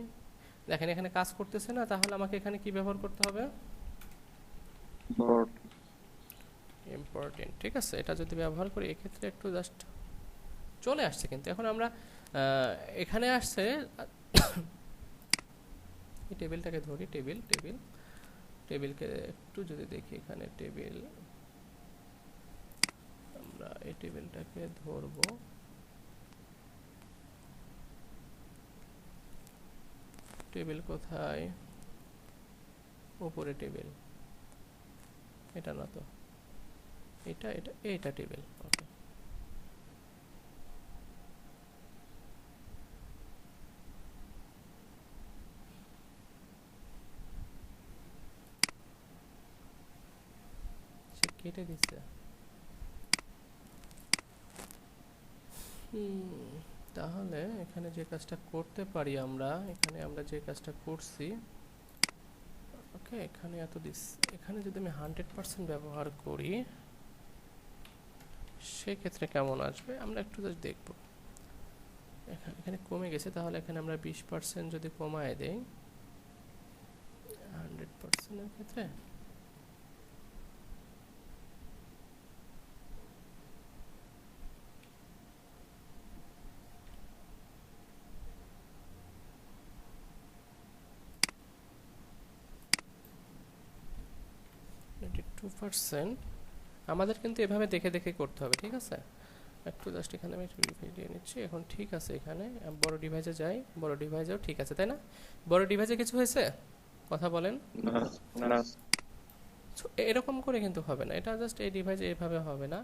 দেখেন এখানে কাজ করতেছে না, তাহলে আমাকে এখানে কি ব্যবহার করতে হবে? ইম্পর্টেন্ট, ঠিক আছে? এটা যদি ব্যবহার করি এক্ষেত্রে একটু জাস্ট চলে আসছে, কিন্তু এখন আমরা এখানে আসছে এই টেবিলটাকে ধরি, টেবিল টেবিল টেবিলকে একটু যদি দেখি, এখানে টেবিল, আমরা এই টেবিলটাকে ধরবো, টেবিল কোথায়? উপরে টেবিল, এটা না তো, এটা এটা এইটা টেবিল, ওকে। সে কেটে দিচ্ছে। তাহলে এখানে যে কাজটা করতে পারি আমরা, এখানে আমরা যে কাজটা করছি, ওকে, এখানে এত দিস, এখানে যদি আমি 100% ব্যবহার করি সেক্ষেত্রে কেমন আসবে আমরা একটু জাস্ট দেখব। এখানে কমে গেছে, তাহলে এখানে আমরা 20% যদি কমায় দেই 100% এর ক্ষেত্রে, আমাদের কিন্তু এভাবে দেখে দেখে করতে হবে, ঠিক আছে? একটু জাস্ট এখানে আমি দিয়ে নিচ্ছি। এখন ঠিক আছে, এখানে বড় ডিভাইসে যাই, বড় ডিভাইসেও ঠিক আছে, তাই না? বড় ডিভাইসে কিছু হয়েছে? কথা বলেন। না এরকম করে কিন্তু হবে না, এটা জাস্ট এই ডিভাইসে এইভাবে হবে না।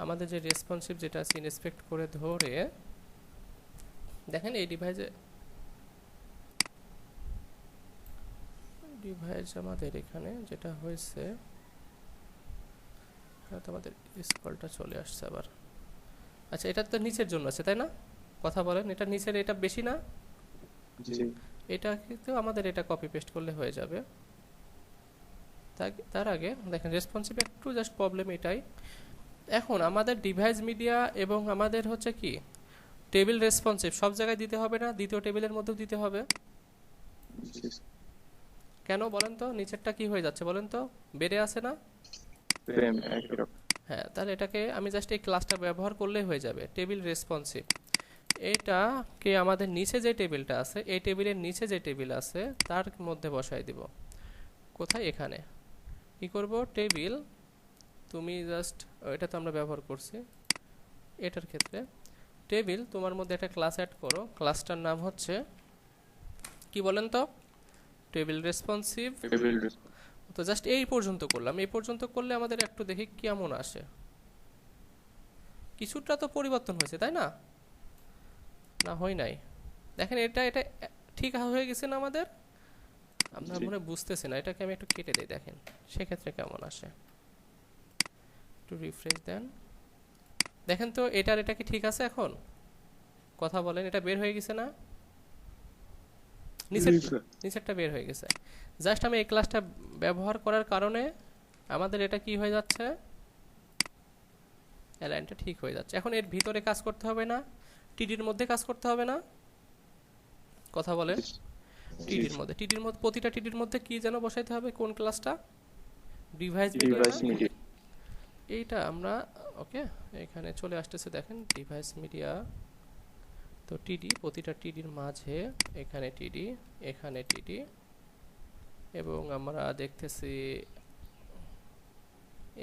আমাদের যে রেসপন্সিভ যেটা আছে ইনস্পেক্ট করে ধরে দেখেন এই ডিভাইসে, ডিভাইস আমাদের এখানে যেটা হয়েছে, তো আমাদের স্কলটা চলে আসছে আবার। আচ্ছা, এটা তো নিচের জন্য আছে, তাই না? কথা বলেন, এটা নিচের, এটা বেশি না? জি এটা কিন্তু আমাদের এটা কপি পেস্ট করলে হয়ে যাবে। তার আগে দেখেন রেসপন্সিভ একটু জাস্ট প্রবলেম এটাই, এখন আমাদের ডিভাইস মিডিয়া এবং আমাদের হচ্ছে কি টেবিল রেসপন্সিভ সব জায়গায় দিতে হবে না, দ্বিতীয় টেবিলের মধ্যেও দিতে হবে। কেন বলেন তো? নিচেরটা কি হয়ে যাচ্ছে বলেন তো? বেড়ে আছে না? হ্যাঁ, তাহলে এটাকে আমি জাস্ট এই ক্লাসটা ব্যবহার করলেই হয়ে যাবে। টেবিল রেসপন্সিভ, এটাকে আমাদের নিচে যে টেবিলটা আছে, এই টেবিলের নিচে যে টেবিল আছে তার মধ্যে বসাই দিব। কোথায়? এখানে। কি করব? টেবিল, তুমি জাস্ট, এটা তো আমরা ব্যবহার করছি এটার ক্ষেত্রে। টেবিল, তোমার মধ্যে একটা ক্লাস অ্যাড করো, ক্লাসটার নাম হচ্ছে কি বলেন তো? Table responsive. তো জাস্ট এই পর্যন্ত করলাম। এই পর্যন্ত করলে আমাদের একটু দেখি কেমন আসে। কিছুটা তো পরিবর্তন হয়েছে, তাই না? না হয় নাই? দেখেন এটা এটা ঠিক হয়ে গেছে না আমাদের? আপনারা মনে হয় বুঝতেছেন না। এটাকে আমি একটু কেটে দিই, দেখেন সেক্ষেত্রে কেমন আসে। একটু রিফ্রেশ দেন, দেখেন তো এটার এটা কি ঠিক আছে? এখন কথা বলেন, এটা বের হয়ে গেছে না? নিচেরটা বের হয়ে গেছে। জাস্ট আমি এই ক্লাসটা ব্যবহার করার কারণে আমাদের এটা কি হয়ে যাচ্ছে? অ্যালাইনটা ঠিক হয়ে যাচ্ছে। এখন এর ভিতরে কাজ করতে হবে না? টিডির মধ্যে কাজ করতে হবে না? কথা বলেন। টিডির মধ্যে প্রতিটা টিডির মধ্যে কি যেন বসাইতে হবে? কোন ক্লাসটা? Device media. এইটা আমরা ওকে এখানে চলে আসতেছে, দেখেন ডিভাইস মিডিয়া। তো টিডি, প্রতিটা টিডির মাঝে এখানে টিডি, এখানে টিডি, এবং আমরা দেখতেছি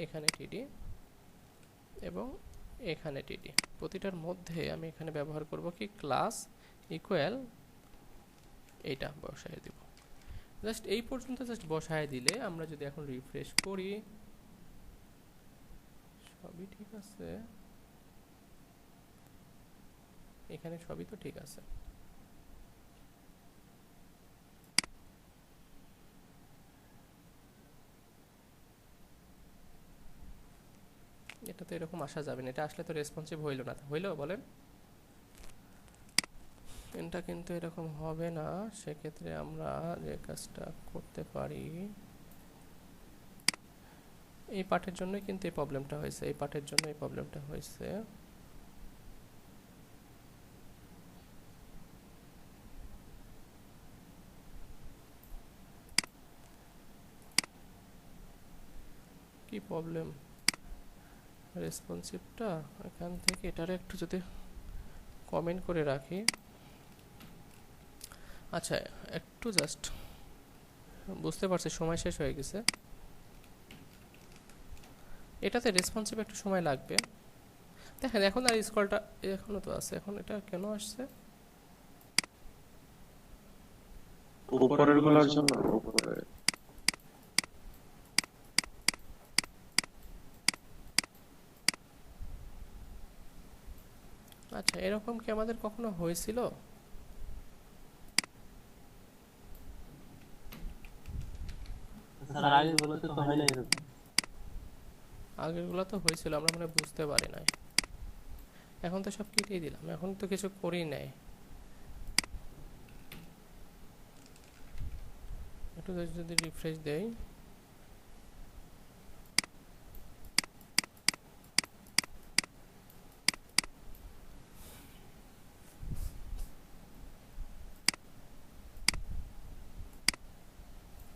এখানে টিডি এবং এখানে টিডি। প্রতিটার মধ্যে আমি এখানে ব্যবহার করব কি? ক্লাস ইকুয়াল, এইটা বসায় দিব। জাস্ট এই পর্যন্ত জাস্ট বসায় দিলে আমরা যদি এখন রিফ্রেশ করি, সবই ঠিক আছে, এখানে সবই তো ঠিক আছে। এটা তো এরকম আসা যাবে না, এটা আসলে তো রেসপন্সিভ হইল না। হইল বলেন? এটা কিন্তু এরকম হবে না। সেক্ষেত্রে আমরা যে কাজটা করতে পারি, এই পার্টের জন্যই কিন্তু এই প্রবলেমটা হয়েছে, এই পার্টের জন্য এই প্রবলেমটা হয়েছে। কি প্রবলেম? রেসপন্সিভটা এখান থেকে এটারে একটু যদি কমেন্ট করে রাখি। আচ্ছা, একটু জাস্ট বুঝতে পারছি, সময় শেষ হয়ে গেছে। এটাতে রেসপন্সিভ একটু সময় লাগবে। দেখেন এখন আর স্কলটা এখনো তো আছে, এখন এটা কেন আসছে? উপরের গুলোর জন্য। উপরে আচ্ছা, এরকম কি আমাদের কখনো হয়েছিল? স্যার আগে বলতে তো হয় না এরকম। আগেরগুলো তো হয়েছিল, আমরা মানে বুঝতে পারি নাই। এখন তো সব কেটেই দিলাম, এখন তো কিছু করি নাই। একটু যদি রিফ্রেশ দেই,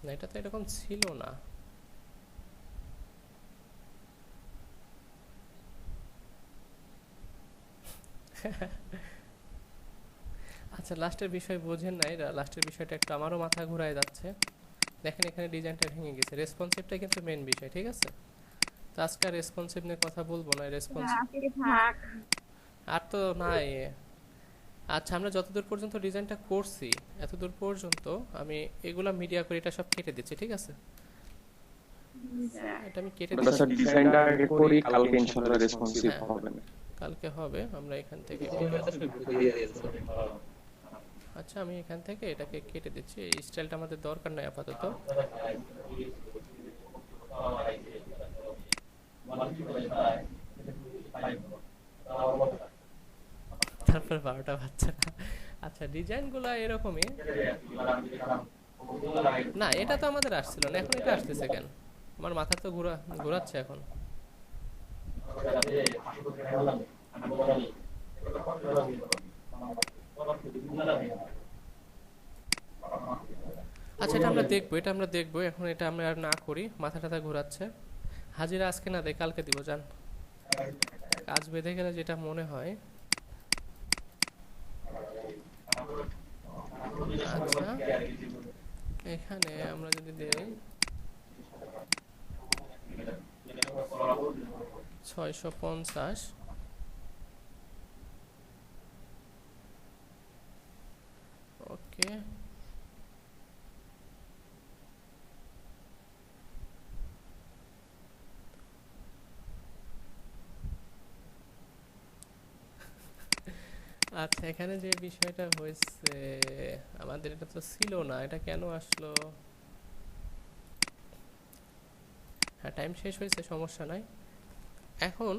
না এটা তো এরকম ছিল না। আচ্ছা, লাস্টের বিষয় বোঝেন নাই, লাস্টের বিষয়টা একটু আমারও মাথা ঘুরায় যাচ্ছে। দেখেন এখানে ডিজাইনটা ভেঙে গেছে। রেসপন্সিভটা কিন্তু মেইন বিষয়, ঠিক আছে? তো আজকে রেসপন্সিভ নিয়ে কথা বলবো না। রেসপন্সিভ আর তো নাই। আচ্ছা, আমরা যতদূর পর্যন্ত ডিজাইনটা করছি এতদূর পর্যন্ত আমি এগুলা মিডিয়া করে এটা সব কেটে দিচ্ছি, ঠিক আছে? এটা আমি কেটে দিচ্ছি। স্যার ডিজাইনটা আগে করি, কালকে ইনশাআল্লাহ রেসপন্সিভ হবে না। কালকে হবে। আমরা এখান থেকে আচ্ছা, আমি এখান থেকে এটাকে কেটে দিচ্ছি। এই স্টাইলটা আমাদের দরকার নাই আপাতত। তারপর 12টা বাচ্চা। আচ্ছা, ডিজাইনগুলো এরকমই না। এটা তো আমাদের আসছিল না, এখন এটা আসতেছে কেন? আমার মাথা তো ঘোরাচ্ছে এখন। আচ্ছা, এটা আমরা দেখবো, এখন এটা আমরা আর না করি, মাথা টাথা ঘোরাচ্ছে। হাজিরা আজকে না দেয়, কালকে দিব জান। কাজ বেঁধে গেলে যেটা মনে হয়। আচ্ছা, এখানে আমরা যদি দেই 650, ওকে। আচ্ছা, এখানে যে বিষয়টা হয়েছে, আমাদের এটা তো ছিল না, এটা কেন আসলো? হ্যাঁ, টাইম শেষ হয়েছে, সমস্যা নাই। এখন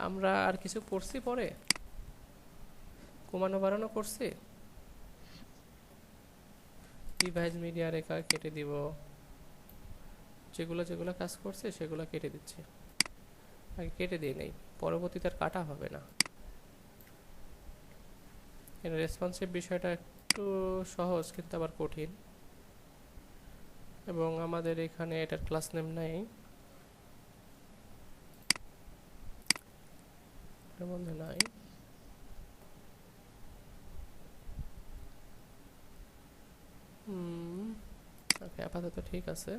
আমরা আর কিছু করছি, পরে কমানো বাড়ানো করছি। ডিভাইস মিডিয়া রেখা কেটে দিব, যেগুলো যেগুলো কাজ করছে সেগুলো কেটে দিচ্ছি। আগে কেটে দিয়ে নেই, পরবর্তীতে আর কাটা হবে না। এর রেসপন্সিভ বিষয়টা একটু সহজ কিন্তু আবার কঠিন, এবং আমাদের এখানে এটার ক্লাস নেম নাই, এর মধ্যে নাই। ওকে, আপাতত ঠিক আছে।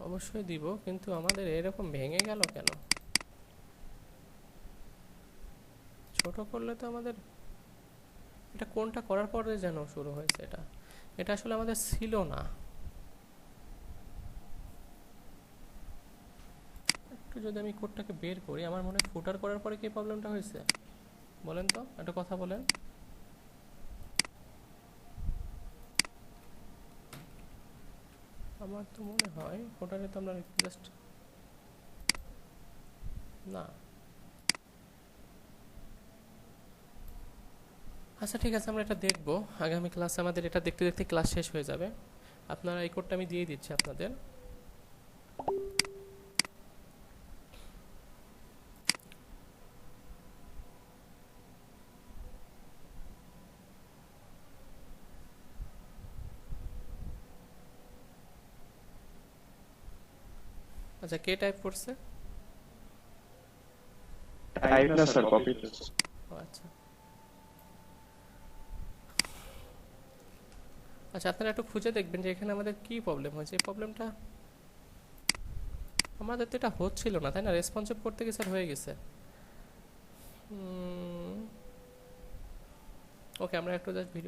অবশ্যই দিব, কিন্তু আমাদের এরকম ভেঙে গেল কেন? ছোট করলে তো আমাদের, এটা কোনটা করার পরে যেন শুরু হয়েছে, এটা এটা আসলে আমাদের ছিল না। একটু যদি আমি কোডটাকে বের করি, আমার মনে হয় ফুটার করার পরে কি প্রবলেমটা হয়েছে বলেন তো, একটা কথা বলেন। আমার তো মনে হয় ফুটারে তো আমরা জাস্ট না। আচ্ছা ঠিক আছে, আমরা এটা দেখব আগামী ক্লাসে। আমাদের এটা দেখতে দেখতে ক্লাস শেষ হয়ে যাবে। আপনারা এই কোডটা আমি দিয়ে দিচ্ছি আপনাদের। আচ্ছা, কে টাইপ করছে? টাইপ না স্যার, কপি পেস্ট। আচ্ছা আচ্ছা, আপনারা একটু খুঁজে দেখবেন যে এখানে আমাদের কি প্রবলেম হয়েছে। এই প্রবলেমটা আমাদের তো এটা হচ্ছিল না, তাই না? রেসপন্সিভ করতে গিয়ে স্যার হয়ে গেছে। ওকে, আমরা একটু জাস্ট ভিডিও